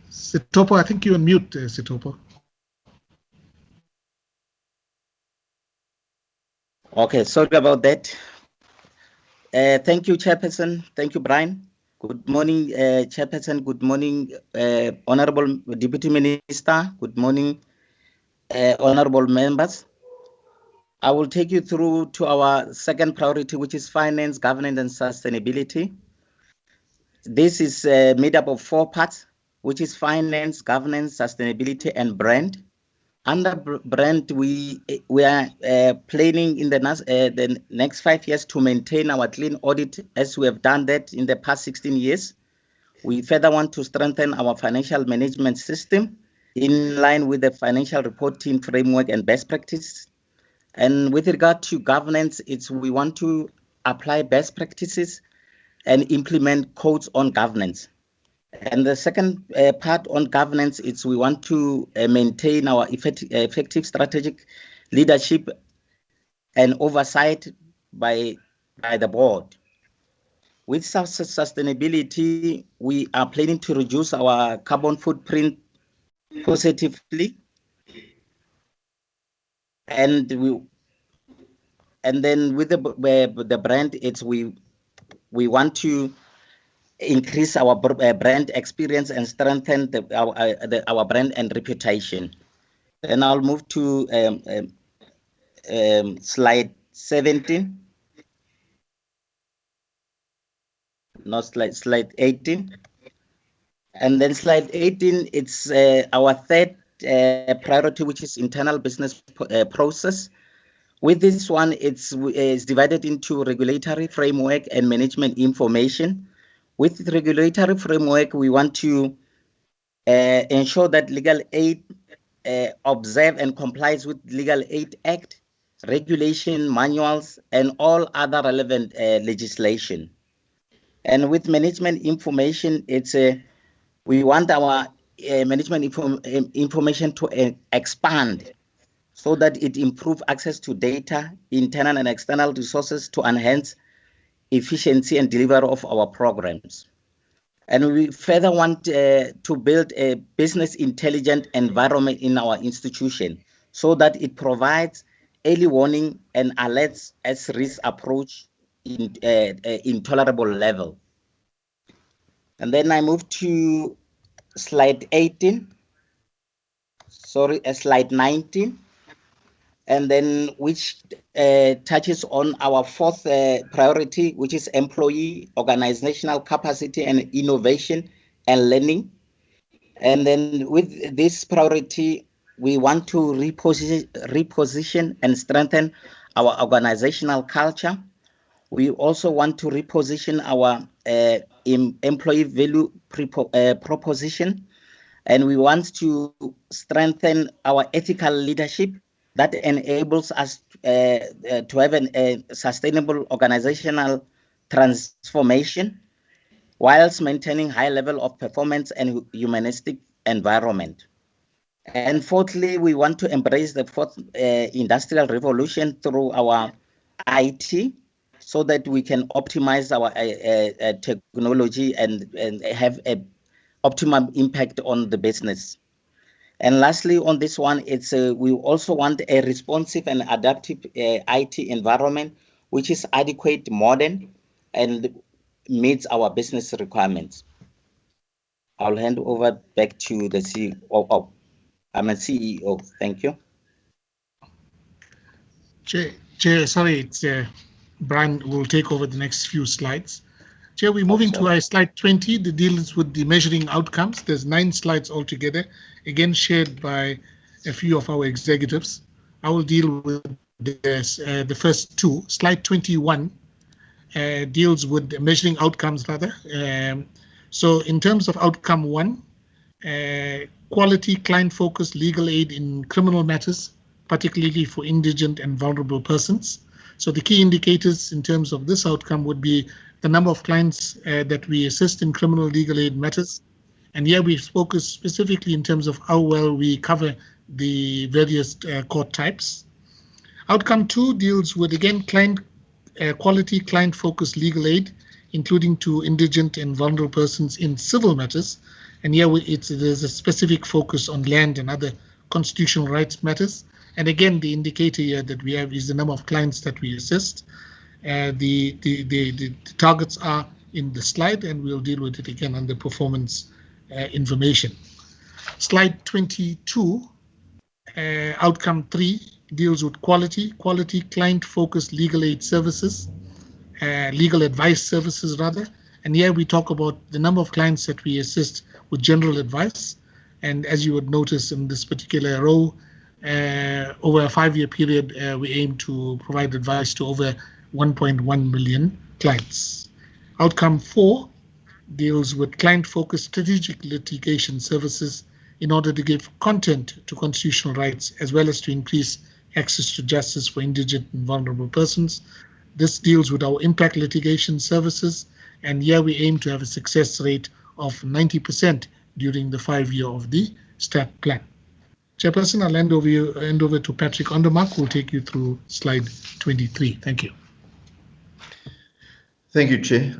Setopo, I think you're on mute, Setopo. Okay, sorry about that. Thank you, Chairperson. Thank you, Brian. Good morning, Chairperson. Good morning, Honorable Deputy Minister. Good morning, honorable members. I will take you through to our second priority, which is finance, governance, and sustainability. This is made up of 4 parts, which is finance, governance, sustainability, and brand. Under brand, we are planning in the next 5 years to maintain our clean audit, as we have done that in the past 16 years. We further want to strengthen our financial management system in line with the financial reporting framework and best practice. And with regard to governance, we want to apply best practices and implement codes on governance. And the second part on governance is we want to maintain our effective strategic leadership and oversight by the board. With sustainability, we are planning to reduce our carbon footprint positively, and then with the brand, we want to increase our brand experience and strengthen our brand and reputation. Then I'll move to slide 17. No, slide 18. And then slide 18, it's our third priority, which is internal business process. With this one, it's divided into regulatory framework and management information. With the regulatory framework, we want to ensure that legal aid observe and complies with Legal Aid Act, regulation manuals, and all other relevant legislation. And with management information, we want our management information to expand so that it improves access to data, internal and external resources to enhance efficiency and delivery of our programs. And we further want to build a business intelligent environment in our institution so that it provides early warning and alerts as risk approach in intolerable level. And then I move to slide 18. Sorry, slide 19. And then which touches on our fourth priority, which is employee organizational capacity and innovation and learning. And then with this priority, we want to reposition and strengthen our organizational culture. We also want to reposition our employee value proposition, and we want to strengthen our ethical leadership that enables us to have a sustainable organizational transformation whilst maintaining high level of performance and humanistic environment. And fourthly, we want to embrace the fourth industrial revolution through our IT so that we can optimize our technology and have an optimum impact on the business. And lastly, on this one, we also want a responsive and adaptive IT environment, which is adequate, modern, and meets our business requirements. I'll hand over back to the CEO. I'm a CEO. Thank you. Chair, sorry, Brian will take over the next few slides. Chair, we're moving to our slide 20, that deals with the measuring outcomes. There's 9 slides altogether, again shared by a few of our executives. I will deal with this, the first 2. Slide 21 deals with the measuring outcomes rather. So in terms of outcome 1, quality client-focused legal aid in criminal matters, particularly for indigent and vulnerable persons. So the key indicators in terms of this outcome would be the number of clients that we assist in criminal legal aid matters. And here we focus specifically in terms of how well we cover the various court types. Outcome 2 deals with, again, quality client-focused legal aid, including to indigent and vulnerable persons in civil matters. And here there's a specific focus on land and other constitutional rights matters. And again, the indicator here that we have is the number of clients that we assist. The targets are in the slide, and we'll deal with it again under performance information. Slide 22, outcome 3 deals with quality client-focused legal aid services, legal advice services rather. And here we talk about the number of clients that we assist with general advice. And as you would notice in this particular row, over a 5-year period, we aim to provide advice to over 1.1 million clients. Outcome 4 deals with client-focused strategic litigation services in order to give content to constitutional rights, as well as to increase access to justice for indigent and vulnerable persons. This deals with our impact litigation services, and here we aim to have a success rate of 90% during the 5-year of the STAT plan. Chairperson, I'll hand over to Patrick Ondermark, who will take you through slide 23. Thank you. Thank you, Chair.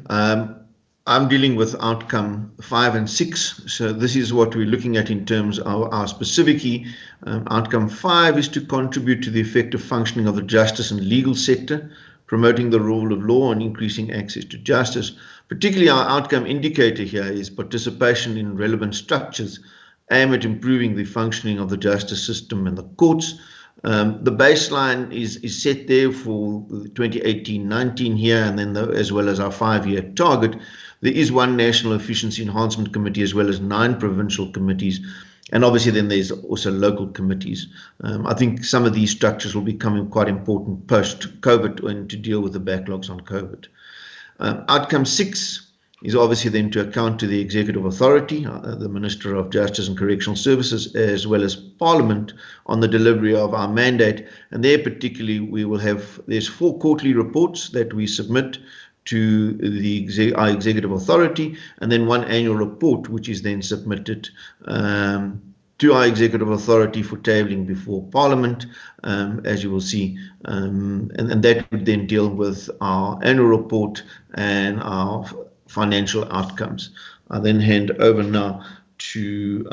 I'm dealing with outcome 5 and 6. So this is what we're looking at in terms of our specifically. Outcome 5 is to contribute to the effective functioning of the justice and legal sector, promoting the rule of law and increasing access to justice. Particularly our outcome indicator here is participation in relevant structures aim at improving the functioning of the justice system and the courts. The baseline is set there for 2018-19 here, and then as well as our 5-year target. There is one National Efficiency Enhancement Committee as well as 9 provincial committees. And obviously then there's also local committees. I think some of these structures will become quite important post-COVID and to deal with the backlogs on COVID. Outcome 6 is obviously then to account to the Executive Authority, the Minister of Justice and Correctional Services, as well as Parliament on the delivery of our mandate. And there particularly we will have, there's 4 quarterly reports that we submit to our Executive Authority, and then 1 annual report which is then submitted to our Executive Authority for tabling before Parliament, as you will see, and that would then deal with our annual report and our financial outcomes. I then hand over now to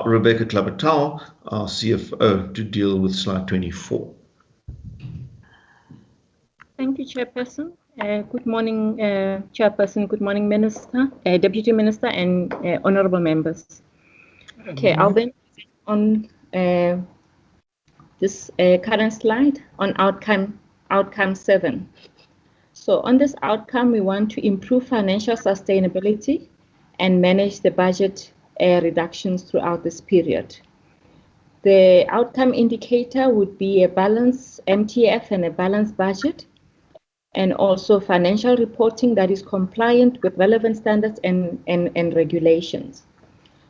Rebecca Klabatau, our CFO, to deal with slide 24. Thank you, Chairperson. Good morning, Chairperson. Good morning, Minister, Deputy Minister, and honourable members. Okay, I'll then on this current slide on outcome 7. So on this outcome, we want to improve financial sustainability and manage the budget reductions throughout this period. The outcome indicator would be a balanced MTF and a balanced budget, and also financial reporting that is compliant with relevant standards and regulations.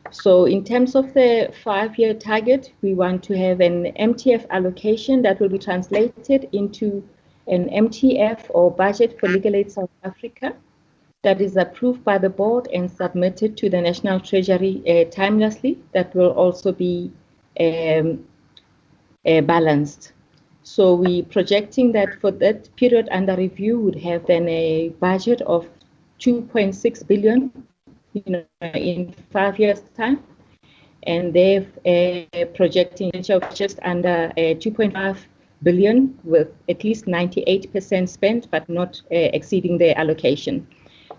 So in terms of the 5-year target, we want to have an MTF allocation that will be translated into an MTF or budget for Legal Aid South Africa that is approved by the board and submitted to the National Treasury timelessly. That will also be balanced. So we're projecting that for that period under review would have then a budget of 2.6 billion, in 5 years' time, and they're projecting of just under 2.5 billion with at least 98% spent, but not exceeding their allocation.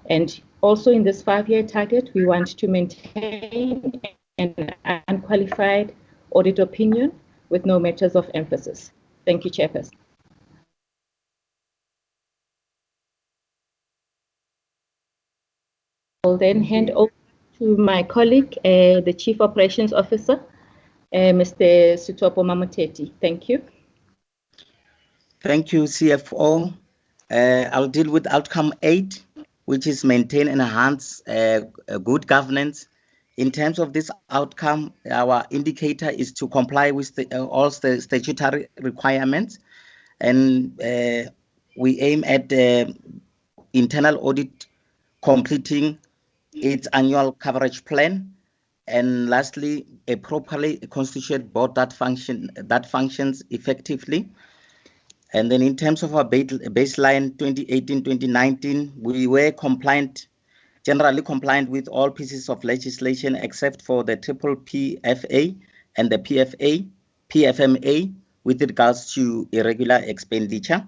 And also in this 5-year target, we want to maintain an unqualified audit opinion with no matters of emphasis. Thank you, Chairperson. I'll then hand over to my colleague, the Chief Operations Officer, Mr. Sutopo Mamuteti. Thank you. Thank you, CFO. I'll deal with outcome 8, which is maintain and enhance good governance. In terms of this outcome, our indicator is to comply with all the statutory requirements, and we aim at internal audit completing its annual coverage plan, and lastly, a properly constituted board that functions effectively. And then in terms of our baseline 2018-2019, we were generally compliant with all pieces of legislation except for the triple PFA and the PFMA with regards to irregular expenditure.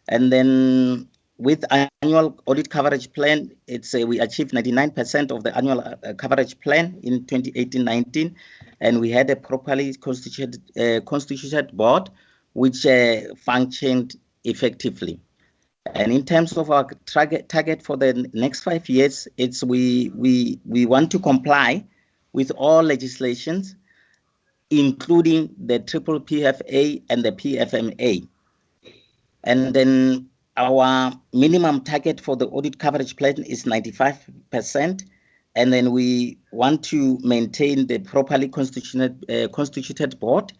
And then with annual audit coverage plan, we achieved 99% of the annual coverage plan in 2018-19, and we had a properly constituted board which functioned effectively. And in terms of our target for the next 5 years, we want to comply with all legislations, including the triple PFA and the PFMA. And then our minimum target for the audit coverage plan is 95%. And then we want to maintain the properly constituted board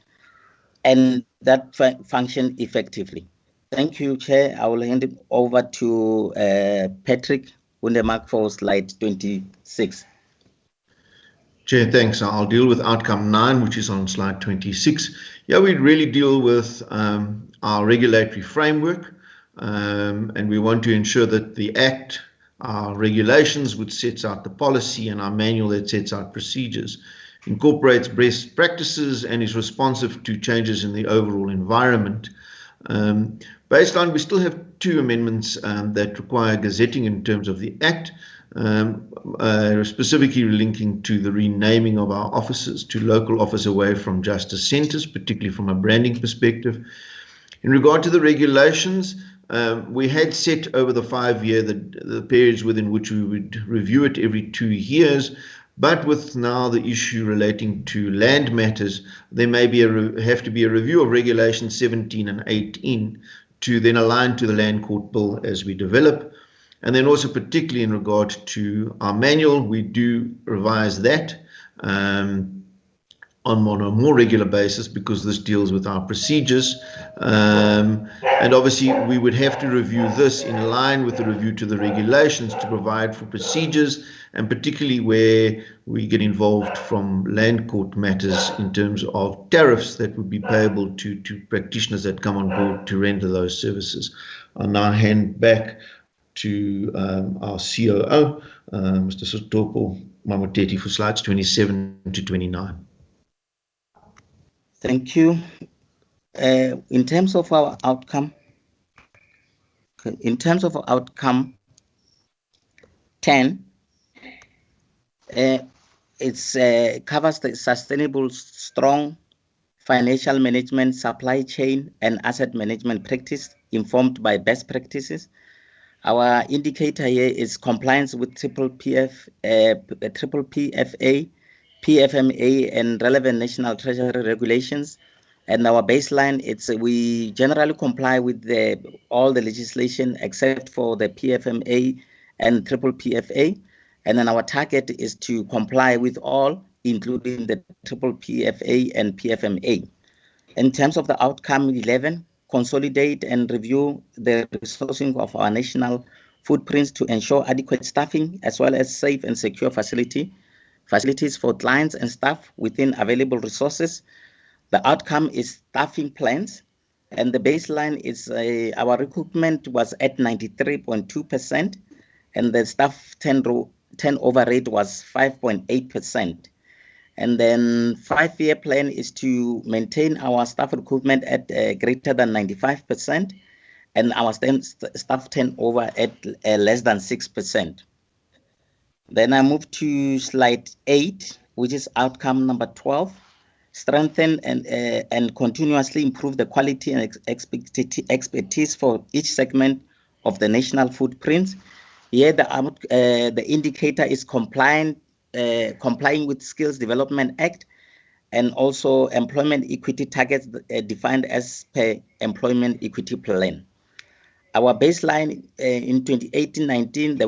and that function effectively. Thank you, Chair. I will hand it over to Patrick Wundermark for slide 26. Chair, thanks. I'll deal with outcome 9, which is on slide 26. Yeah, we really deal with our regulatory framework, and we want to ensure that the Act, our regulations, which sets out the policy, and our manual that sets out procedures, incorporates best practices and is responsive to changes in the overall environment. Baseline, we still have 2 amendments that require gazetting in terms of the Act, specifically linking to the renaming of our offices to local office away from justice centres, particularly from a branding perspective. In regard to the regulations, we had set over the 5-year the periods within which we would review it every 2 years. But with now the issue relating to land matters, there may be have to be a review of regulations 17 and 18 to then align to the Land Court Bill as we develop. And then also particularly in regard to our manual, we do revise that on a more regular basis because this deals with our procedures. And obviously we would have to review this in line with the review to the regulations to provide for procedures, and particularly where we get involved from land court matters in terms of tariffs that would be payable to practitioners that come on board to render those services. I'll now hand back to our COO, Mr. Sutopo Mamuteti, for slides 27 to 29. Thank you. In terms of our outcome, 10, it covers the sustainable, strong financial management, supply chain, and asset management practice informed by best practices. Our indicator here is compliance with triple PFA, PFMA, and relevant national treasury regulations. And our baseline, we generally comply with all the legislation except for the PFMA and triple PFA. And then our target is to comply with all, including the triple PFA and PFMA. In terms of the outcome 11, consolidate and review the resourcing of our national footprints to ensure adequate staffing as well as safe and secure facilities for clients and staff within available resources. The outcome is staffing plans, and the baseline is our recruitment was at 93.2%, and the staff turnover rate was 5.8%. And then 5-year plan is to maintain our staff recruitment at greater than 95%, and our staff turnover at less than 6%. Then I move to slide 8, which is outcome number 12. Strengthen and continuously improve the quality and expertise for each segment of the national footprints, Here, the indicator is complying with Skills Development Act and also employment equity targets defined as per employment equity plan. Our baseline in 2018-19, the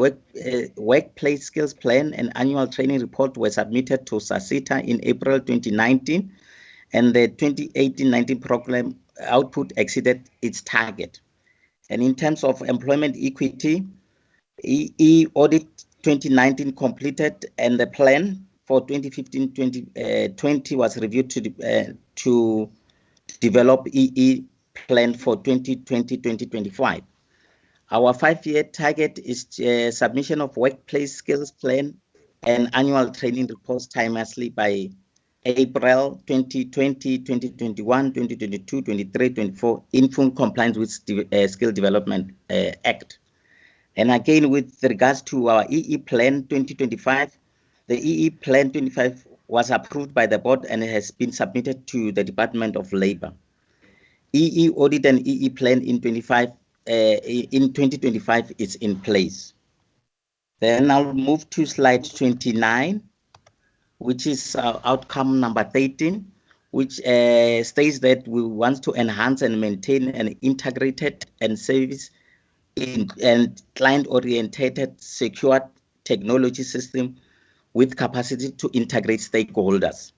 workplace skills plan and annual training report were submitted to SASITA in April 2019, and the 2018-19 program output exceeded its target. And in terms of employment equity, EE audit 2019 completed, and the plan for 2015-2020 was reviewed to develop EE plan for 2020-2025. Our 5-year target is submission of workplace skills plan and annual training reports timelessly by April 2020, 2021, 2022, 23, 24 in full compliance with Skill Development Act. And again, with regards to our EE Plan 2025, the EE Plan 25 was approved by the board and has been submitted to the Department of Labor. EE Audit and EE Plan in 2025 is in place. Then I'll move to slide 29, which is outcome number 13, which states that we want to enhance and maintain an integrated and service and client-oriented secure technology system with capacity to integrate stakeholders.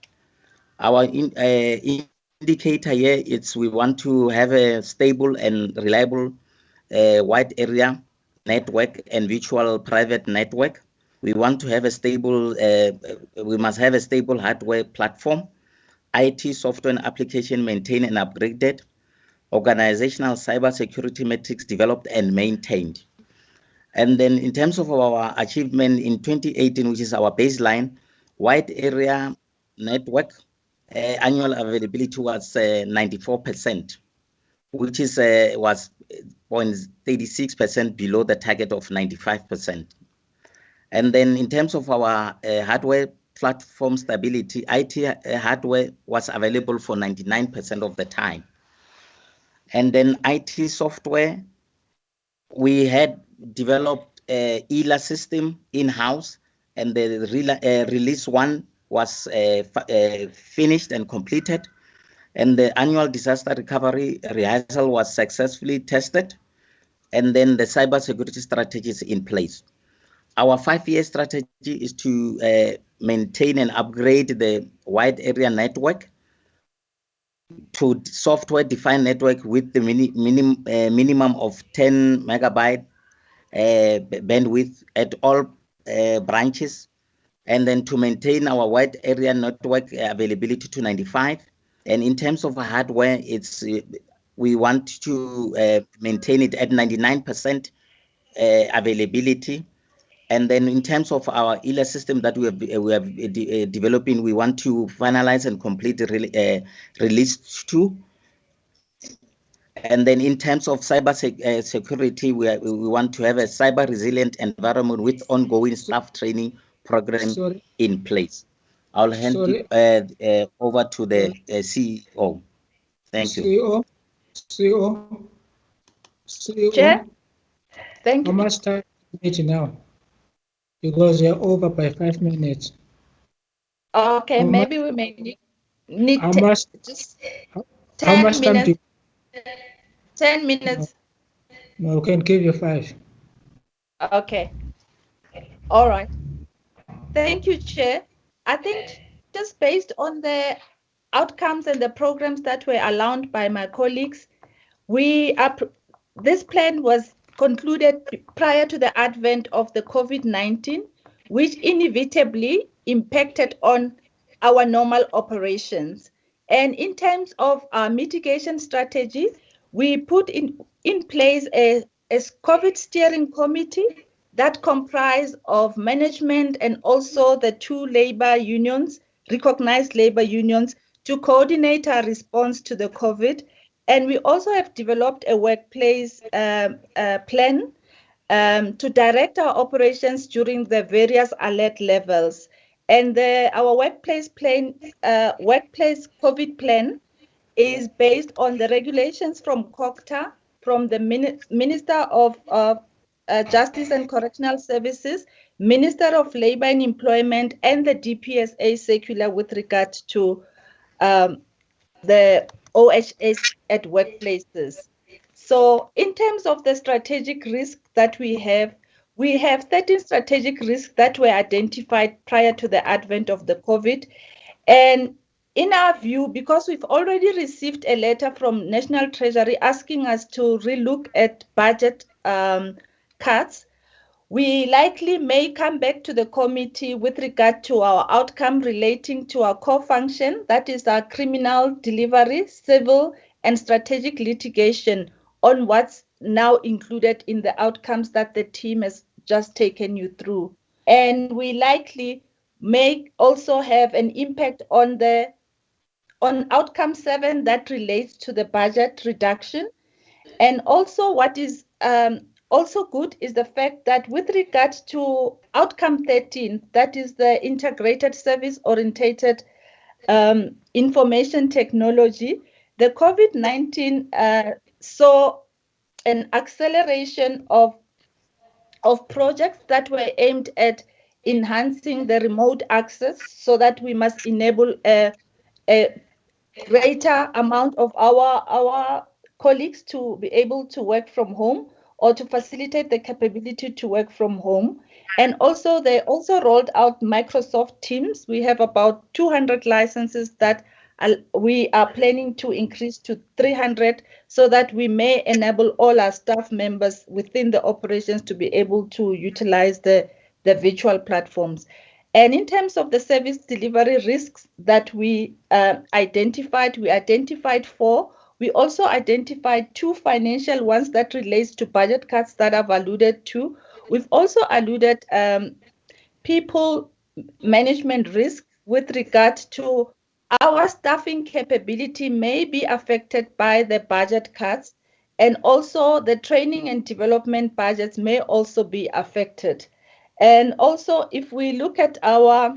Our indicator here is we want to have a stable and reliable wide area network and virtual private network. We want to have a stable, we must have a stable hardware platform, IT software and application maintained and upgraded, organizational cybersecurity metrics developed and maintained. And then in terms of our achievement in 2018, which is our baseline, wide area network annual availability was 94%, which is was 0.36% below the target of 95%. And then in terms of our hardware platform stability, IT hardware was available for 99% of the time. And then IT software, we had developed a ELA system in-house, and the release 1 was finished and completed. And the annual disaster recovery rehearsal was successfully tested. And then the cybersecurity strategy is in place. Our 5-year strategy is to maintain and upgrade the wide area network to software-defined network with the minimum of 10 megabyte bandwidth at all branches, and then to maintain our wide area network availability to 95. And in terms of hardware, it's we want to maintain it at 99% availability. And then in terms of our ELA system that we have developing, we want to finalize and complete release 2. And then in terms of cyber security, we want to have a cyber resilient environment with ongoing staff training program in place. I'll hand it over to the CEO. Thank you. CEO. Chair, thank you. How much time is it now? Because you're over by 5 minutes. Okay, maybe we may need how much, just how 10 much minutes. time 10 minutes. No, we can give you 5. Okay. All right. Thank you, Chair. I think just based on the outcomes and the programs that were allowed by my colleagues, this plan was concluded prior to the advent of the COVID-19, which inevitably impacted on our normal operations. And in terms of our mitigation strategy, we put in place a COVID steering committee that comprised of management and also the 2 labor unions, recognized labor unions, to coordinate our response to the COVID. And we also have developed a workplace plan to direct our operations during the various alert levels. And our workplace COVID plan is based on the regulations from COCTA, from the Minister of Justice and Correctional Services, Minister of Labour and Employment, and the DPSA circular with regard to the OHS at workplaces. So in terms of the strategic risk that we have 13 strategic risks that were identified prior to the advent of the COVID. And in our view, because we've already received a letter from National Treasury asking us to relook at budget cuts, we likely may come back to the committee with regard to our outcome relating to our core function, that is our criminal delivery, civil and strategic litigation, on what's now included in the outcomes that the team has just taken you through. And we likely may also have an impact on outcome 7 that relates to the budget reduction. And also what is also good is the fact that with regard to outcome 13, that is the integrated service orientated information technology, the COVID-19 saw an acceleration of projects that were aimed at enhancing the remote access, so that we must enable a greater amount of our colleagues to be able to work from home, or to facilitate the capability to work from home. And also they also rolled out Microsoft Teams. We have about 200 licenses that we are planning to increase to 300, so that we may enable all our staff members within the operations to be able to utilize the virtual platforms. And in terms of the service delivery risks that we identified 4. We also identified 2 financial ones that relates to budget cuts that I've alluded to. We've also alluded people management risk with regard to our staffing capability may be affected by the budget cuts, and also the training and development budgets may also be affected. And also, if we look at our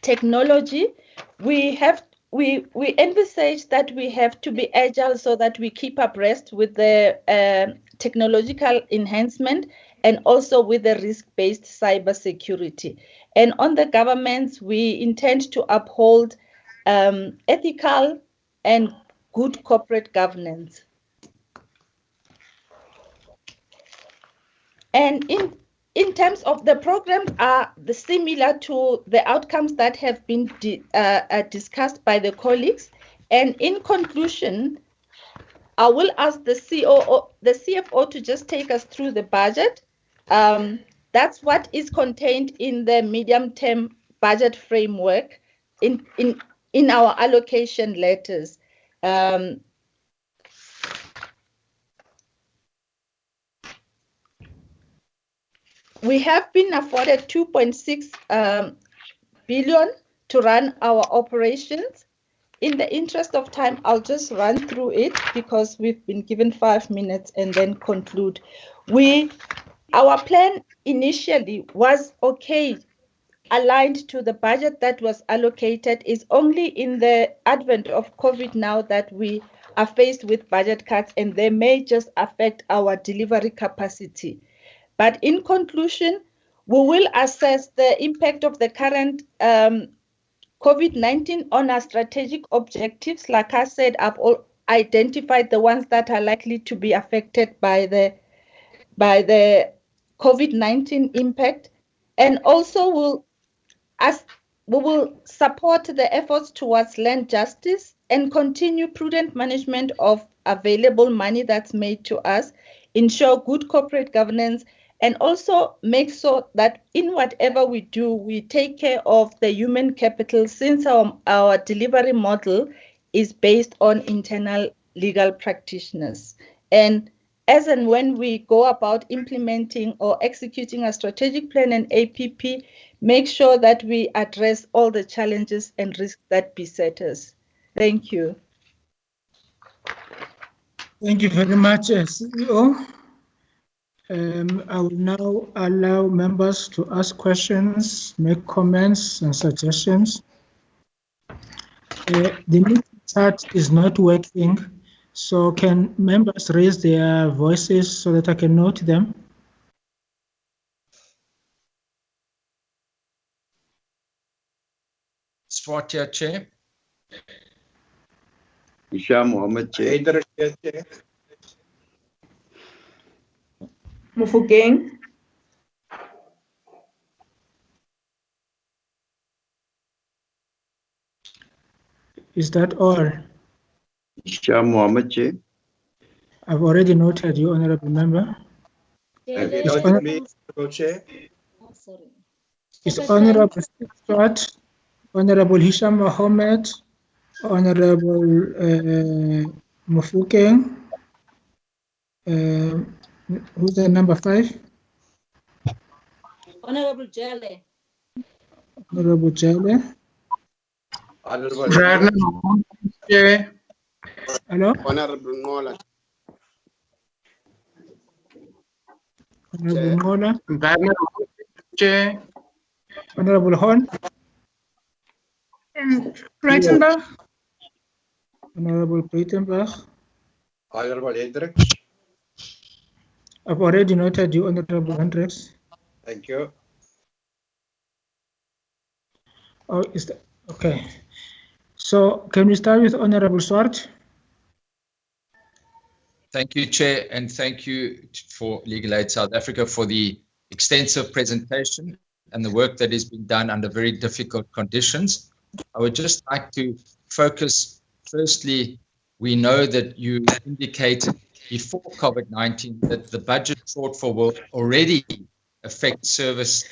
technology, we envisage that we have to be agile so that we keep abreast with the technological enhancement and also with the risk-based cybersecurity. And on the governments, we intend to uphold ethical and good corporate governance. And in terms of the programs are similar to the outcomes that have been discussed by the colleagues. And in conclusion, I will ask the CFO to just take us through the budget. That's what is contained in the medium-term budget framework in our allocation letters. We have been afforded 2.6 billion to run our operations. In the interest of time, I'll just run through it because we've been given 5 minutes and then conclude. Our plan initially was okay, aligned to the budget that was allocated. Is only in the advent of COVID now that we are faced with budget cuts, and they may just affect our delivery capacity. But in conclusion, we will assess the impact of the current COVID-19 on our strategic objectives. Like I said, I've identified the ones that are likely to be affected by the COVID-19 impact, and also we will support the efforts towards land justice and continue prudent management of available money that's made to us, ensure good corporate governance, and also make sure that in whatever we do, we take care of the human capital, since our delivery model is based on internal legal practitioners. And as and when we go about implementing or executing a strategic plan and APP, make sure that we address all the challenges and risks that beset us. Thank you. Thank you very much, CEO. I will now allow members to ask questions, make comments and suggestions. The meeting chat is not working, so can members raise their voices so that I can note them? spot here, Chair. Hisham Mohammed, Chair. Mufokeng. Is that all? Hisham Mohammed, Chair. I've already noted you, Honorable Member. Chair. Is Honorable Swart, Honorable Hisham Mohammed, Honorable Mufokeng, who's the number 5? Honorable Jale. Honorable Jale. Honorable Chair. Hello? Honorable Nola. Honorable Ngola. Chair. Honorable Horn. Breitenbach. Honorable Breitenbach. Honorable Hendrik. I've already noted you, Honorable Hendricks. Thank you. Oh, is that okay? So can we start with Honorable Swart? Thank you, Chair, and thank you for Legal Aid South Africa for the extensive presentation and the work that is being done under very difficult conditions. I would just like to focus, firstly, we know that you indicated before COVID-19 that the budget shortfall will already affect service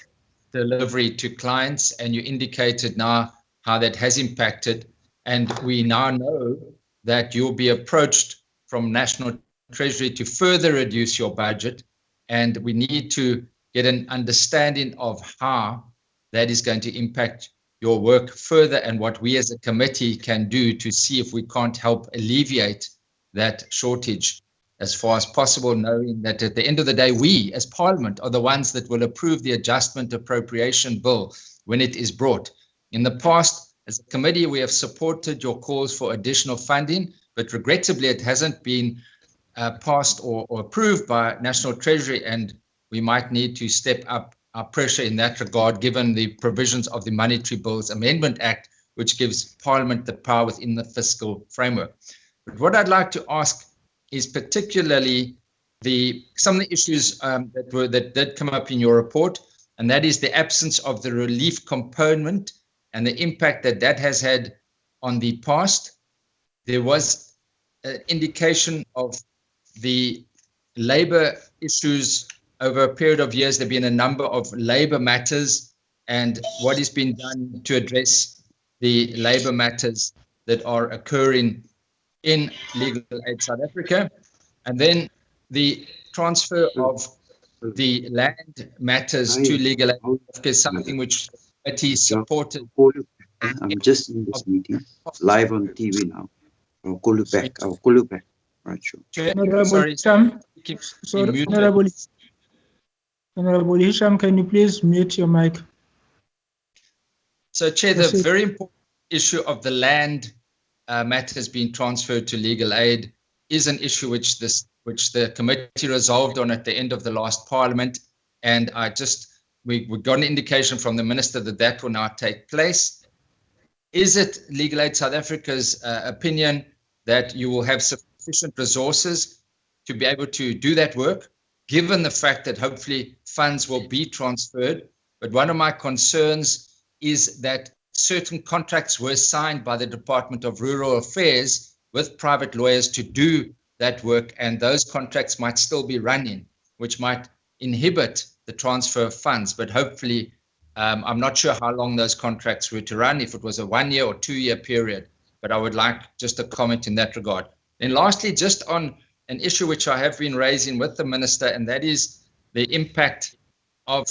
delivery to clients, and you indicated now how that has impacted, and we now know that you'll be approached from National Treasury to further reduce your budget, and we need to get an understanding of how that is going to impact your work further and what we as a committee can do to see if we can't help alleviate that shortage as far as possible, knowing that at the end of the day, we as Parliament are the ones that will approve the adjustment appropriation bill when it is brought. In the past, as a committee, we have supported your calls for additional funding, but regrettably, it hasn't been passed or approved by National Treasury, and we might need to step up our pressure in that regard, given the provisions of the Monetary Bills Amendment Act, which gives Parliament the power within the fiscal framework. But what I'd like to ask is particularly some of the issues that did come up in your report, and that is the absence of the relief component and the impact that that has had on the past. There was an indication of the labor issues over a period of years. There have been a number of labor matters and what has been done to address the labor matters that are occurring in Legal Aid South Africa. And then the transfer of the land matters to Legal Aid is something which the committee supported. I'm just in this meeting, live on TV now. I'll call you back. I'll call you back. Right, sure. Honorable Hisham, can you please mute your mic? So, Chair, the very important issue of the land matters being transferred to Legal Aid is an issue which the committee resolved on at the end of the last Parliament, and we got an indication from the Minister that that will now take place. Is it Legal Aid South Africa's opinion that you will have sufficient resources to be able to do that work, given the fact that hopefully funds will be transferred? But one of my concerns is that certain contracts were signed by the Department of Rural Affairs with private lawyers to do that work, and those contracts might still be running, which might inhibit the transfer of funds. But hopefully, I'm not sure how long those contracts were to run, if it was a 1 year or 2 year period, but I would like just a comment in that regard. And lastly, just on an issue which I have been raising with the Minister, and that is the impact of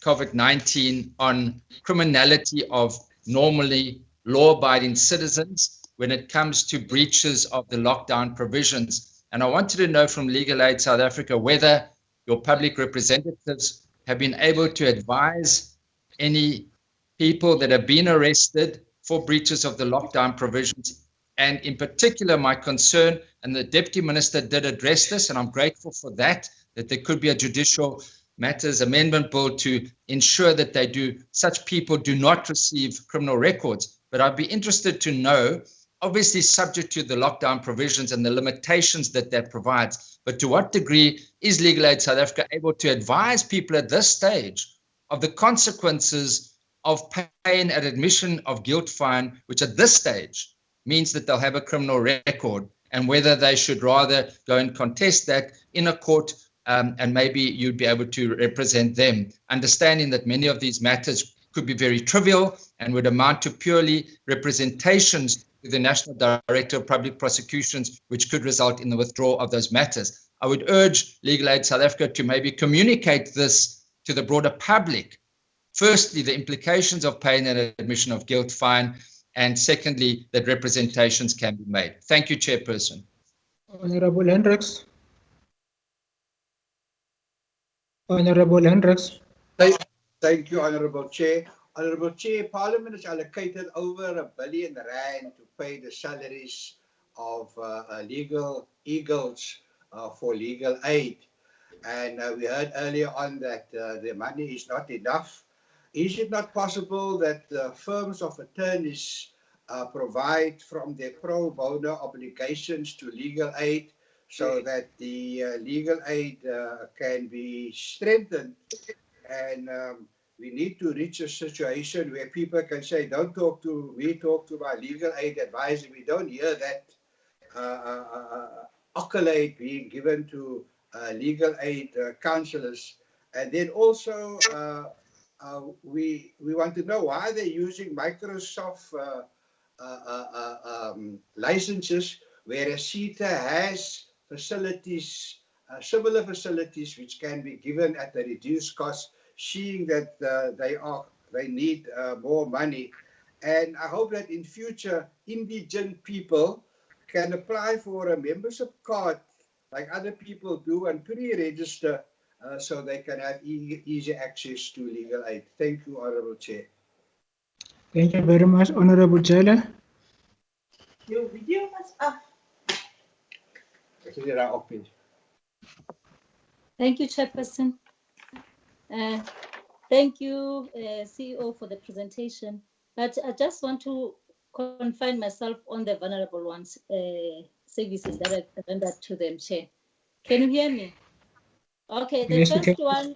COVID-19 on criminality of normally law-abiding citizens when it comes to breaches of the lockdown provisions. And I wanted to know from Legal Aid South Africa whether your public representatives have been able to advise any people that have been arrested for breaches of the lockdown provisions. And in particular, my concern, and the Deputy Minister did address this, and I'm grateful for that there could be a judicial matters amendment bill to ensure that such people do not receive criminal records. but I'd be interested to know, obviously subject to the lockdown provisions and the limitations that that provides, but to what degree is Legal Aid South Africa able to advise people at this stage of the consequences of paying an admission of guilt fine, which at this stage means that they'll have a criminal record, and whether they should rather go and contest that in a court, and maybe you'd be able to represent them, understanding that many of these matters could be very trivial and would amount to purely representations to the National Director of Public Prosecutions, which could result in the withdrawal of those matters. I would urge Legal Aid South Africa to maybe communicate this to the broader public. Firstly, the implications of paying an admission of guilt fine, and secondly, that representations can be made. Thank you, Chairperson. Honorable Hendricks. Honorable Hendricks. Thank you, Honorable Chair. Honorable Chair, Parliament has allocated over R1 billion to pay the salaries of legal eagles for legal aid. And we heard earlier on that the money is not enough. Is it not possible that firms of attorneys provide from their pro bono obligations to legal aid so that the legal aid can be strengthened? And we need to reach a situation where people can say, don't talk to me, talk to my legal aid advisor. We don't hear that accolade being given to legal aid counselors. And then also, we want to know why they're using Microsoft licenses, whereas CETA has facilities, similar facilities, which can be given at a reduced cost, seeing that they need more money. And I hope that in future, indigent people can apply for a membership card like other people do and pre-register so they can have easy access to legal aid. Thank you, Honorable Chair. Thank you very much, Honorable Jala. Your video was off. Thank you, Chairperson. Thank you, CEO, for the presentation. But I just want to confine myself on the vulnerable ones services that I rendered to them, Chair. Can you hear me? Okay, the Yes, first one,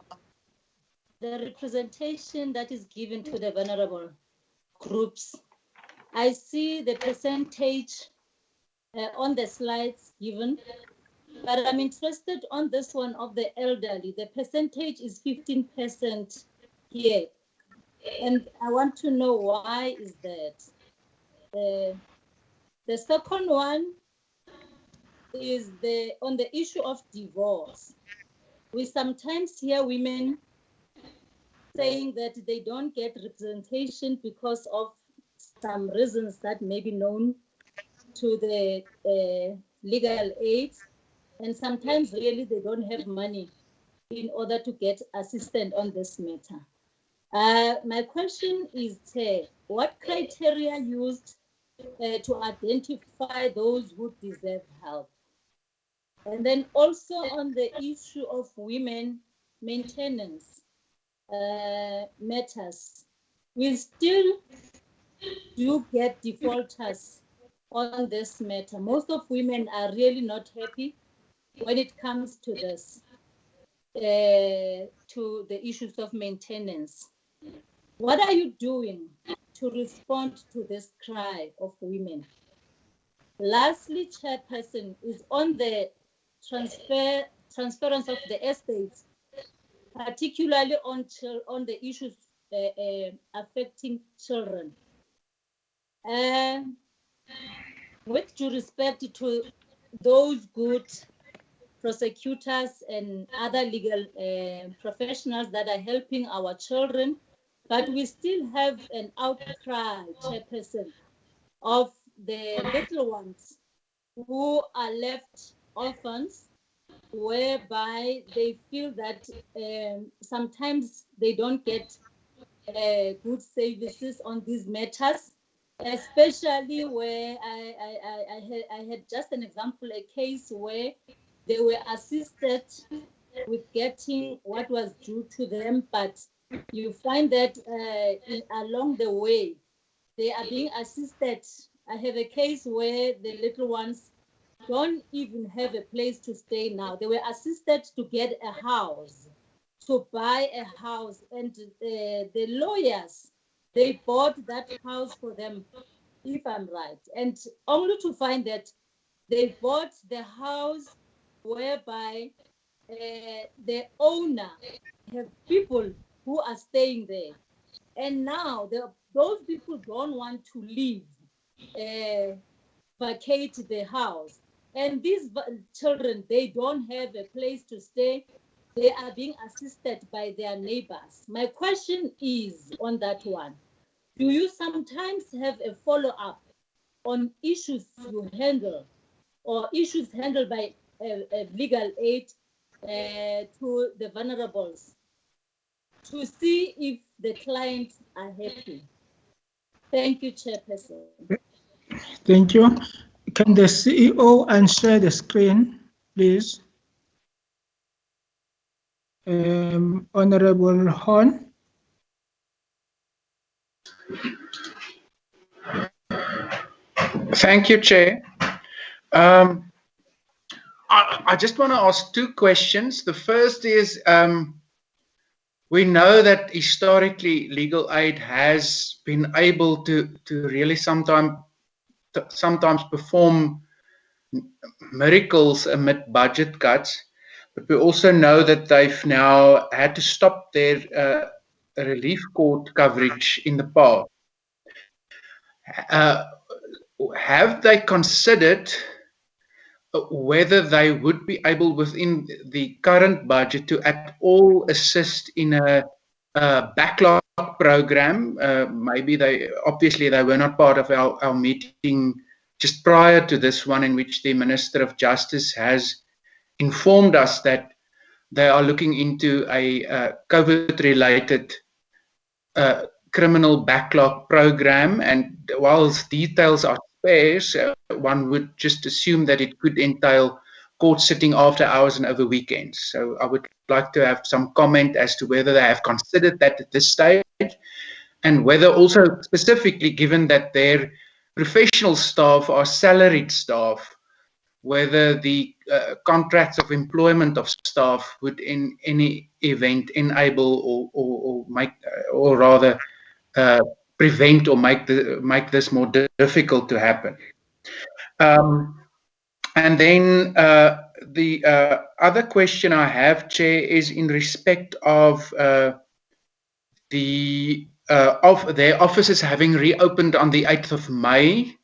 the representation that is given to the vulnerable groups. I see the percentage on the slides given, but I'm interested on this one of the elderly. The percentage is 15% here, and I want to know why is that. The second one is on the issue of divorce. We sometimes hear women saying that they don't get representation because of some reasons that may be known to the legal aid, and sometimes really they don't have money in order to get assistance on this matter. My question is, what criteria used to identify those who deserve help? And then also on the issue of women maintenance matters, we still do get defaulters on this matter. Most of women are really not happy when it comes to this, to the issues of maintenance. What are you doing to respond to this cry of women? Lastly, Chairperson, is on the transference of the estates, particularly on the issues affecting children. With due respect to those good prosecutors and other legal professionals that are helping our children, but we still have an outcry, Chairperson, of the little ones who are left orphans, whereby they feel that sometimes they don't get good services on these matters, especially where I had just an example, a case where they were assisted with getting what was due to them, but you find that along the way, they are being assisted. I have a case where the little ones don't even have a place to stay now. They were assisted to get a house, to buy a house, and the lawyers, they bought that house for them, if I'm right, and only to find that they bought the house whereby the owner have people who are staying there, and now those people don't want to leave, vacate the house, and these children, they don't have a place to stay. They are being assisted by their neighbors. My question is on that one: do you sometimes have a follow-up on issues you handle or issues handled by legal aid to the vulnerables to see if the clients are happy? Thank you, Chairperson. Thank you. Can the CEO unshare the screen, please? Honorable Horn. Thank you, Chair. I just want to ask two questions. The first is, we know that historically legal aid has been able to really sometimes perform miracles amid budget cuts, but we also know that they've now had to stop their relief court coverage in the past. Have they considered whether they would be able within the current budget to at all assist in a backlog program? Maybe obviously they were not part of our meeting just prior to this one, in which the Minister of Justice has informed us that they are looking into a COVID-related criminal backlog program, and whilst details are sparse, one would just assume that it could entail court sitting after hours and over weekends. So I would like to have some comment as to whether they have considered that at this stage, and whether also specifically, given that their professional staff are salaried staff, whether the contracts of employment of staff would in any event enable or make, or rather prevent or make this more difficult to happen. And then the other question I have, Chair, is in respect of their offices having reopened on the 8th of May.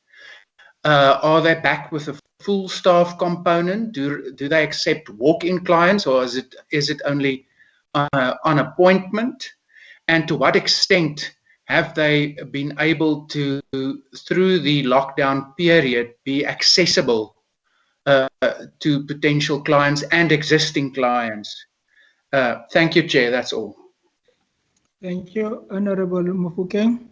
Are they back with a full staff component? Do they accept walk-in clients, or is it only on appointment? And to what extent have they been able to, through the lockdown period, be accessible to potential clients and existing clients? Thank you, Chair. That's all. Thank you, Honorable Mufokeng.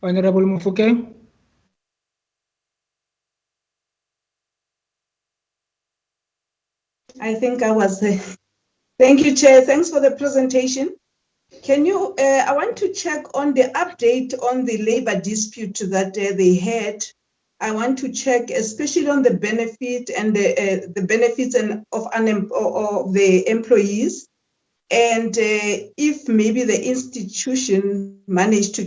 Honorable Mufokeng. I think I was. Thank you, Chair. Thanks for the presentation. Can you? I want to check on the update on the labor dispute that they had. I want to check, especially on the benefit and the benefits of the employees, and if maybe the institution managed to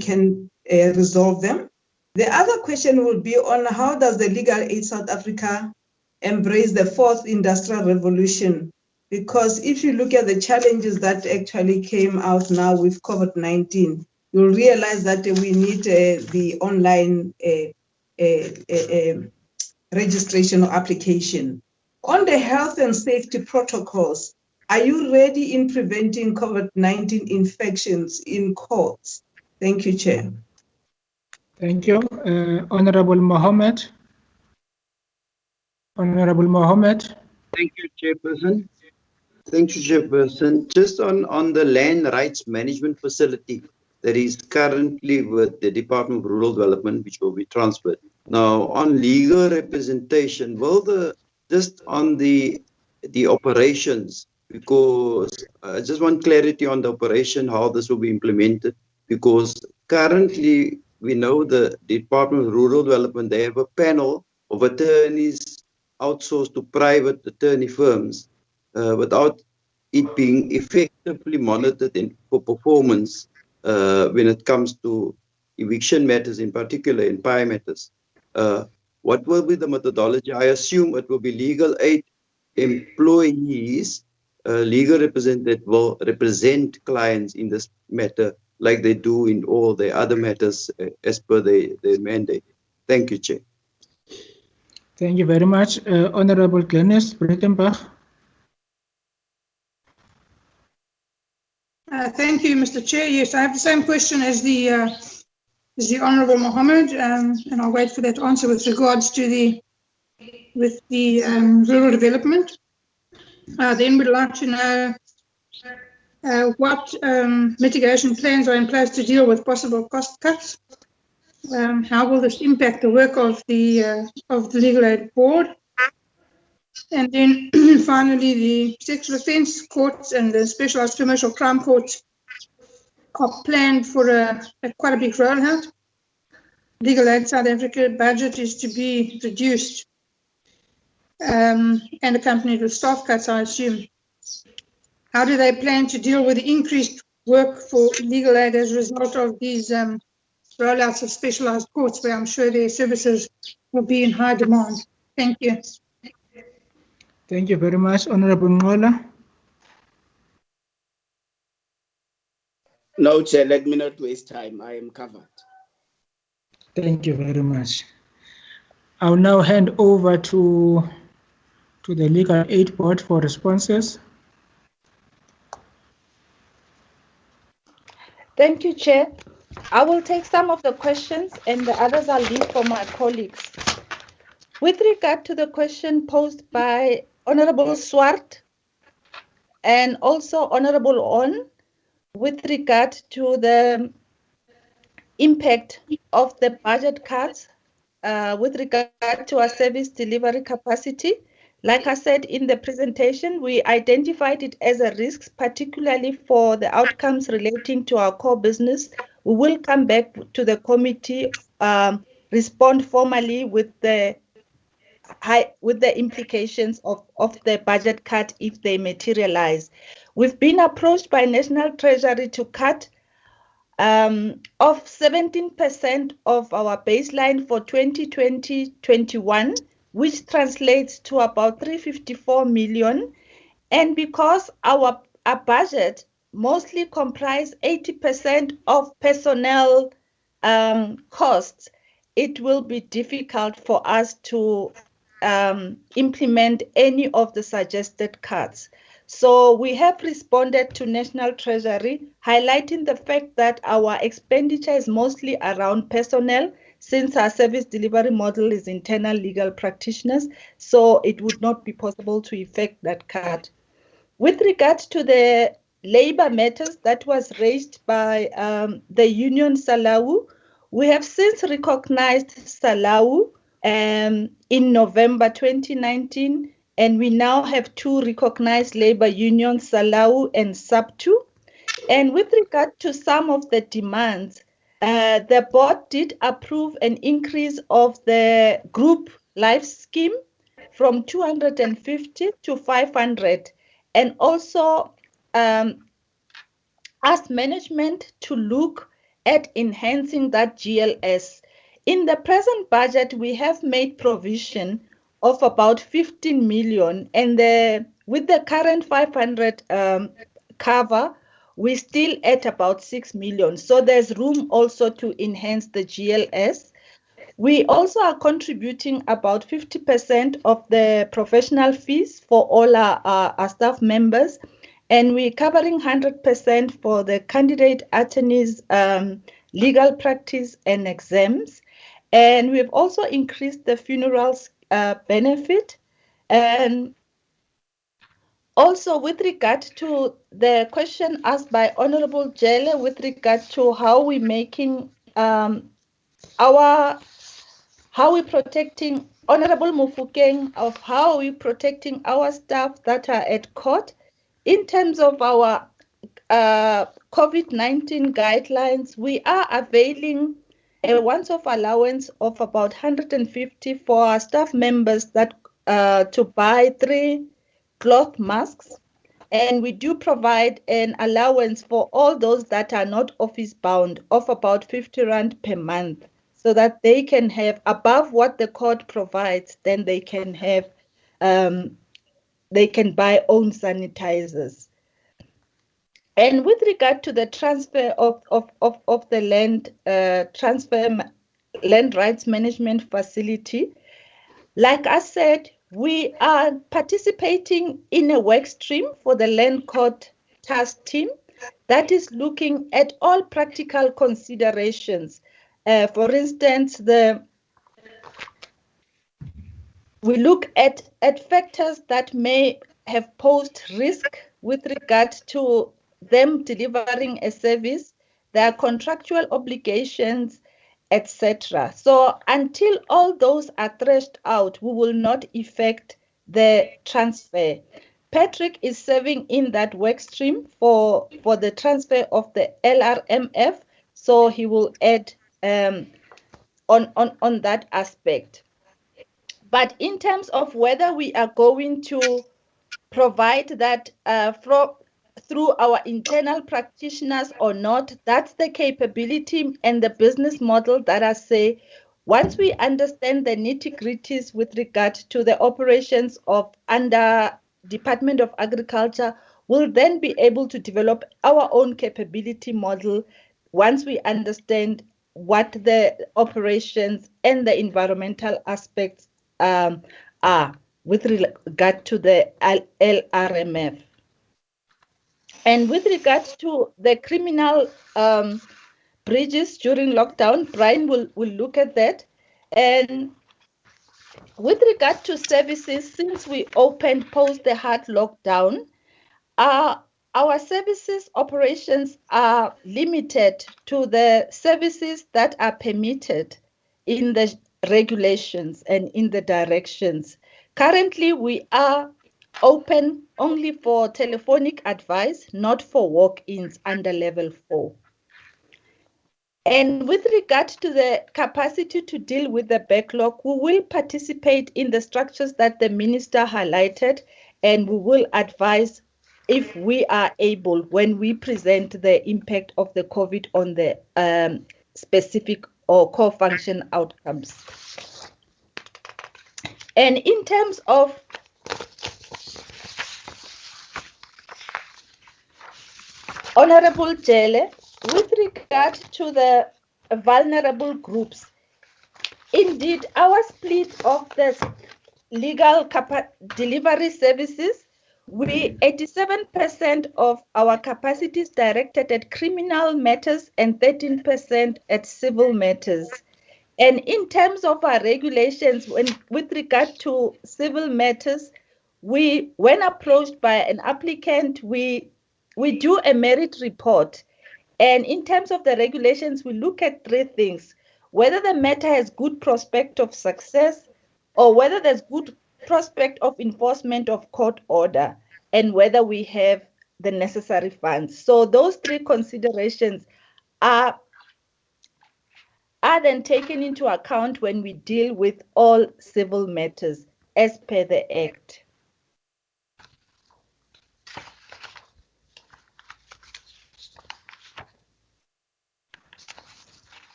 resolve them. The other question will be on how does the Legal Aid South Africa embrace the fourth industrial revolution? Because if you look at the challenges that actually came out now with COVID-19, you'll realize that we need the online registration or application. On the health and safety protocols, are you ready in preventing COVID-19 infections in courts? Thank you, Chair. Thank you. Honorable Mohammed. Honorable Mohammed. Thank you, Chairperson. Thank you, Chairperson. Just on the land rights management facility that is currently with the Department of Rural Development, which will be transferred. Now, on legal representation, will just on the the operations, because I just want clarity on the operation, how this will be implemented, because currently we know the Department of Rural Development, they have a panel of attorneys outsourced to private attorney firms without it being effectively monitored for performance when it comes to eviction matters, in particular in PI matters. What will be the methodology? I assume it will be legal aid employees, legal representative will represent clients in this matter like they do in all the other matters as per their mandate. Thank you, Chair. Thank you very much. Honorable Glenis Breitenbach. Thank you, Mr. Chair. Yes, I have the same question as the Honourable Mohammed, and I'll wait for that answer with regards to the rural development. Then we'd like to know what mitigation plans are in place to deal with possible cost cuts. How will this impact the work of the Legal Aid Board? And then finally, the sexual offence courts and the specialised commercial crime courts are planned for quite a big rollout. Legal Aid South Africa budget is to be reduced and accompanied with staff cuts, I assume. How do they plan to deal with the increased work for legal aid as a result of these rollouts of specialised courts, where I'm sure their services will be in high demand? Thank you. Thank you very much, Honourable Ngola. No, Chair, let me not waste time. I am covered. Thank you very much. I'll now hand over to the Legal Aid Board for responses. Thank you, Chair. I will take some of the questions and the others I'll leave for my colleagues. With regard to the question posed by Honourable Swart and also Honourable On, with regard to the impact of the budget cuts with regard to our service delivery capacity, like I said in the presentation, we identified it as a risk, particularly for the outcomes relating to our core business. We will come back to the committee, respond formally with the implications of the budget cut if they materialize. We've been approached by National Treasury to cut of 17% of our baseline for 2020-21, which translates to about 354 million. And because our budget mostly comprise 80% of personnel costs, it will be difficult for us to implement any of the suggested cuts. So we have responded to National Treasury, highlighting the fact that our expenditure is mostly around personnel, since our service delivery model is internal legal practitioners, so it would not be possible to effect that cut. With regard to the labor matters that was raised by the Union Salawu, we have since recognized Salawu in November 2019, and we now have two recognized labor unions, Salawu and SAPTU. And with regard to some of the demands, the board did approve an increase of the group life scheme from 250 to 500, and also asked management to look at enhancing that GLS. In the present budget, we have made provision of about 15 million, and with the current 500 cover, we're still at about 6 million. So there's room also to enhance the GLS. We also are contributing about 50% of the professional fees for all our staff members, and we're covering 100% for the candidate attorneys' legal practice and exams. And we've also increased the funerals benefit. And also with regard to the question asked by Honorable Jelle with regard to how we're making how we're protecting Honorable Mufokeng, of how we're protecting our staff that are at court. In terms of our COVID-19 guidelines, we are availing a once-off allowance of about 150 for our staff members that to buy 3 cloth masks. And we do provide an allowance for all those that are not office bound of about 50 Rand per month, so that they can have above what the court provides, then they can have, they can buy own sanitizers. And with regard to the transfer of the land, land rights management facility, like I said, we are participating in a work stream for the Land Court Task Team that is looking at all practical considerations. For instance, we look at factors that may have posed risk with regard to them delivering a service, their contractual obligations, etc. So until all those are threshed out, we will not effect the transfer. Patrick is serving in that work stream for the transfer of the LRMF, so he will add on that aspect. But in terms of whether we are going to provide that through our internal practitioners or not, that's the capability and the business model that I say, once we understand the nitty-gritties with regard to the operations of under Department of Agriculture, we'll then be able to develop our own capability model once we understand what the operations and the environmental aspects are with regard to the LRMF. And with regard to the criminal breaches during lockdown, Brian will look at that. And with regard to services, since we opened post the hard lockdown, our services operations are limited to the services that are permitted in the regulations and in the directions. Currently, we are open only for telephonic advice, not for walk-ins under level 4. And with regard to the capacity to deal with the backlog, we will participate in the structures that the minister highlighted, and we will advise if we are able when we present the impact of the COVID on the specific or core function outcomes. And in terms of Honorable Jele, with regard to the vulnerable groups, indeed, our split of the legal delivery services, 87% of our capacity is directed at criminal matters and 13% at civil matters. And in terms of our regulations, with regard to civil matters, when approached by an applicant, we do a merit report. And in terms of the regulations, we look at 3 things: whether the matter has good prospect of success, or whether there's good prospect of enforcement of court order, and whether we have the necessary funds. So those 3 considerations are then taken into account when we deal with all civil matters as per the Act.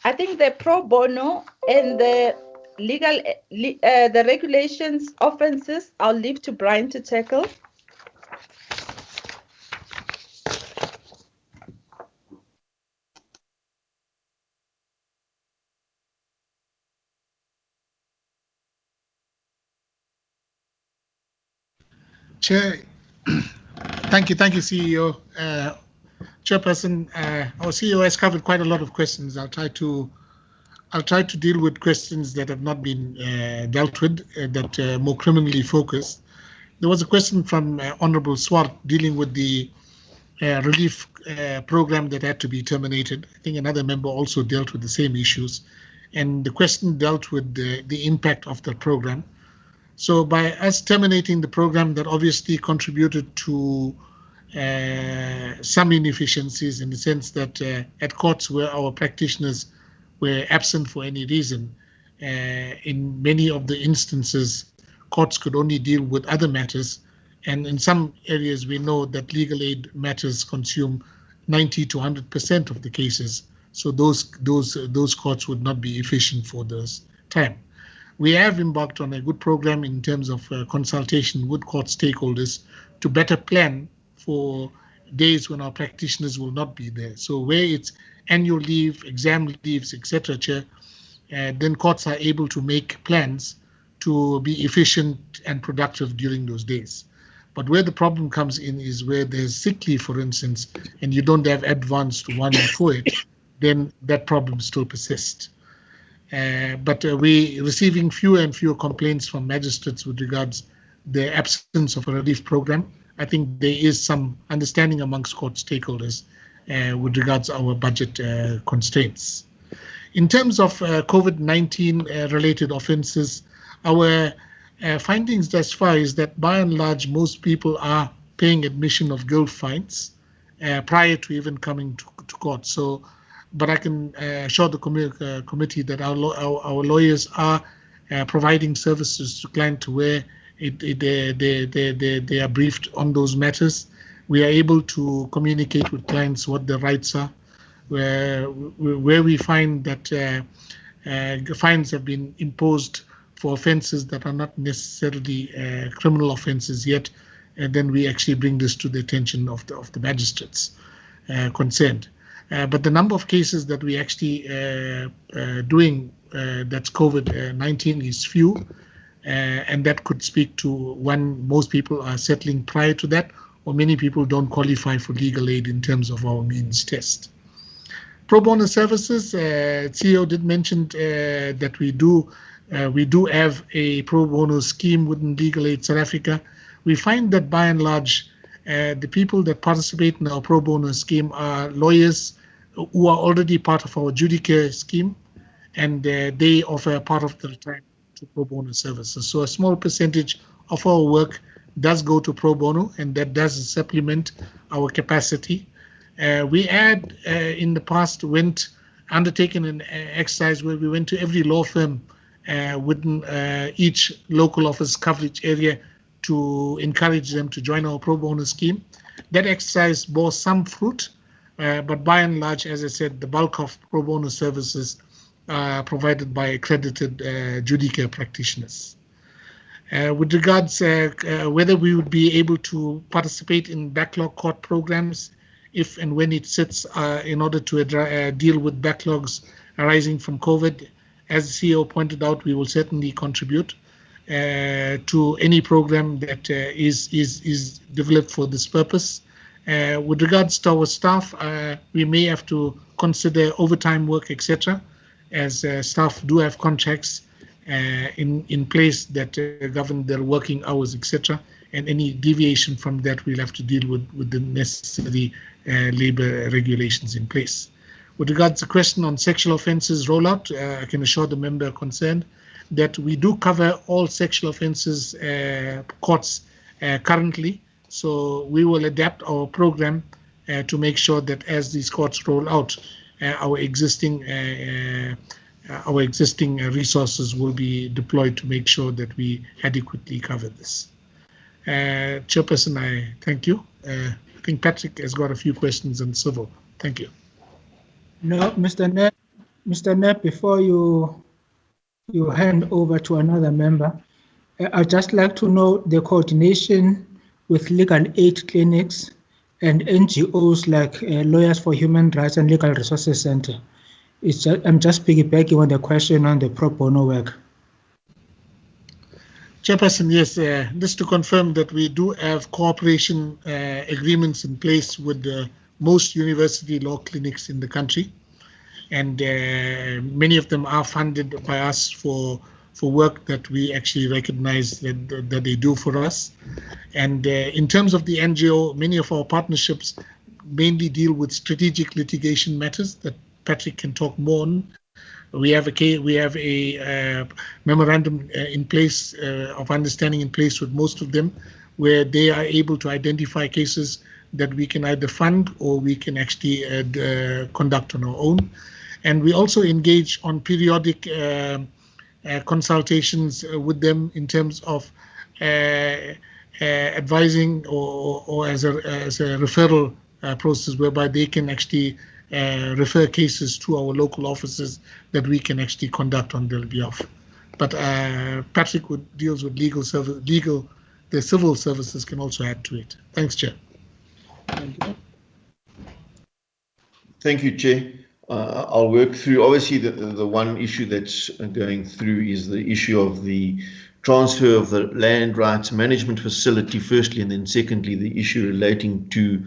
I think the pro bono and the the regulations offences, I'll leave to Brian to tackle. Chair, thank you, CEO. Chairperson, our CEO has covered quite a lot of questions. I'll try to deal with questions that have not been dealt with, that are more criminally focused. There was a question from Honourable Swart dealing with the relief program that had to be terminated. I think another member also dealt with the same issues. and the question dealt with the impact of the program. So by us terminating the program, that obviously contributed to some inefficiencies, in the sense that at courts where our practitioners were absent for any reason, in many of the instances, courts could only deal with other matters. And in some areas, we know that legal aid matters consume 90 to 100% of the cases. So those courts would not be efficient for this time. We have embarked on a good program in terms of consultation with court stakeholders to better plan for days when our practitioners will not be there. So where it's annual leave, exam leaves, etc., Chair, then courts are able to make plans to be efficient and productive during those days. But where the problem comes in is where there's sick leave, for instance, and you don't have advanced one for it, then that problem still persists. But we're receiving fewer and fewer complaints from magistrates with regards the absence of a relief program. I think there is some understanding amongst court stakeholders with regards our budget constraints. In terms of COVID-19 related offences, our findings thus far is that by and large, most people are paying admission of guilt fines prior to even coming to court. So, but I can assure the committee that our lawyers are providing services to clients where they are briefed on those matters. We are able to communicate with clients what their rights are. Where we find that fines have been imposed for offences that are not necessarily criminal offences yet, and then we actually bring this to the attention of the magistrates concerned. But the number of cases that we actually doing that's COVID-19 is few, and that could speak to one, most people are settling prior to that, or many people don't qualify for legal aid in terms of our means test. Pro bono services, CEO did mention that we do have a pro bono scheme within Legal Aid South Africa. We find that by and large, the people that participate in our pro bono scheme are lawyers who are already part of our Judicare scheme, and they offer part of their time to pro bono services. So a small percentage of our work does go to pro bono, and that does supplement our capacity. We had in the past undertaken an exercise where we went to every law firm within each local office coverage area to encourage them to join our pro bono scheme. That exercise bore some fruit, but by and large, as I said, the bulk of pro bono services are provided by accredited Judicare practitioners. With regards whether we would be able to participate in backlog court programs if and when it sits in order to deal with backlogs arising from COVID, as the CEO pointed out, we will certainly contribute to any program that is developed for this purpose. With regards to our staff, we may have to consider overtime work, etc., as staff do have contracts in place that govern their working hours, etc., and any deviation from that we'll have to deal with the necessary labor regulations in place. With regards to the question on sexual offences rollout, I can assure the member concerned that we do cover all sexual offences courts currently. So we will adapt our program to make sure that as these courts roll out, our existing resources will be deployed to make sure that we adequately cover this. Chairperson, I thank you. I think Patrick has got a few questions on civil. Thank you. No, Mr. Knapp, before you hand over to another member, I'd just like to know the coordination with legal aid clinics and NGOs like Lawyers for Human Rights and Legal Resources Center. I'm just piggybacking on the question on the pro bono work. Chairperson, yes, just to confirm that we do have cooperation agreements in place with most university law clinics in the country, and many of them are funded by us for work that we actually recognize that they do for us. And in terms of the NGO, many of our partnerships mainly deal with strategic litigation matters that Patrick can talk more on, We have a memorandum in place of understanding in place with most of them, where they are able to identify cases that we can either fund or we can actually conduct on our own. And we also engage on periodic consultations with them in terms of advising or as a referral process, whereby they can actually refer cases to our local offices that we can actually conduct on their behalf. But Patrick deals with legal service, the civil services can also add to it. Thanks, Chair. Thank you, Chair. I'll work through, obviously the one issue that's going through is the issue of the transfer of the land rights management facility firstly, and then secondly the issue relating to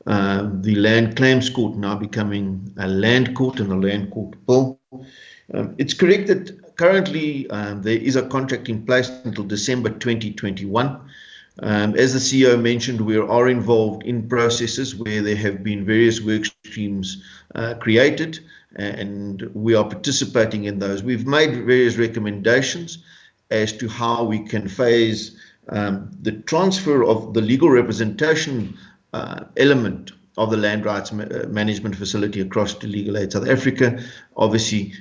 the land claims court now becoming a land court and a land court bill. It's correct that currently there is a contract in place until December 2021. As the CEO mentioned, we are involved in processes where there have been various work streams created, and we are participating in those. We've made various recommendations as to how we can phase the transfer of the legal representation element of the land rights management facility across to Legal Aid South Africa, obviously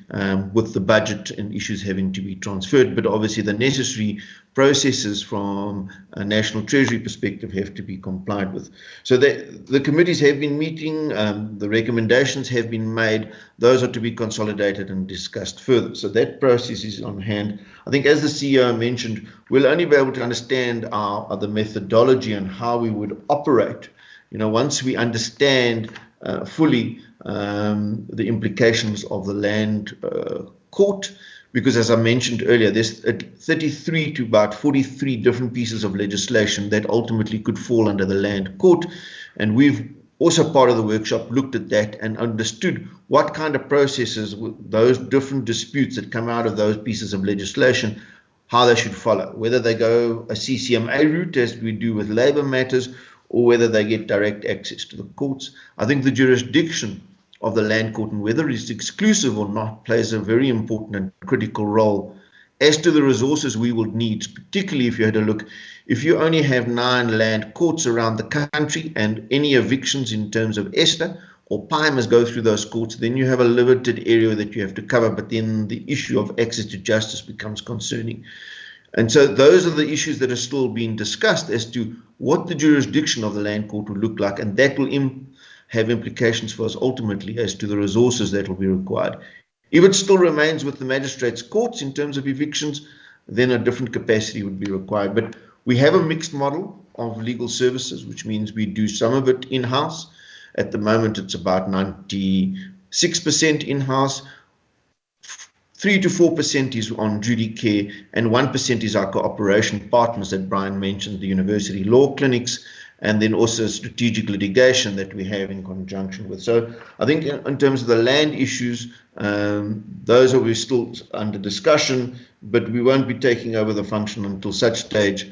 with the budget and issues having to be transferred, but obviously the necessary processes from a National Treasury perspective have to be complied with. So the committees have been meeting, the recommendations have been made, those are to be consolidated and discussed further. So that process is on hand. I think as the CEO mentioned, we'll only be able to understand the methodology and how we would operate, once we understand fully the implications of the land court, because as I mentioned earlier, there's 33 to about 43 different pieces of legislation that ultimately could fall under the land court. And we've also, part of the workshop, looked at that and understood what kind of processes those different disputes that come out of those pieces of legislation, how they should follow, whether they go a CCMA route as we do with labour matters, or whether they get direct access to the courts. I think the jurisdiction of the land court and whether it's exclusive or not plays a very important and critical role as to the resources we would need, particularly if you had a look, if you only have 9 land courts around the country and any evictions in terms of ESTA or PIMAs go through those courts, then you have a limited area that you have to cover, but then the issue of access to justice becomes concerning. And so those are the issues that are still being discussed as to what the jurisdiction of the land court will look like, and that will have implications for us ultimately as to the resources that will be required. If it still remains with the magistrates' courts in terms of evictions, then a different capacity would be required. But we have a mixed model of legal services, which means we do some of it in-house. At the moment, it's about 96% in-house. 3 to 4% is on duty care, and 1% is our cooperation partners that Brian mentioned, the university law clinics, and then also strategic litigation that we have in conjunction with. So I think in terms of the land issues, those are still under discussion, but we won't be taking over the function until such stage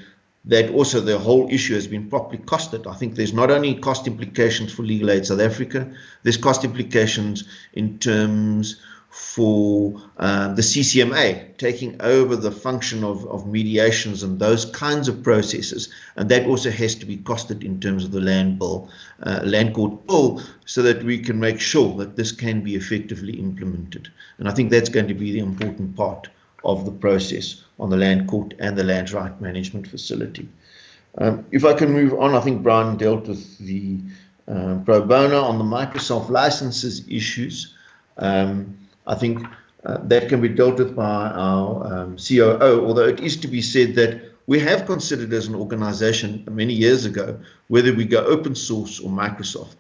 that also the whole issue has been properly costed. I think there's not only cost implications for Legal Aid South Africa, there's cost implications in terms for the CCMA taking over the function of mediations and those kinds of processes, and that also has to be costed in terms of the land court bill, so that we can make sure that this can be effectively implemented. And I think that's going to be the important part of the process on the land court and the land right management facility. If I can move on, I think Brian dealt with the pro bono on the Microsoft licenses issues. I think that can be dealt with by our COO, although it is to be said that we have considered as an organization many years ago whether we go open source or Microsoft.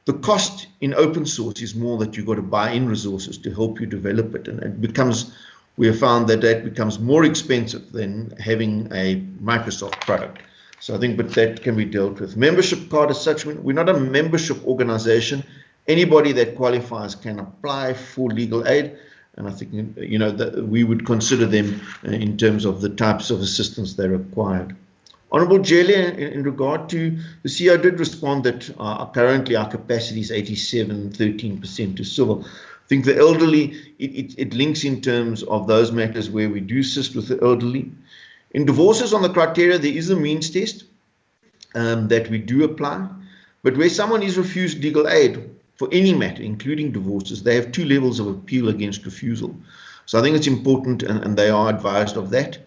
The cost in open source is more that you've got to buy in resources to help you develop it, and it becomes, we have found that becomes more expensive than having a Microsoft product. So I think but that can be dealt with. Membership card as such, we're not a membership organization. Anybody that qualifies can apply for legal aid, and I think that we would consider them in terms of the types of assistance they required. Honourable Jelly, in regard to the CEO did respond that currently our capacity is 87, 13% to civil. I think the elderly, it links in terms of those matters where we do assist with the elderly. In divorces on the criteria, there is a means test that we do apply, but where someone is refused legal aid for any matter, including divorces, they have 2 levels of appeal against refusal. So I think it's important, and they are advised of that,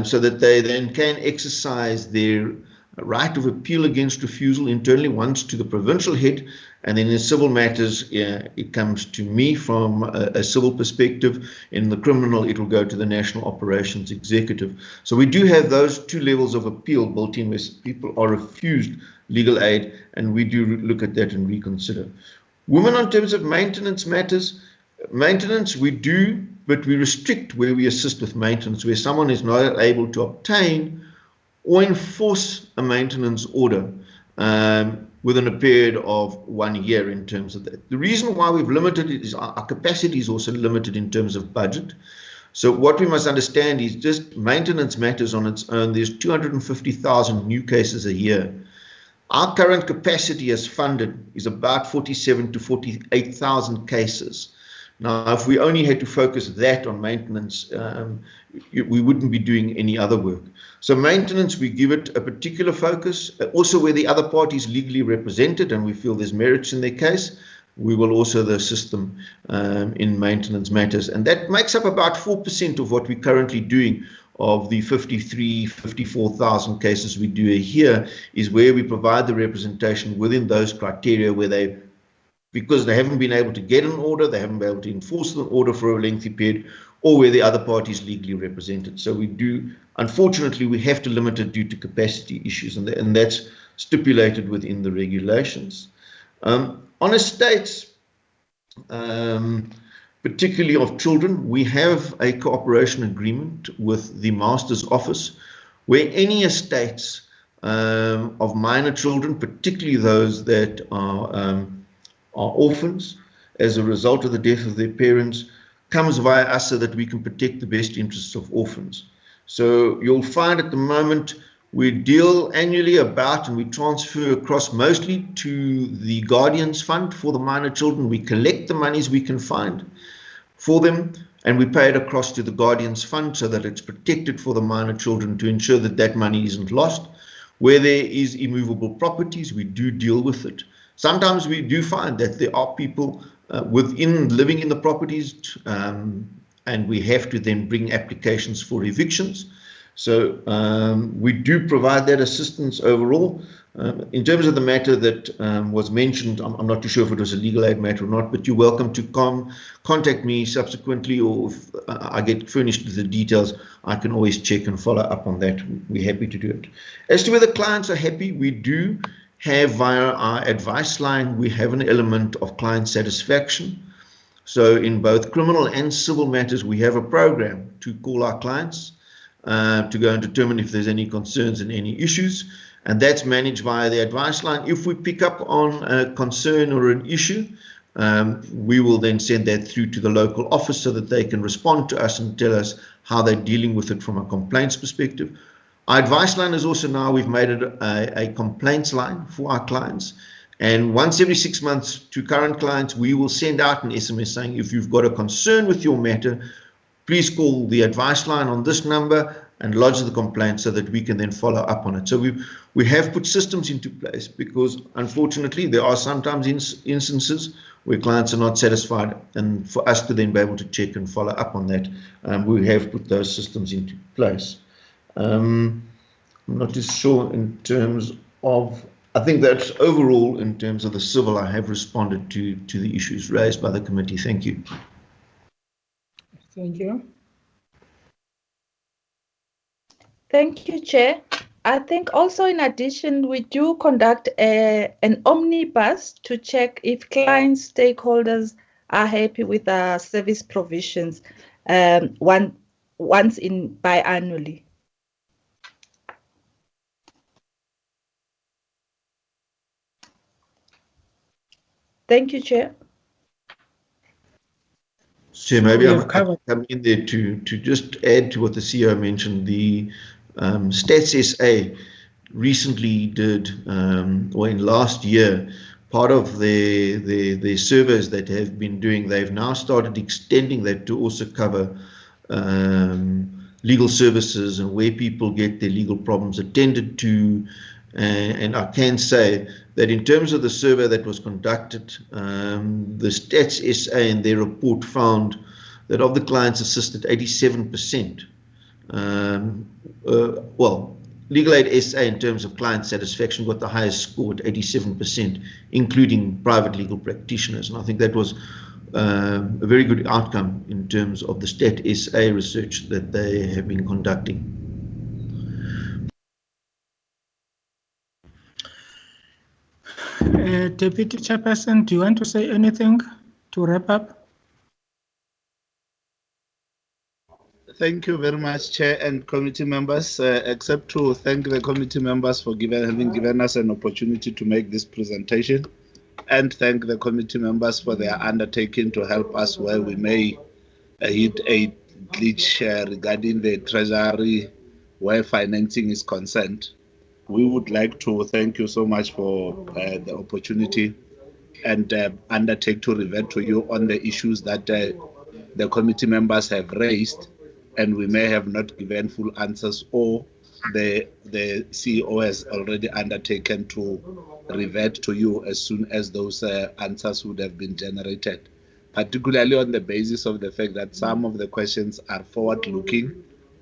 so that they then can exercise their right of appeal against refusal internally, once to the provincial head, and then in civil matters, it comes to me from a civil perspective. In the criminal, it will go to the National Operations Executive. So we do have those 2 levels of appeal built in, where people are refused legal aid, and we do look at that and reconsider. Women, in terms of maintenance matters, maintenance we do, but we restrict where we assist with maintenance, where someone is not able to obtain or enforce a maintenance order within a period of 1 year in terms of that. The reason why we've limited it is our capacity is also limited in terms of budget. So what we must understand is just maintenance matters on its own, there's 250,000 new cases a year. Our current capacity as funded is about 47 to 48,000 cases. Now, if we only had to focus that on maintenance, we wouldn't be doing any other work. So maintenance, we give it a particular focus. Also, where the other party is legally represented and we feel there's merits in their case, we will also assist them in maintenance matters. And that makes up about 4% of what we're currently doing. Of the 54,000 cases we do a year, is where we provide the representation within those criteria where because they haven't been able to get an order, they haven't been able to enforce the order for a lengthy period, or where the other party is legally represented. So we do, unfortunately, we have to limit it due to capacity issues, and that's stipulated within the regulations. On estates, particularly of children, we have a cooperation agreement with the Master's Office, where any estates of minor children, particularly those that are orphans as a result of the death of their parents, comes via us so that we can protect the best interests of orphans. So you'll find at the moment we deal annually about, and we transfer across mostly to the Guardians Fund for the minor children. We collect the monies we can find for them, and we pay it across to the Guardians Fund so that it's protected for the minor children, to ensure that that money isn't lost. Where there is immovable properties, we do deal with it. Sometimes we do find that there are people living in the properties, and we have to then bring applications for evictions. So we do provide that assistance overall. In terms of the matter that was mentioned, I'm not too sure if it was a legal aid matter or not, but you're welcome to contact me subsequently, or if I get furnished with the details, I can always check and follow up on that. We're happy to do it. As to whether clients are happy, we do have via our advice line, we have an element of client satisfaction. So in both criminal and civil matters, we have a program to call our clients to go and determine if there's any concerns and any issues. And that's managed via the advice line. If we pick up on a concern or an issue, we will then send that through to the local office so that they can respond to us and tell us how they're dealing with it from a complaints perspective. Our advice line is also now, we've made it a complaints line for our clients. And once every 6 months to current clients, we will send out an SMS saying, if you've got a concern with your matter, please call the advice line on this number and lodge the complaint so that we can then follow up on it. So we have put systems into place, because unfortunately there are sometimes instances where clients are not satisfied, and for us to then be able to check and follow up on that, we have put those systems into place. I'm not too sure in terms of, I think that's overall in terms of the civil, I have responded to the issues raised by the committee. Thank you. Thank you. Thank you, Chair. I think also in addition, we do conduct an omnibus to check if clients, stakeholders are happy with our service provisions once biannually. Thank you, Chair. So maybe I'll come in there to just add to what the CEO mentioned. The Stats SA recently did, or in last year, part of the surveys that have been doing, they've now started extending that to also cover legal services and where people get their legal problems attended to. And I can say that in terms of the survey that was conducted, the Stats SA in their report found that of the clients assisted, 87%, Legal Aid SA in terms of client satisfaction got the highest score at 87%, including private legal practitioners. And I think that was a very good outcome in terms of the Stat SA research that they have been conducting. Deputy Chairperson, do you want to say anything to wrap up? Thank you very much, Chair and committee members, except to thank the committee members for having given us an opportunity to make this presentation, and thank the committee members for their undertaking to help us where we may hit a glitch regarding the Treasury where financing is concerned. We would like to thank you so much for the opportunity and undertake to revert to you on the issues that the committee members have raised, and we may have not given full answers, or the CEO has already undertaken to revert to you as soon as those answers would have been generated, particularly on the basis of the fact that some of the questions are forward-looking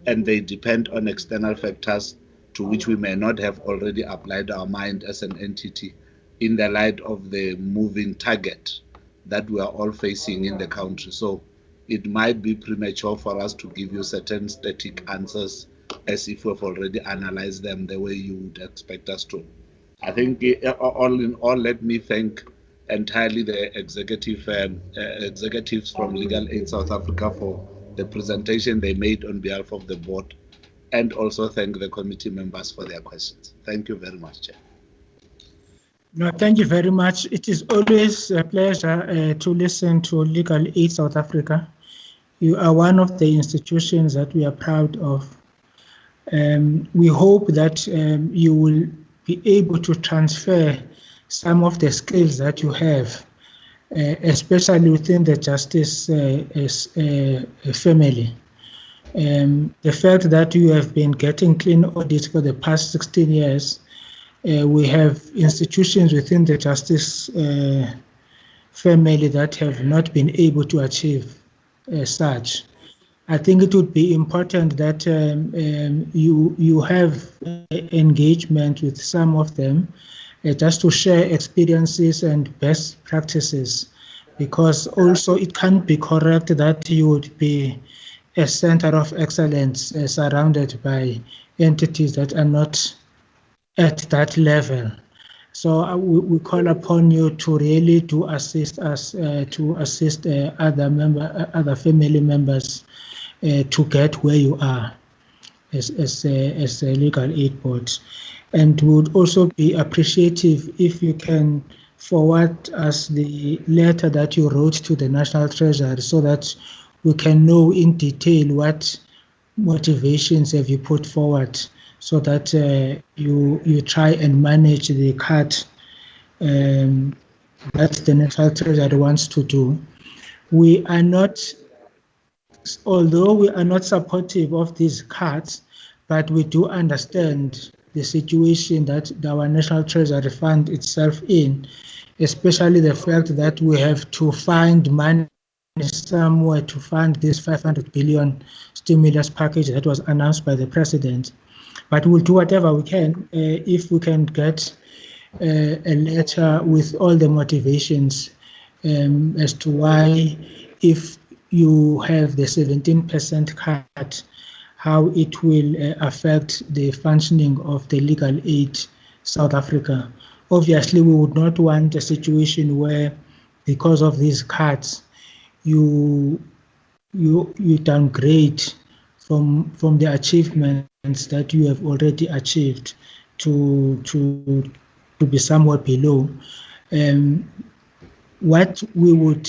and they depend on external factors to which we may not have already applied our mind as an entity in the light of the moving target that we are all facing in the country. So it might be premature for us to give you certain static answers as if we've already analyzed them the way you would expect us to. I think all in all, let me thank entirely the executives from Legal Aid South Africa for the presentation they made on behalf of the board, and also thank the committee members for their questions. Thank you very much, Chair. No, thank you very much. It is always a pleasure to listen to Legal Aid South Africa. You are one of the institutions that we are proud of. We hope that you will be able to transfer some of the skills that you have, especially within the justice family. The fact that you have been getting clean audits for the past 16 years, we have institutions within the justice family that have not been able to achieve such. I think it would be important that you have engagement with some of them just to share experiences and best practices, because also it can't be correct that you would be a center of excellence surrounded by entities that are not at that level. So we call upon you to really to assist us, to assist other family members to get where you are as a legal aid board. And we would also be appreciative if you can forward us the letter that you wrote to the National Treasury so that we can know in detail what motivations have you put forward, so that you try and manage the cut that the National Treasury wants to do. We are not, although we are not supportive of these cuts, but we do understand the situation that our National Treasury fund itself in, especially the fact that we have to find money somewhere to fund this 500 billion stimulus package that was announced by the president. But we'll do whatever we can if we can get a letter with all the motivations as to why, if you have the 17% cut, how it will affect the functioning of the Legal Aid South Africa. Obviously, we would not want a situation where, because of these cuts, you downgrade from the achievements that you have already achieved to be somewhat below. What we would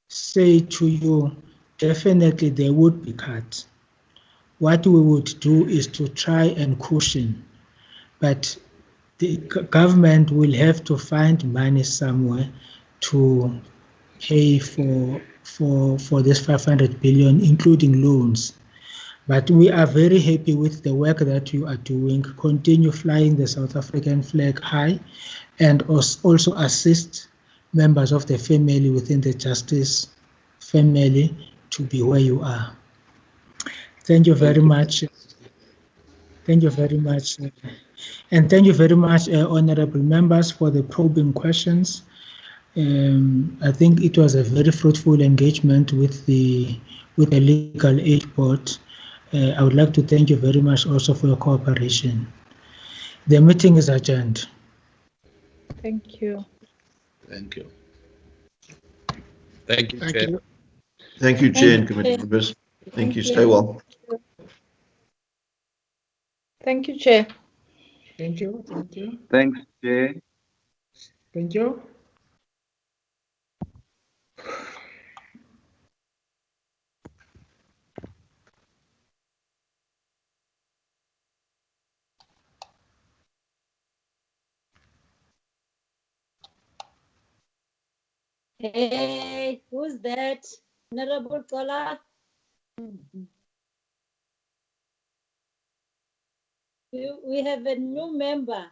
say to you, definitely there would be cuts. What we would do is to try and cushion, but the government will have to find money somewhere to pay for this 500 billion, including loans. But we are very happy with the work that you are doing. Continue flying the South African flag high, and also assist members of the family within the justice family to be where you are. Thank you very much. Thank you very much. And thank you very much, honorable members, for the probing questions. I think it was a very fruitful engagement with the Legal Aid Board. I would like to thank you very much also for your cooperation. The meeting is adjourned. Thank you. Thank you. Thank you, Thank Chair. you. Thank you, Chair and committee members. Thank you. Stay well. Thank you, Chair. Thank you. Thank you. Thanks, Chair. Thank you. Hey, who's that? Honorable Kola? We have a new member.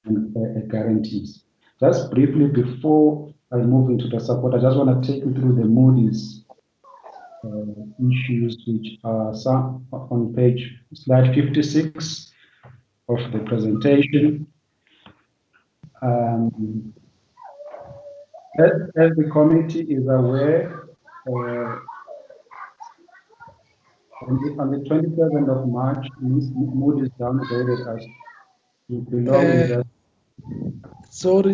And guarantees. Just briefly before I move into the support, I just want to take you through the Moody's issues, which are some on slide 56 of the presentation. As the committee is aware, on the 27th of March, Moody's downgraded us to below Sorry,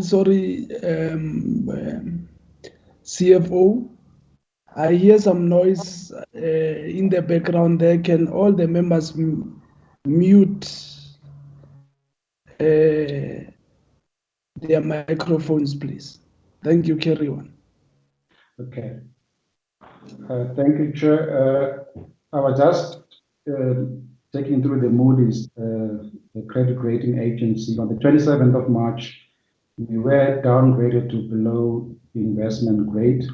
CFO. I hear some noise in the background there. Can all the members mute their microphones, please? Thank you. Carry on. Okay. Thank you, Chair. I was just taking through the Moody's, the credit rating agency. On the 27th of March, we were downgraded to below investment grade.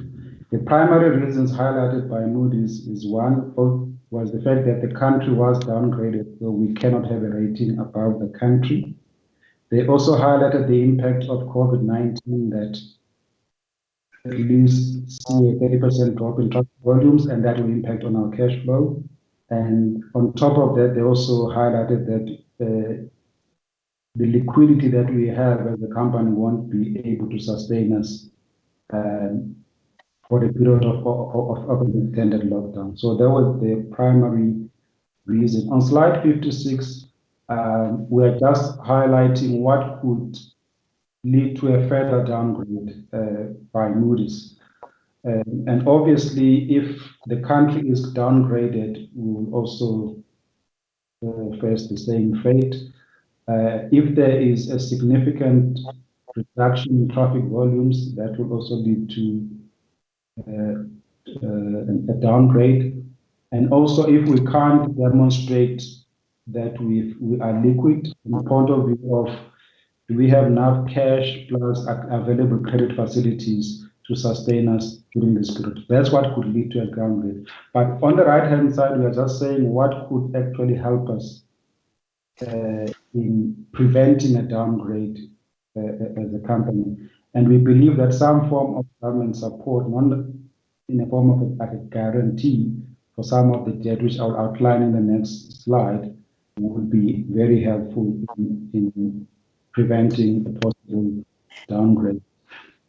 The primary reasons highlighted by Moody's is was the fact that the country was downgraded, so we cannot have a rating above the country. They also highlighted the impact of COVID-19, that at least see a 30% drop in traffic volumes, and that will impact on our cash flow. And on top of that, they also highlighted that the liquidity that we have as a company won't be able to sustain us for the period of an extended lockdown. So that was the primary reason. On slide 56, we are just highlighting what could lead to a further downgrade by Moody's. And obviously, if the country is downgraded, we will also face the same fate. If there is a significant reduction in traffic volumes, that will also lead to a downgrade. And also, if we can't demonstrate that we are liquid from the point of view of do we have enough cash plus available credit facilities to sustain us during this period. That's what could lead to a downgrade. But on the right-hand side, we are just saying what could actually help us in preventing a downgrade as a company. And we believe that some form of government support, not in the form of a guarantee for some of the debt, which I'll outline in the next slide, would be very helpful in preventing a possible downgrade.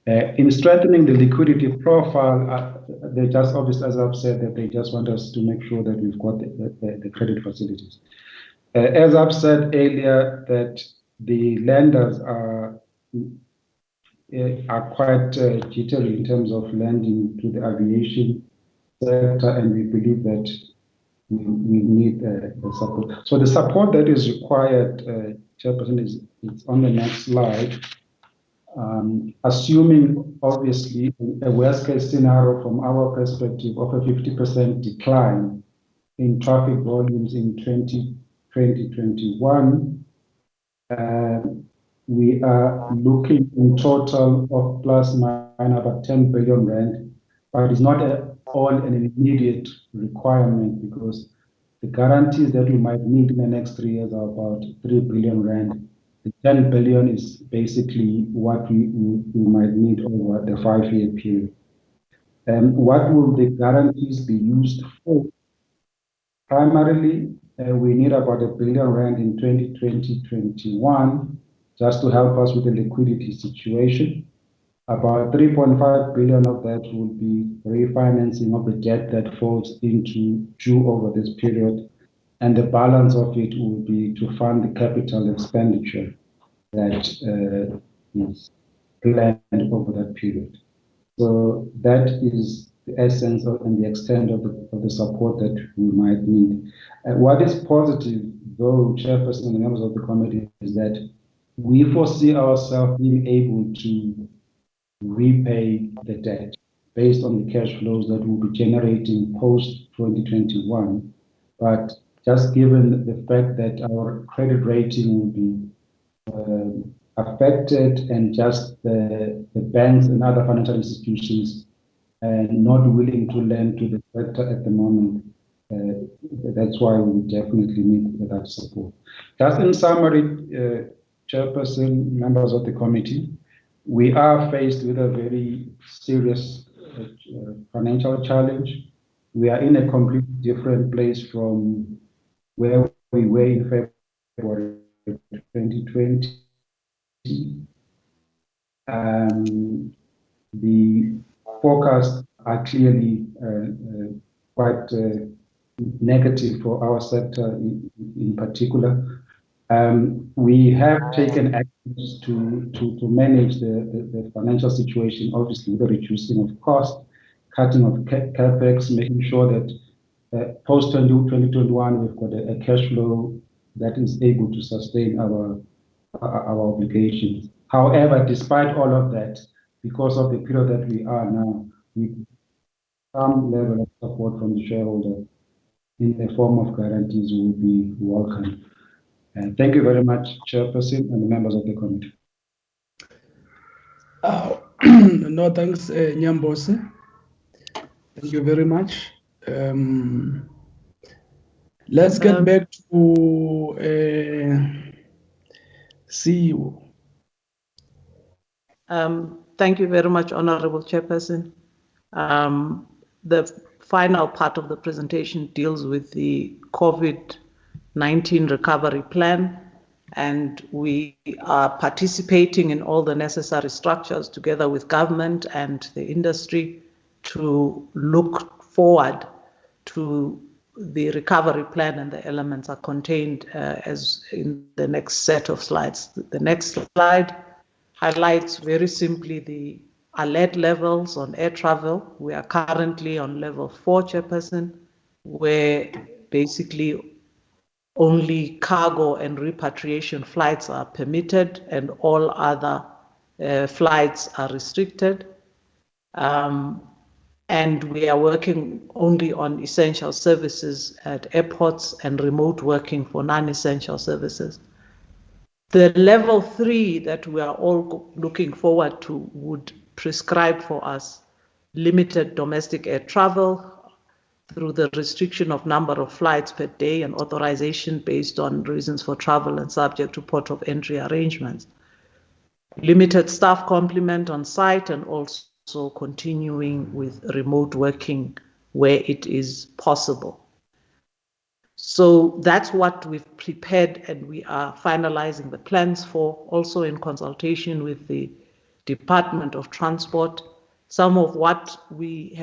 In strengthening the liquidity profile, they just obviously, as I've said, that they just want us to make sure that we've got the credit facilities. As I've said earlier, that the lenders are quite jittery in terms of lending to the aviation sector, and we believe that we need the support. So the support that is required, Chairperson, is on the next slide. Assuming, obviously, a worst-case scenario from our perspective of a 50% decline in traffic volumes in 2021, we are looking in total of plus minus about 10 billion rand, but it's not all an immediate requirement because the guarantees that we might need in the next 3 years are about 3 billion rand. The 10 billion is basically what we might need over the 5-year period. What will the guarantees be used for? Primarily, we need about 1 billion rand in 2020-21 just to help us with the liquidity situation. About 3.5 billion of that will be refinancing of the debt that falls into due over this period, and the balance of it will be to fund the capital expenditure that is planned over that period. So that is the essence and the extent of the support that we might need. What is positive, though, Chairperson and members of the committee, is that we foresee ourselves being able to repay the debt based on the cash flows that we'll be generating post 2021. But just given the fact that our credit rating will be affected and just the banks and other financial institutions not willing to lend to the sector at the moment, that's why we definitely need that support. Just in summary, Chairperson, members of the committee, we are faced with a very serious financial challenge. We are in a completely different place from where we were in February 2020. The forecasts are clearly quite negative for our sector in particular. We have taken actions to manage the financial situation, obviously the reducing of cost, cutting of capex, making sure that post 2021 we've got a cash flow that is able to sustain our obligations. However, despite all of that, because of the period that we are now, some level of support from the shareholder in the form of guarantees will be welcome. Thank you very much, Chairperson and the members of the committee. No, thanks, Nyambose. Thank you very much. Let's get back to CEO. Thank you very much, Honorable Chairperson. The final part of the presentation deals with the COVID-19 recovery plan, and we are participating in all the necessary structures together with government and the industry to look forward to the recovery plan, and the elements are contained as in the next set of slides. The next slide highlights very simply the alert levels on air travel. We are currently on level 4, Chairperson, where basically only cargo and repatriation flights are permitted and all other flights are restricted. And and we are working only on essential services at airports and remote working for non-essential services. The level 3 that we are all looking forward to would prescribe for us limited domestic air travel through the restriction of number of flights per day and authorization based on reasons for travel and subject to port of entry arrangements. Limited staff complement on site and also continuing with remote working where it is possible. So that's what we've prepared and we are finalizing the plans for, also in consultation with the Department of Transport. Some of what we have